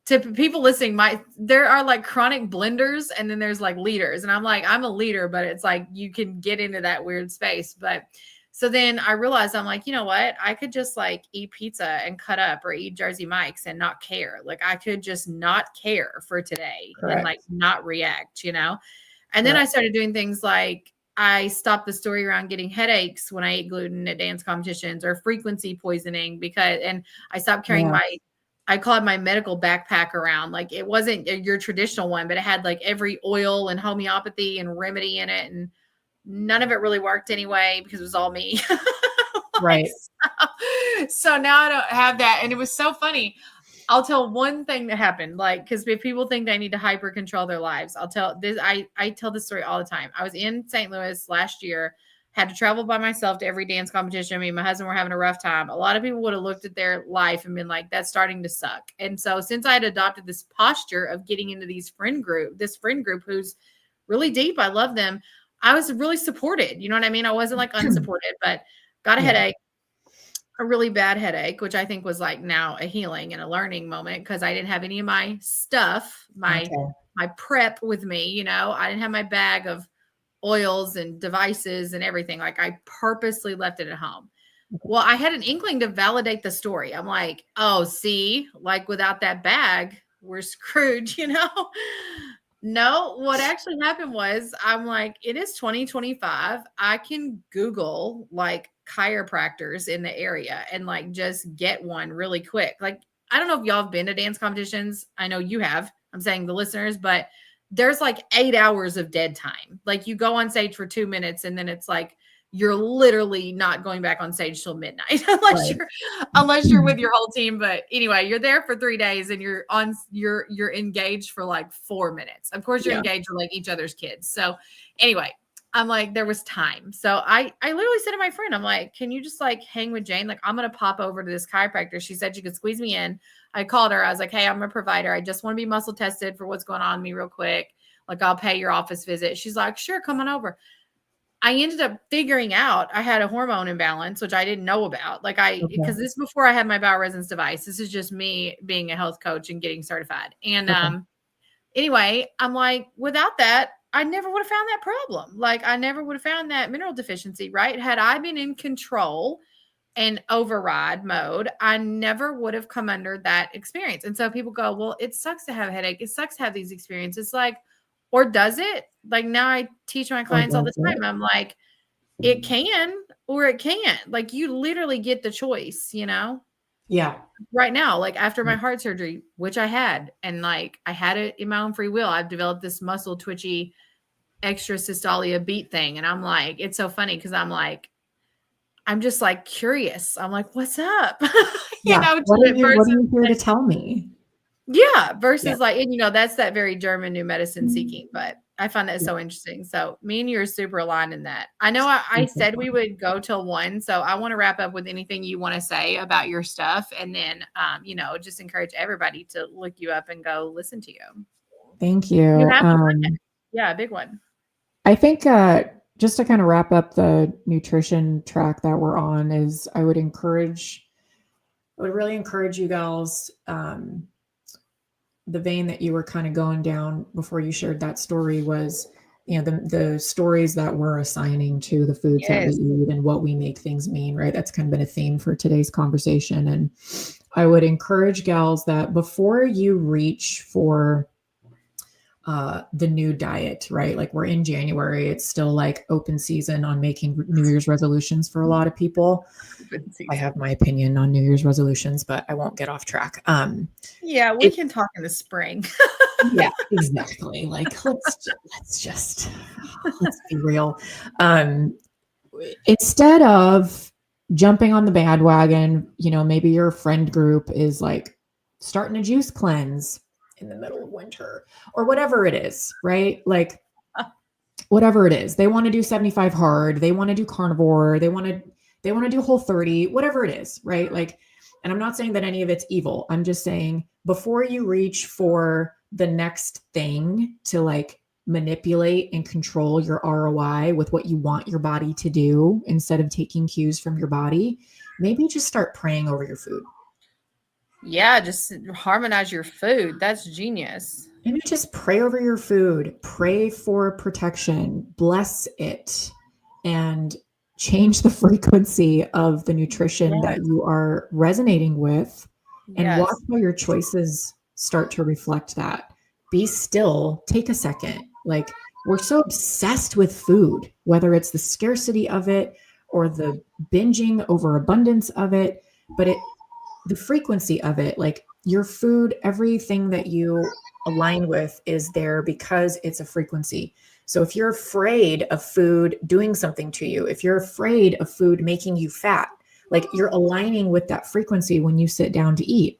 To people listening, there are like chronic blenders and then there's like leaders. And I'm like, I'm a leader, but it's like you can get into that weird space. But so then I realized I'm like, you know what? I could just like eat pizza and cut up or eat Jersey Mike's and not care. Like I could just not care for today and like not react, you know? And then I started doing things like I stopped the story around getting headaches when I ate gluten at dance competitions or frequency poisoning and I stopped carrying I call it my medical backpack around. Like it wasn't your traditional one, but it had like every oil and homeopathy and remedy in it. And none of it really worked anyway because it was all me. Right. So now I don't have that. And it was so funny. I'll tell one thing that happened, like, because if people think they need to hyper control their lives, I'll tell this. I tell this story all the time. I was in St. Louis last year, had to travel by myself to every dance competition. I mean, my husband were having a rough time. A lot of people would have looked at their life and been like, that's starting to suck. And so since I had adopted this posture of getting into this friend group who's really deep, I love them. I was really supported. You know what I mean? I wasn't like unsupported, but got a headache, a really bad headache, which I think was like now a healing and a learning moment because I didn't have any of my stuff, my prep with me. You know, I didn't have my bag of oils and devices and everything. Like I purposely left it at home. Well, I had an inkling to validate the story. I'm like, oh, see, like without that bag, we're screwed, you know? No, what actually happened was I'm like, it is 2025. I can Google like chiropractors in the area and like just get one really quick. Like, I don't know if y'all have been to dance competitions. I know you have. I'm saying the listeners, but there's like 8 hours of dead time. Like you go on stage for 2 minutes and then it's like you're literally not going back on stage till midnight unless you're with your whole team. But anyway, you're there for 3 days and you're engaged for like 4 minutes. Of course, you're engaged with like each other's kids. So anyway, I'm like, there was time. So I literally said to my friend, I'm like, can you just like hang with Jane? Like, I'm going to pop over to this chiropractor. She said she could squeeze me in. I called her. I was like, hey, I'm a provider. I just want to be muscle tested for what's going on with me real quick. Like, I'll pay your office visit. She's like, sure, come on over. I ended up figuring out I had a hormone imbalance, which I didn't know about. Like because this is before I had my bioresonance device. This is just me being a health coach and getting certified. And anyway, I'm like, without that, I never would have found that problem. Like I never would have found that mineral deficiency, right? Had I been in control and override mode, I never would have come under that experience. And so people go, well, it sucks to have a headache. It sucks to have these experiences. Like, or does it? Like now I teach my clients all the time. I'm like, it can, or it can't. Like you literally get the choice, you know? Yeah. Right now, like after my heart surgery, which I had, and like I had it in my own free will, I've developed this muscle twitchy extra systolia beat thing. And I'm like, it's so funny because I'm just like curious. I'm like, what's up? you know, what are you here to tell me? Yeah. Versus like, and you know, that's that very German new medicine seeking, but I find that so interesting. So me and you are super aligned in that. I know I said we would go till 1. So I want to wrap up with anything you want to say about your stuff. And then, you know, just encourage everybody to look you up and go listen to you. Thank you. Yeah, a big one. I think just to kind of wrap up the nutrition track that we're on is I would really encourage you gals, the vein that you were kind of going down before you shared that story was, you know, the stories that we're assigning to the foods that we eat and what we make things mean, right? That's kind of been a theme for today's conversation. And I would encourage gals that before you reach for the new diet, right? Like we're in January. It's still like open season on making New Year's resolutions for a lot of people. I have my opinion on New Year's resolutions, but I won't get off track. Yeah, we can talk in the spring. Yeah, exactly. Like let's be real. Instead of jumping on the bandwagon, maybe your friend group is like starting a juice cleanse in the middle of winter or whatever it is, right? Like whatever it is, they want to do 75 hard, they want to do carnivore, they want to do Whole30, whatever it is, right? Like, and I'm not saying that any of it's evil. I'm just saying before you reach for the next thing to like manipulate and control your ROI with what you want your body to do instead of taking cues from your body, maybe just start praying over your food. Yeah, just harmonize your food. That's genius. Maybe just pray over your food, pray for protection, bless it, and change the frequency of the nutrition that you are resonating with, and watch how your choices start to reflect that. Be still, take a second. Like we're so obsessed with food, whether it's the scarcity of it or the binging over abundance of it, but the frequency of it, like your food, everything that you align with is there because it's a frequency. So if you're afraid of food doing something to you, if you're afraid of food making you fat, like you're aligning with that frequency when you sit down to eat.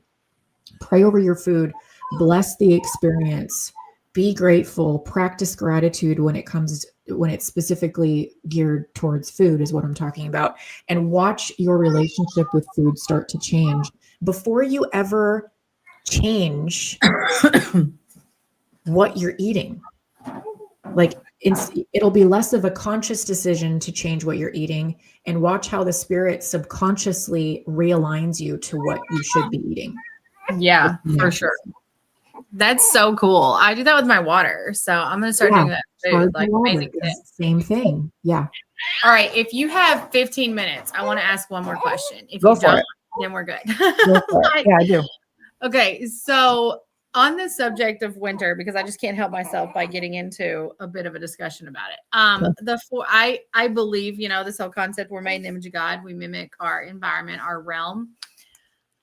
Pray over your food, bless the experience, be grateful, practice gratitude when it's specifically geared towards food is what I'm talking about, and watch your relationship with food start to change before you ever change what you're eating. Like it'll be less of a conscious decision to change what you're eating, and watch how the spirit subconsciously realigns you to what you should be eating. Yeah, for sure. That's so cool. I do that with my water. So I'm going to start doing that food. Like amazing. Same thing. Yeah. All right. If you have 15 minutes, I want to ask one more question. If you don't, then we're good. Yeah, I do. Okay. So on the subject of winter, because I just can't help myself by getting into a bit of a discussion about it. I believe, this whole concept, we're made in the image of God. We mimic our environment, our realm.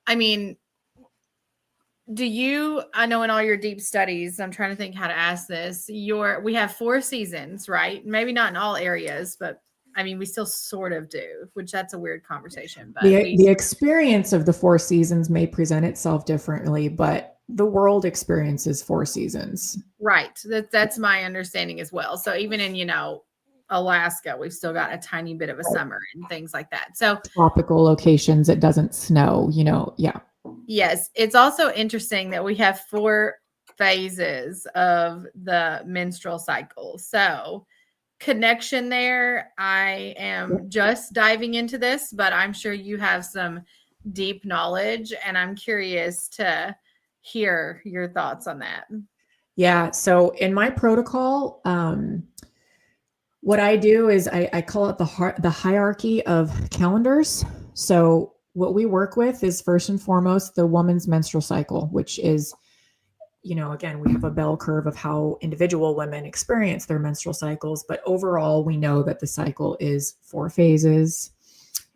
I mean, I know in all your deep studies, I'm trying to think how to ask this. We have 4 seasons, right? Maybe not in all areas, but I mean, we still sort of do, which that's a weird conversation. But the experience of the 4 seasons may present itself differently, but the world experiences 4 seasons. Right. That's my understanding as well. So even in, Alaska, we've still got a tiny bit of a summer and things like that. So tropical locations, it doesn't snow, yeah. Yes. It's also interesting that we have 4 phases of the menstrual cycle. So connection there. I am just diving into this, but I'm sure you have some deep knowledge, and I'm curious to hear your thoughts on that. Yeah. So in my protocol, what I do is I call it the hierarchy of calendars. So what we work with is first and foremost the woman's menstrual cycle, which is, again, we have a bell curve of how individual women experience their menstrual cycles, but overall we know that the cycle is 4 phases,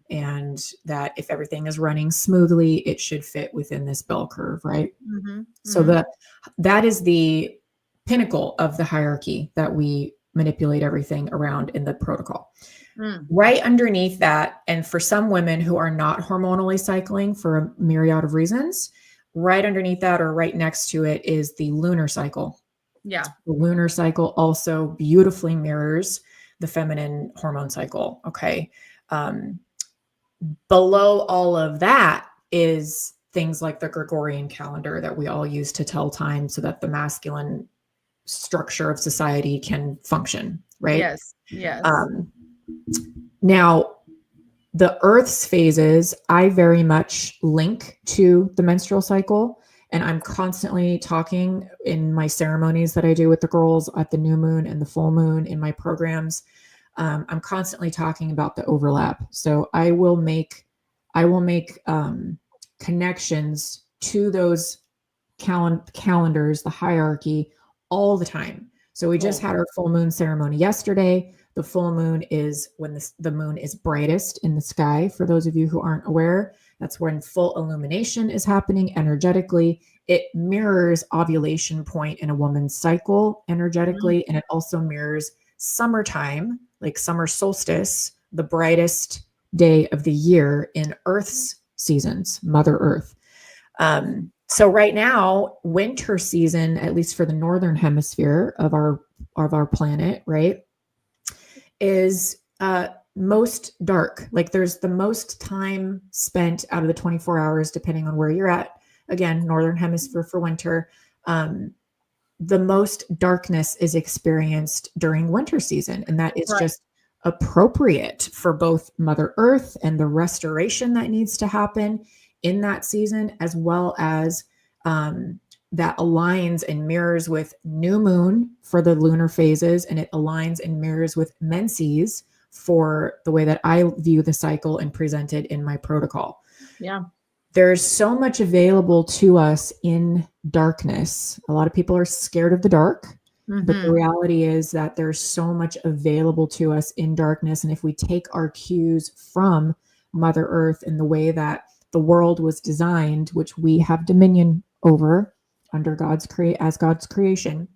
and that if everything is running smoothly, it should fit within this bell curve, right? Mm-hmm. So that is the pinnacle of the hierarchy that we manipulate everything around in the protocol. Right underneath that, and for some women who are not hormonally cycling for a myriad of reasons, right underneath that or right next to it is the lunar cycle. Yeah. The lunar cycle also beautifully mirrors the feminine hormone cycle. Okay. Below all of that is things like the Gregorian calendar that we all use to tell time so that the masculine structure of society can function, right? Yes. Yes. Now, the Earth's phases, I very much link to the menstrual cycle, and I'm constantly talking in my ceremonies that I do with the girls at the new moon and the full moon in my programs. I'm constantly talking about the overlap. So I will make connections to those calendars, the hierarchy, all the time. So we just had our full moon ceremony yesterday. The full moon is when the moon is brightest in the sky. For those of you who aren't aware, that's when full illumination is happening energetically. It mirrors ovulation point in a woman's cycle energetically. And it also mirrors summertime, like summer solstice, the brightest day of the year in Earth's seasons, Mother Earth. So right now, winter season, at least for the northern hemisphere of our planet, right, is most dark. Like there's the most time spent out of the 24 hours, depending on where you're at. Again, northern hemisphere for winter. The most darkness is experienced during winter season, and that is just appropriate for both Mother Earth and the restoration that needs to happen in that season, as well as that aligns and mirrors with new moon for the lunar phases, and it aligns and mirrors with menses for the way that I view the cycle and present it in my protocol. Yeah. There's so much available to us in darkness. A lot of people are scared of the dark, but the reality is that there's so much available to us in darkness. And if we take our cues from Mother Earth and the way that the world was designed, which we have dominion over under God's creation,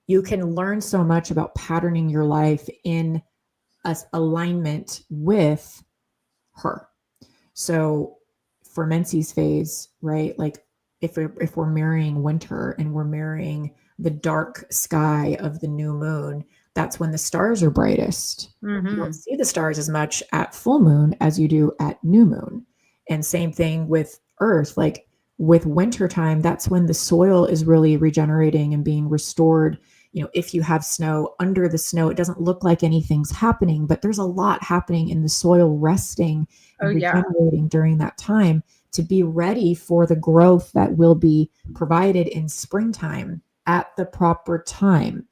you can learn so much about patterning your life in alignment with her. So for menses phase, right? Like if we're mirroring winter and we're mirroring the dark sky of the new moon, that's when the stars are brightest. You don't see the stars as much at full moon as you do at new moon. And same thing with Earth. Like with winter time, that's when the soil is really regenerating and being restored. You know, if you have snow, under the snow, it doesn't look like anything's happening, but there's a lot happening in the soil, resting and regenerating during that time to be ready for the growth that will be provided in springtime at the proper time.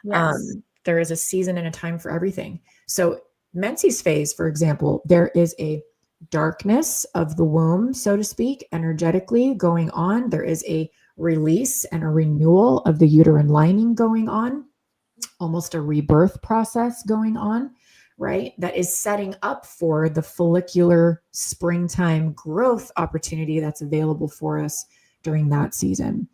Yes. There is a season and a time for everything. So menses phase, for example, there is a darkness of the womb, so to speak, energetically going on. There is a release and a renewal of the uterine lining going on, almost a rebirth process going on, right? That is setting up for the follicular springtime growth opportunity that's available for us during that season.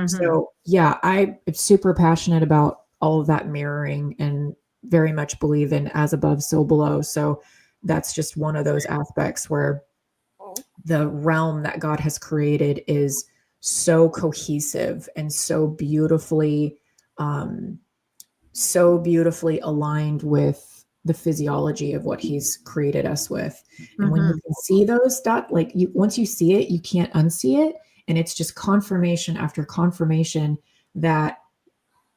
So yeah, I'm super passionate about all of that mirroring and very much believe in as above, so below. So that's just one of those aspects where the realm that God has created is so cohesive and so beautifully aligned with the physiology of what he's created us with. And when you can see those once you see it, you can't unsee it. And it's just confirmation after confirmation that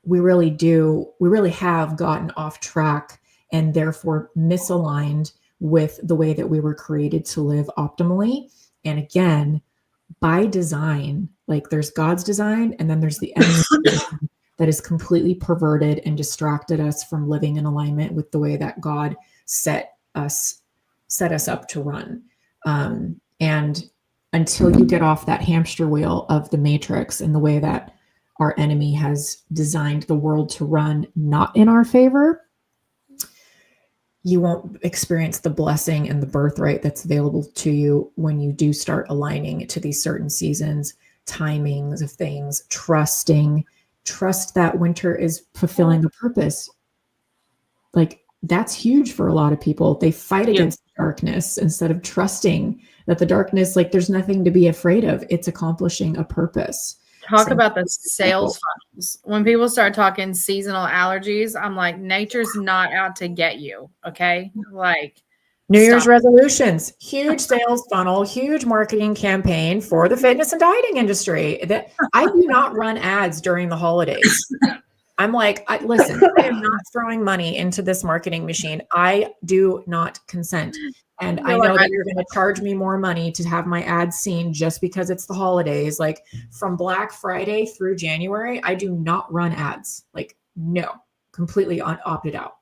we really have gotten off track and therefore misaligned with the way that we were created to live optimally. And again, by design, like there's God's design, and then there's the enemy's design that has completely perverted and distracted us from living in alignment with the way that God set us up to run. And until you get off that hamster wheel of the matrix and the way that our enemy has designed the world to run not in our favor, you won't experience the blessing and the birthright that's available to you when you do start aligning to these certain seasons, timings of things, trust that winter is fulfilling a purpose. Like that's huge for a lot of people. They fight against darkness instead of trusting that the darkness, like there's nothing to be afraid of. It's accomplishing a purpose. Talk about the sales funnels. When people start talking seasonal allergies, I'm like, nature's not out to get you. Okay. Like New Year's resolutions, huge sales funnel, huge marketing campaign for the fitness and dieting industry. That I do not run ads during the holidays. I'm like, listen, I am not throwing money into this marketing machine. I do not consent. And I know that you're going to charge me more money to have my ads seen just because it's the holidays. Like from Black Friday through January, I do not run ads. Like, no, completely opted out.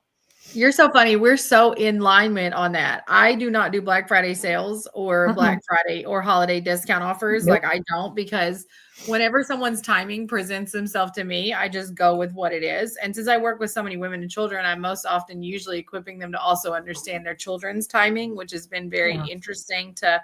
You're so funny. We're so in alignment on that. I do not do Black Friday sales or Black Friday or holiday discount offers. Nope. Like I don't, because whenever someone's timing presents themselves to me, I just go with what it is. And since I work with so many women and children, I'm most often usually equipping them to also understand their children's timing, which has been very interesting to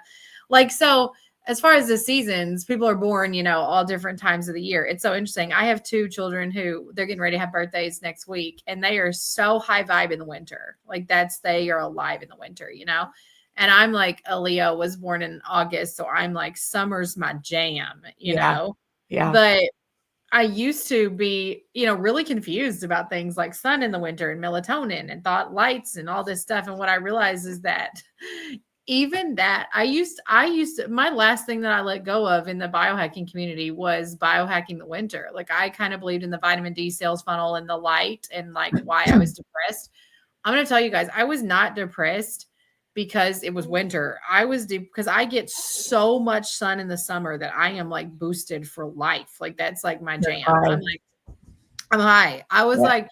like. So as far as the seasons, people are born, all different times of the year. It's so interesting. I have 2 children who they're getting ready to have birthdays next week, and they are so high vibe in the winter. Like they are alive in the winter, And I'm like, a Leo, was born in August. So I'm like, summer's my jam, know? Yeah. But I used to be, really confused about things like sun in the winter and melatonin and thought lights and all this stuff. And what I realized is that even that I used to, my last thing that I let go of in the biohacking community was biohacking the winter. Like I kind of believed in the vitamin D sales funnel and the light and like why I was depressed. I'm going to tell you guys, I was not depressed because it was winter. I was because I get so much sun in the summer that I am like boosted for life. Like that's like my jam. I'm high. I was like,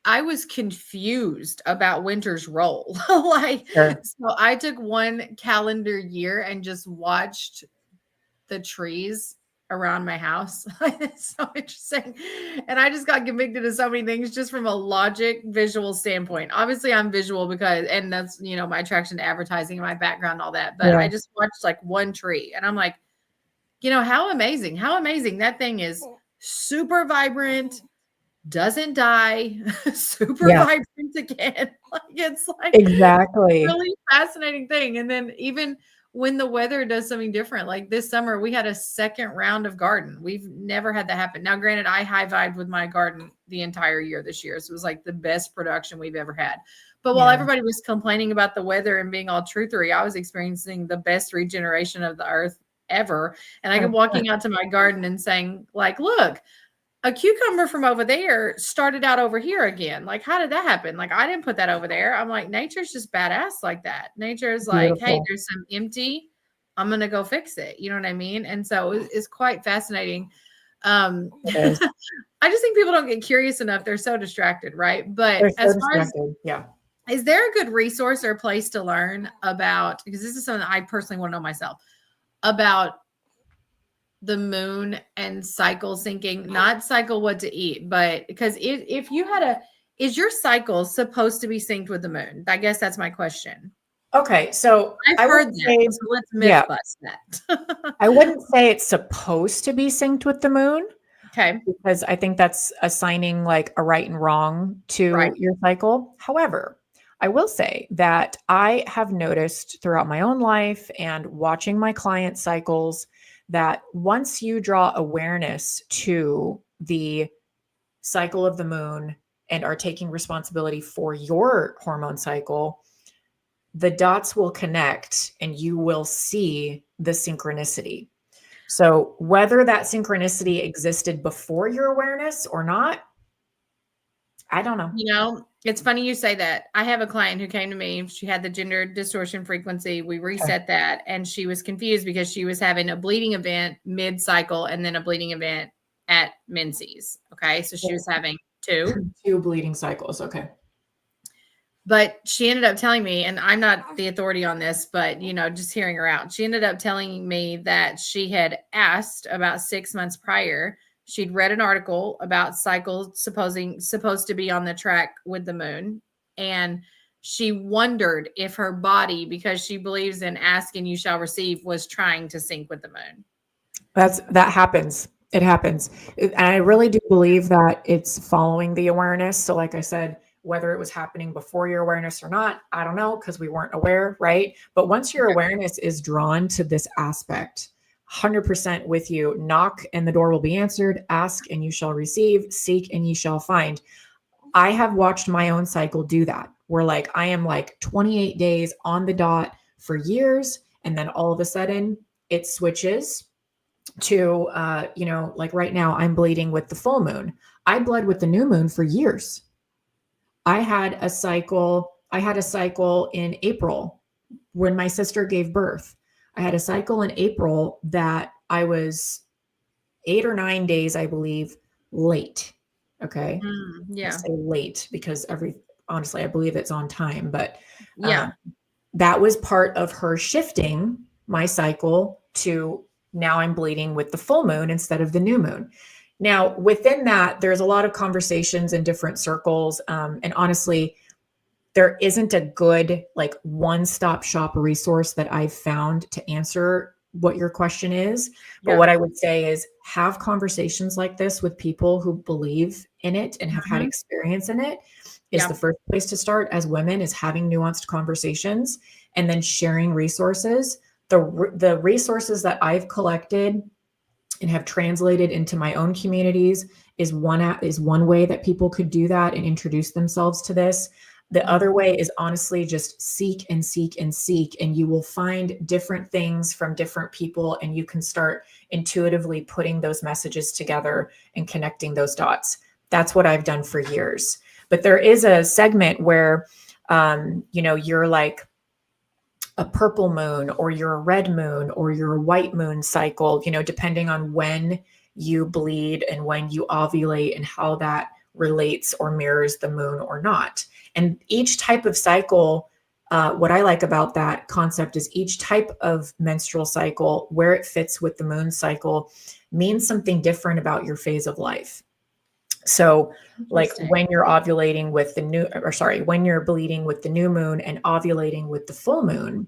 I was confused about winter's role. So I took one calendar year and just watched the trees around my house. It's so interesting. And I just got convicted of so many things just from a logic visual standpoint. Obviously I'm visual and that's, my attraction to advertising and my background and all that. But I just watched like one tree and I'm like, how amazing that thing is. Super vibrant, doesn't die, super vibrant again. Like it's like exactly really fascinating thing. And then even when the weather does something different, like this summer, we had a second round of garden. We've never had that happen. Now, granted, I high vibed with my garden the entire year this year. So it was like the best production we've ever had. But while everybody was complaining about the weather and being all truthery, I was experiencing the best regeneration of the earth ever. And I kept walking out to my garden and saying, like, look, a cucumber from over there started out over here again. Like, how did that happen? Like, I didn't put that over there. I'm like, nature's just badass like that. Nature is like, hey, there's some empty. I'm going to go fix it. You know what I mean? And so it's quite fascinating. I just think people don't get curious enough. They're so distracted, right? But as far as, is there a good resource or place to learn about, because this is something that I personally want to know myself, about the moon and cycle syncing, not cycle what to eat, but because if you had is your cycle supposed to be synced with the moon? I guess that's my question. Okay. So I've heard that. So let's myth bust that. I wouldn't say it's supposed to be synced with the moon. Okay. Because I think that's assigning like a right and wrong to your cycle. However, I will say that I have noticed throughout my own life and watching my client cycles that once you draw awareness to the cycle of the moon and are taking responsibility for your hormone cycle, the dots will connect and you will see the synchronicity. So whether that synchronicity existed before your awareness or not, I don't know. It's funny you say that. I have a client who came to me. She had the gender distortion frequency. We reset that. And she was confused because she was having a bleeding event mid-cycle and then a bleeding event at menses. Okay. So she was having two bleeding cycles. Okay. But she ended up telling me, and I'm not the authority on this, but, just hearing her out, she ended up telling me that she had asked about 6 months prior. She'd read an article about cycles supposed to be on the track with the moon. And she wondered if her body, because she believes in ask and you shall receive, was trying to sync with the moon. That happens. It happens. And I really do believe that it's following the awareness. So like I said, whether it was happening before your awareness or not, I don't know, because we weren't aware, right? But once your awareness is drawn to this aspect, 100% with you, knock and the door will be answered, ask and you shall receive, seek and you shall find. I have watched my own cycle do that, where like I am like 28 days on the dot for years. And then all of a sudden it switches to, like right now I'm bleeding with the full moon. I bled with the new moon for years. I had a cycle in April when my sister gave birth. I had a cycle in April that I was 8 or 9 days, I believe, late. Okay. Yeah. I say late because honestly, I believe it's on time, but yeah. That was part of her shifting my cycle to now I'm bleeding with the full moon instead of the new moon. Now, within that, there's a lot of conversations in different circles. And honestly, there isn't a good, like, one-stop shop resource that I've found to answer what your question is. But what I would say is have conversations like this with people who believe in it and have had experience in it is the first place to start as women, is having nuanced conversations and then sharing resources. The resources that I've collected and have translated into my own communities is one way that people could do that and introduce themselves to this. The other way is honestly just seek and seek and seek, and you will find different things from different people, and you can start intuitively putting those messages together and connecting those dots. That's what I've done for years. But there is a segment where, you're like a purple moon, or you're a red moon, or you're a white moon cycle, depending on when you bleed and when you ovulate and how that relates or mirrors the moon or not. And each type of cycle, what I like about that concept is each type of menstrual cycle, where it fits with the moon cycle, means something different about your phase of life. So like when you're ovulating with when you're bleeding with the new moon and ovulating with the full moon,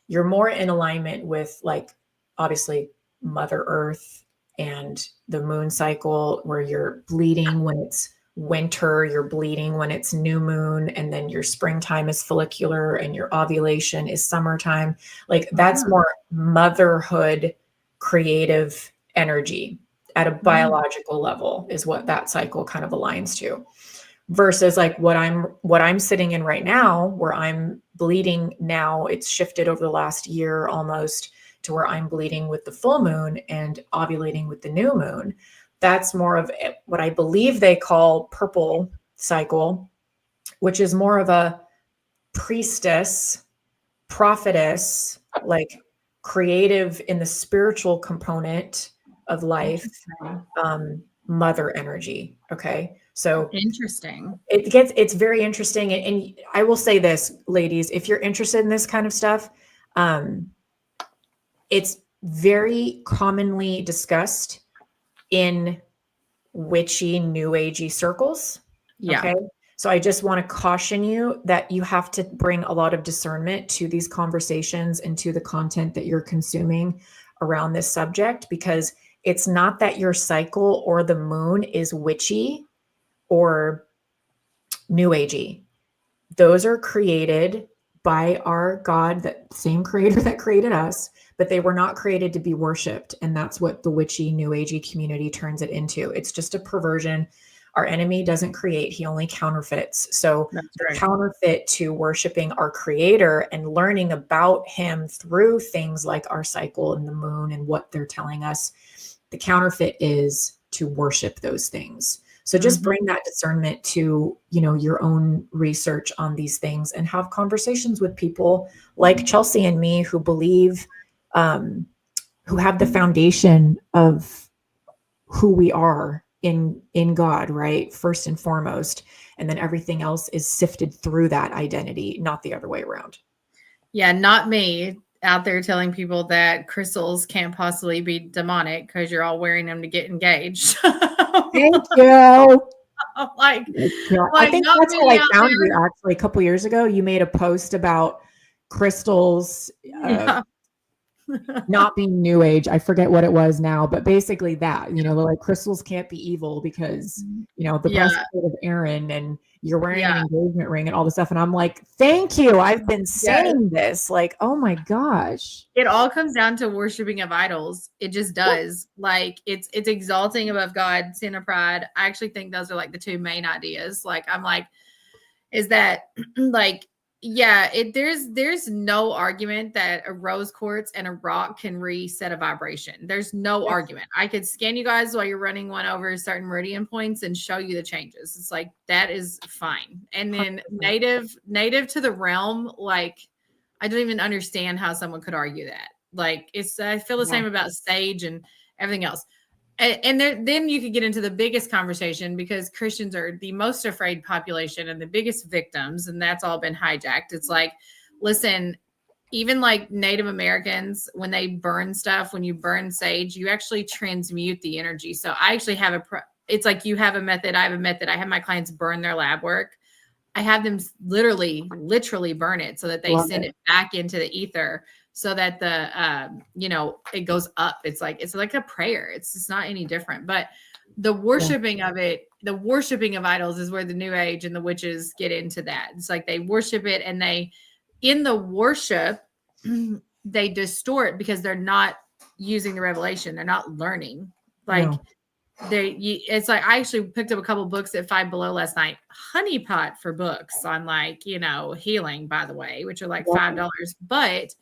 you're more in alignment with, like, obviously Mother Earth and the moon cycle, where you're bleeding when it's winter, you're bleeding when it's new moon, and then your springtime is follicular and your ovulation is summertime. Like, that's more motherhood, creative energy at a biological level is what that cycle kind of aligns to, versus like what I'm sitting in right now, where I'm bleeding now. It's shifted over the last year almost to where I'm bleeding with the full moon and ovulating with the new moon. That's more of what I believe they call purple cycle, which is more of a priestess, prophetess, like creative in the spiritual component of life, mother energy. Okay. So interesting. It's very interesting. And I will say this, ladies, if you're interested in this kind of stuff, it's very commonly discussed in witchy, new agey circles. Yeah. Okay. So I just want to caution you that you have to bring a lot of discernment to these conversations and to the content that you're consuming around this subject, because it's not that your cycle or the moon is witchy or new agey. Those are created by our God, that same creator that created us, but they were not created to be worshiped. And that's what the witchy, new agey community turns it into. It's just a perversion. Our enemy doesn't create, he only counterfeits. So the counterfeit to worshiping our creator and learning about him through things like our cycle and the moon and what they're telling us, the counterfeit is to worship those things. So just bring that discernment to, your own research on these things, and have conversations with people like Chelsea and me who believe, who have the foundation of who we are in God, right? First and foremost. And then everything else is sifted through that identity, not the other way around. Yeah, not me out there telling people that crystals can't possibly be demonic because you're all wearing them to get engaged. Thank you. I think that's how I found you, actually, a couple years ago. You made a post about crystals not being new age. I forget what it was now, but basically that, like crystals can't be evil because, the breastplate of Aaron, and you're wearing an engagement ring and all this stuff. And I'm like, thank you. I've been saying this, like, oh my gosh. It all comes down to worshiping of idols. It just does. Like it's exalting above God, sin or pride. I actually think those are like the two main ideas. Like, I'm like, is that like, there's no argument that a rose quartz and a rock can reset a vibration. There's no argument. I could scan you guys while you're running one over certain meridian points and show you the changes. It's like, that is fine. And then native to the realm, like, I don't even understand how someone could argue that. Like, I feel the same about sage and everything else. And then you could get into the biggest conversation, because Christians are the most afraid population and the biggest victims, and that's all been hijacked. It's like, listen, even like Native Americans, when they burn stuff, when you burn sage, you actually transmute the energy. So I actually have it's like you have a method, I have a method. I have my clients burn their lab work. I have them literally burn it so that they send it back into the ether, so that it goes up. It's like a prayer. It's just not any different. But the worshiping of it, the worshiping of idols, is where the New Age and the witches get into that. It's like they worship it, and in the worship, they distort, because they're not using the revelation. They're not learning. It's like, I actually picked up a couple books at Five Below last night, honeypot for books on healing, by the way, which are like $5. But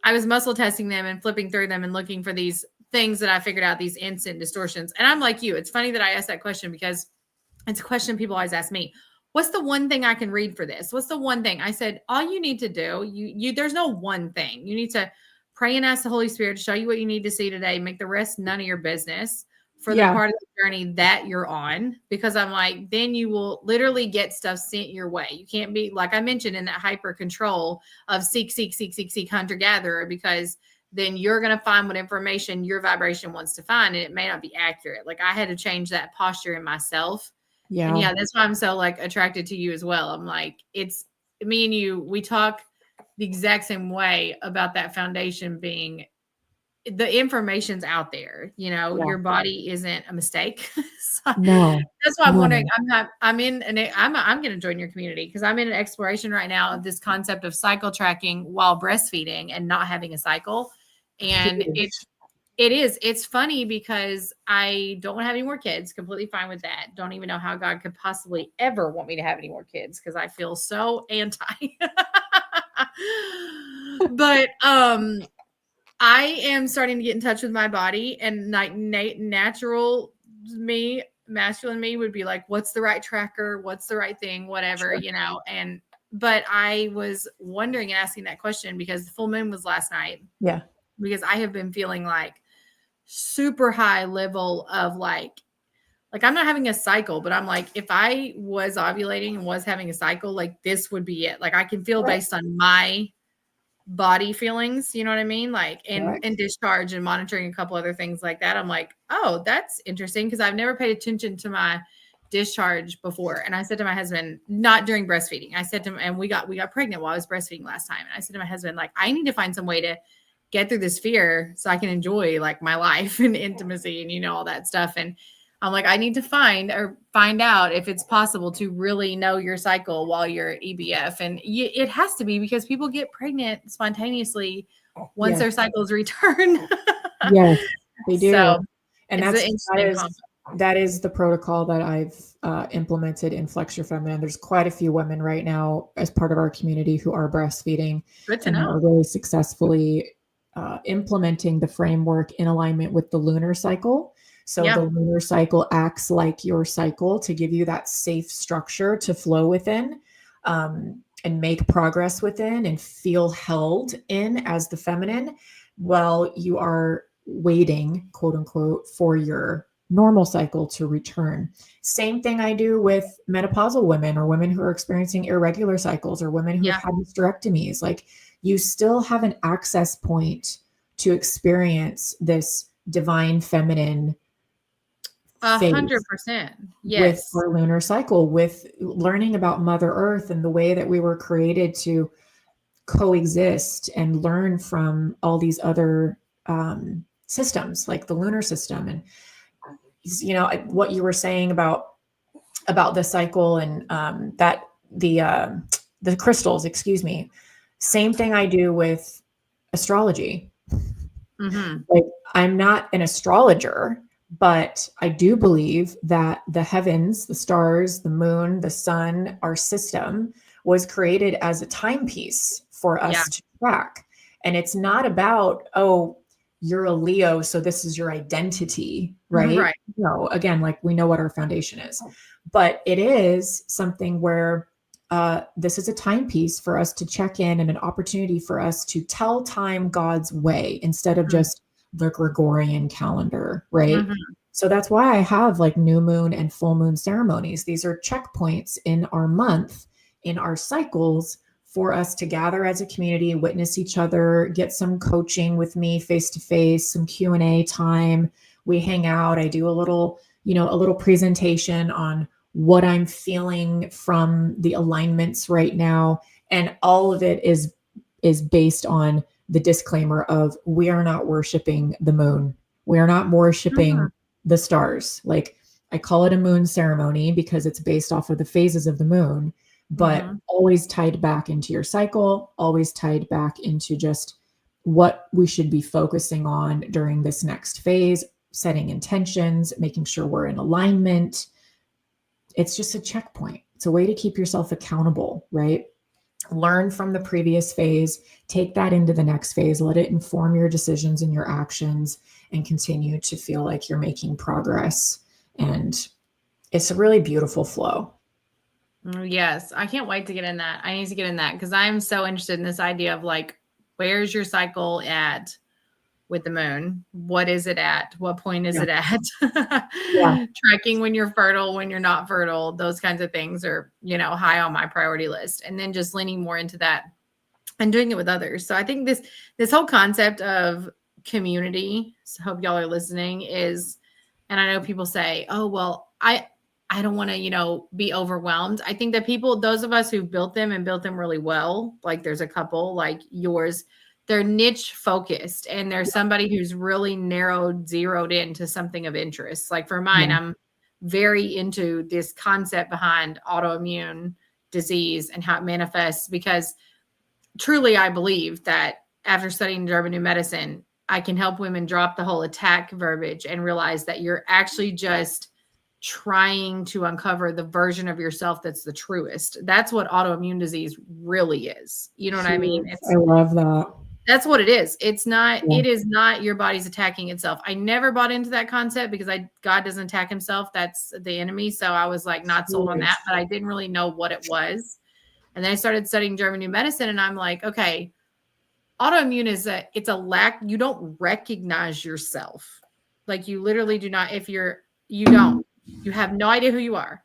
I was muscle testing them and flipping through them and looking for these things that I figured out, these instant distortions. And I'm like you, it's funny that I asked that question, because it's a question people always ask me. What's the one thing I can read for this? What's the one thing? I said, all you need to do, there's no one thing. You need to pray and ask the Holy Spirit to show you what you need to see today. Make the rest none of your business for the part of the journey that you're on. Because I'm like, then you will literally get stuff sent your way. You can't be, like I mentioned, in that hyper control of seek, hunter gatherer, because then you're going to find what information your vibration wants to find, and it may not be accurate. Like, I had to change that posture in myself. Yeah. And that's why I'm so attracted to you as well. I'm like, it's me and you, we talk the exact same way about that foundation being, the information's out there, your body isn't a mistake. So no, that's why I'm wondering, I'm going to join your community, because I'm in an exploration right now of this concept of cycle tracking while breastfeeding and not having a cycle. And it's funny, because I don't have any more kids. Completely fine with that. Don't even know how God could possibly ever want me to have any more kids, because I feel so anti. But I am starting to get in touch with my body, and masculine me would be like, what's the right tracker? What's the right thing? Whatever, but I was wondering and asking that question because the full moon was last night. Yeah. Because I have been feeling super high level of I'm not having a cycle, but I'm like, if I was ovulating and was having a cycle, this would be it. I can feel based on my body feelings, you know what I mean? And discharge, and monitoring a couple other things like that. I'm like, oh, that's interesting, because I've never paid attention to my discharge before. And I said to my husband, not during breastfeeding, I said to him, and we got pregnant while I was breastfeeding last time. And I said to my husband, I need to find some way to get through this fear so I can enjoy my life and intimacy and, all that stuff. And I'm like, I need to find out if it's possible to really know your cycle while you're EBF. And it has to be, because people get pregnant spontaneously once their cycles return. Yes, they do. So, and that is the protocol that I've implemented in Flex Your Feminine. There's quite a few women right now as part of our community who are breastfeeding. Good to know. Are really successfully implementing the framework in alignment with the lunar cycle. So the lunar cycle acts like your cycle to give you that safe structure to flow within, and make progress within, and feel held in as the feminine, while you are waiting, quote unquote, for your normal cycle to return. Same thing I do with menopausal women, or women who are experiencing irregular cycles, or women who have had hysterectomies. You still have an access point to experience this divine feminine 100%. Yes. With our lunar cycle, with learning about Mother Earth and the way that we were created to coexist and learn from all these other systems, like the lunar system. And what you were saying about the cycle, and that the crystals, excuse me. Same thing I do with astrology. Mm-hmm. I'm not an astrologer, but I do believe that the heavens, the stars, the moon, the sun, our system was created as a timepiece for us to track. And it's not about, oh, you're a Leo, so this is your identity, right? Right. No, again, we know what our foundation is, but it is something where this is a timepiece for us to check in, and an opportunity for us to tell time God's way, instead of just the Gregorian calendar, right? Mhm. So that's why I have like new moon and full moon ceremonies. These are checkpoints in our month, in our cycles, for us to gather as a community, witness each other, get some coaching with me face to face, some Q&A time. We hang out. I do a little presentation on what I'm feeling from the alignments right now. And all of it is based on the disclaimer of we are not worshiping the moon. We are not worshiping the stars. Like, I call it a moon ceremony because it's based off of the phases of the moon, but always tied back into your cycle, always tied back into just what we should be focusing on during this next phase, setting intentions, making sure we're in alignment. It's just a checkpoint. It's a way to keep yourself accountable, right? Learn from the previous phase, take that into the next phase, let it inform your decisions and your actions, and continue to feel like you're making progress. And it's a really beautiful flow. Yes, I can't wait to get in that. I need to get in that because I'm so interested in this idea of like, where's your cycle at with the moon? What is it at? What point is it at? Tracking when you're fertile, when you're not fertile, those kinds of things are, high on my priority list. And then just leaning more into that and doing it with others. So I think this whole concept of community, so hope y'all are listening, is, and I know people say, oh, well, I don't want to, be overwhelmed. I think that those of us who've built them and built them really well, like there's a couple like yours, they're niche focused and there's somebody who's really zeroed into something of interest. Like for mine, I'm very into this concept behind autoimmune disease and how it manifests, because truly I believe that after studying German New Medicine, I can help women drop the whole attack verbiage and realize that you're actually just trying to uncover the version of yourself that's the truest. That's what autoimmune disease really is. You know what I mean? I love that. That's what it is. It's not, it is not your body's attacking itself. I never bought into that concept because God doesn't attack himself. That's the enemy. So I was like not sold on that, but I didn't really know what it was. And then I started studying German New Medicine and I'm like, okay, autoimmune it's a lack. You don't recognize yourself. Like you literally do not, you have no idea who you are.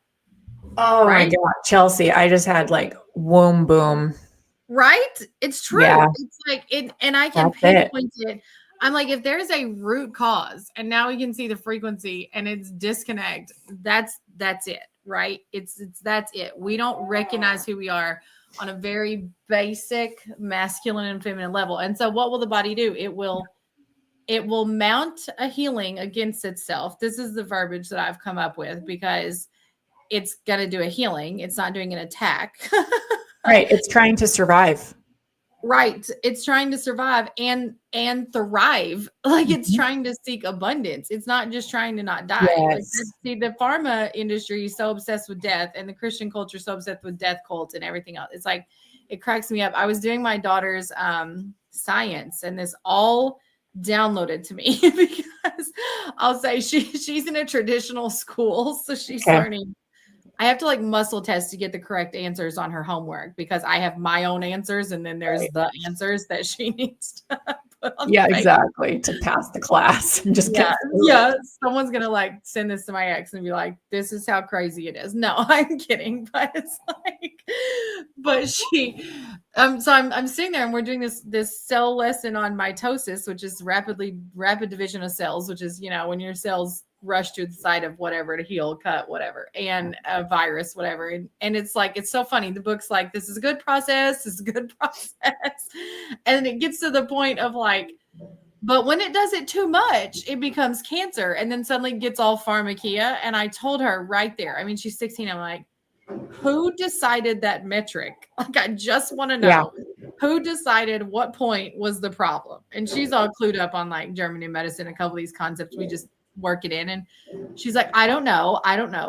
Oh right? My God, Chelsea, I just had like womb boom. Right? It's true. Yeah. It's like it, and I can pinpoint it. I'm like, if there's a root cause and now we can see the frequency and it's disconnect, that's it, right? That's it. We don't recognize who we are on a very basic masculine and feminine level. And so what will the body do? It will mount a healing against itself. This is the verbiage that I've come up with because it's going to do a healing. It's not doing an attack. Right. It's trying to survive. Right. It's trying to survive and thrive. Like it's trying to seek abundance. It's not just trying to not die. Yes. Like, the pharma industry is so obsessed with death and the Christian culture is so obsessed with death cults and everything else. It's like, it cracks me up. I was doing my daughter's science and this all downloaded to me because I'll say she's in a traditional school. So she's learning. I have to like muscle test to get the correct answers on her homework because I have my own answers and then there's the answers that she needs to put on. Exactly. To pass the class and just get someone's gonna like send this to my ex and be like, this is how crazy it is. No, I'm kidding, but it's like, but she so I'm sitting there and we're doing this cell lesson on mitosis, which is rapid division of cells, which is when your cells rush to the side of whatever to heal, cut, whatever, and a virus, whatever. And it's like, it's so funny. The book's like, this is a good process. This is a good process. And it gets to the point of like, but when it does it too much, it becomes cancer. And then suddenly gets all pharmakia. And I told her right there, I mean, she's 16. I'm like, who decided that metric? Like, I just want to know who decided what point was the problem. And she's all clued up on like German New Medicine, a couple of these concepts. We just work it in. And she's like, I don't know.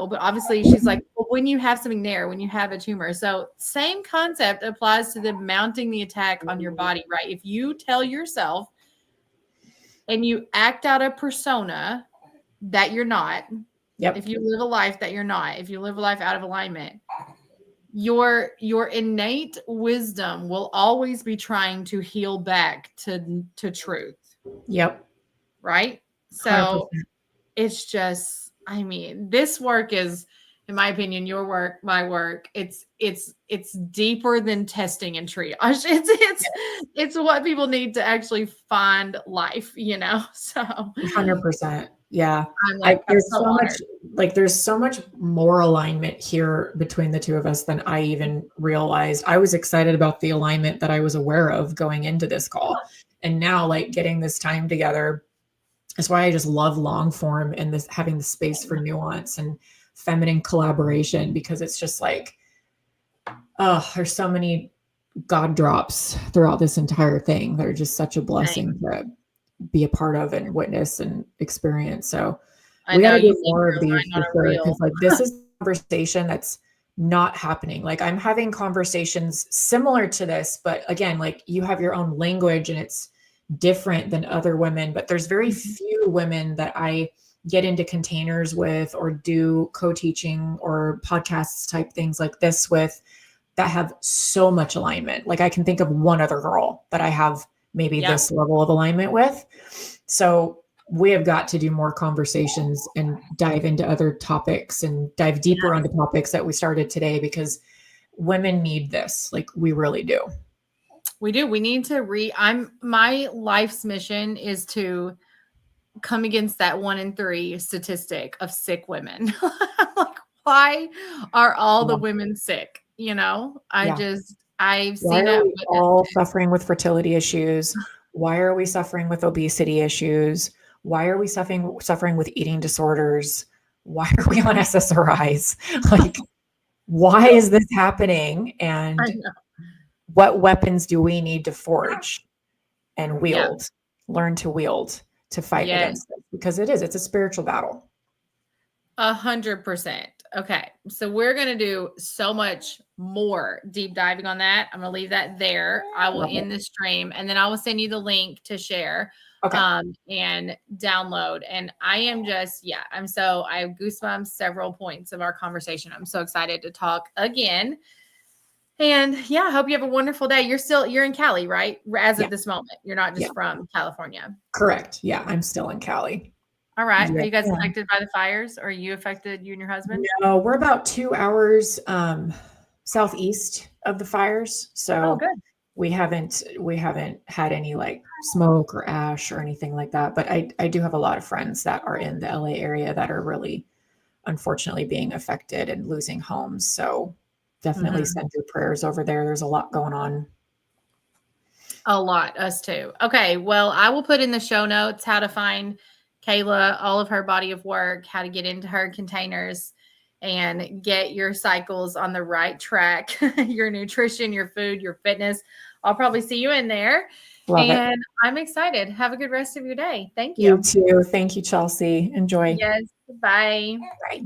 But obviously she's like, well, when you have something there, when you have a tumor. So same concept applies to the mounting the attack on your body, right? If you tell yourself and you act out a persona that you're not, if you live a life that you're not, if you live a life out of alignment, your innate wisdom will always be trying to heal back to truth. Yep. right? So 100%. it's just, I mean, this work is, in my opinion, your work, my work. It's deeper than testing and triage. It's what people need to actually find life, you know. So 100%. Yeah. I'm like, I'm There's so so much, honored. like, there's so much more alignment here between the two of us than I even realized. I was excited about the alignment that I was aware of going into this call. And now, like, getting this time together, that's why I just love long form and this having the space for nuance and feminine collaboration, because it's just like, oh, there's so many God drops throughout this entire thing. They're just such a blessing to be a part of and witness and experience. So I we got know to you do keep more your of these mind on for a sure. reel. Because like this is a conversation that's not happening. Like I'm having conversations similar to this, but again, like you have your own language and it's different than other women, but there's very few women that I get into containers with or do co-teaching or podcasts type things like this with that have so much alignment. Like I can think of one other girl that I have maybe this level of alignment with. So we have got to do more conversations and dive into other topics and dive deeper onto topics that we started today, because women need this. Like we really do. We do. We need to my life's mission is to come against that 1 in 3 statistic of sick women. Like, why are all the women sick? You know, I've Why seen are it. we all suffering with fertility issues? Why are we suffering with obesity issues? Why are we suffering with eating disorders? Why are we on SSRIs? Like, why is this happening? And what weapons do we need to forge and wield, learn to wield to fight against it? Because it's a spiritual battle. 100%. Okay. So we're going to do so much more deep diving on that. I'm going to leave that there. I will end the stream and then I will send you the link to share and download. And I am just, I have goosebumps several points of our conversation. I'm so excited to talk again. And I hope you have a wonderful day. You're in Cali, right? As of this moment, you're not just from California. Correct. Yeah. I'm still in Cali. All right. Are you guys affected by the fires? Or are you affected, you and your husband? No, we're about 2 hours southeast of the fires. So we haven't had any like smoke or ash or anything like that. But I do have a lot of friends that are in the LA area that are really unfortunately being affected and losing homes. So definitely send your prayers over there. There's a lot going on. A lot. Us too. Okay. Well, I will put in the show notes how to find Kayla, all of her body of work, how to get into her containers and get your cycles on the right track, your nutrition, your food, your fitness. I'll probably see you in there. And I'm excited. Have a good rest of your day. Thank you. You too. Thank you, Chelsea. Enjoy. Yes. Bye. Bye.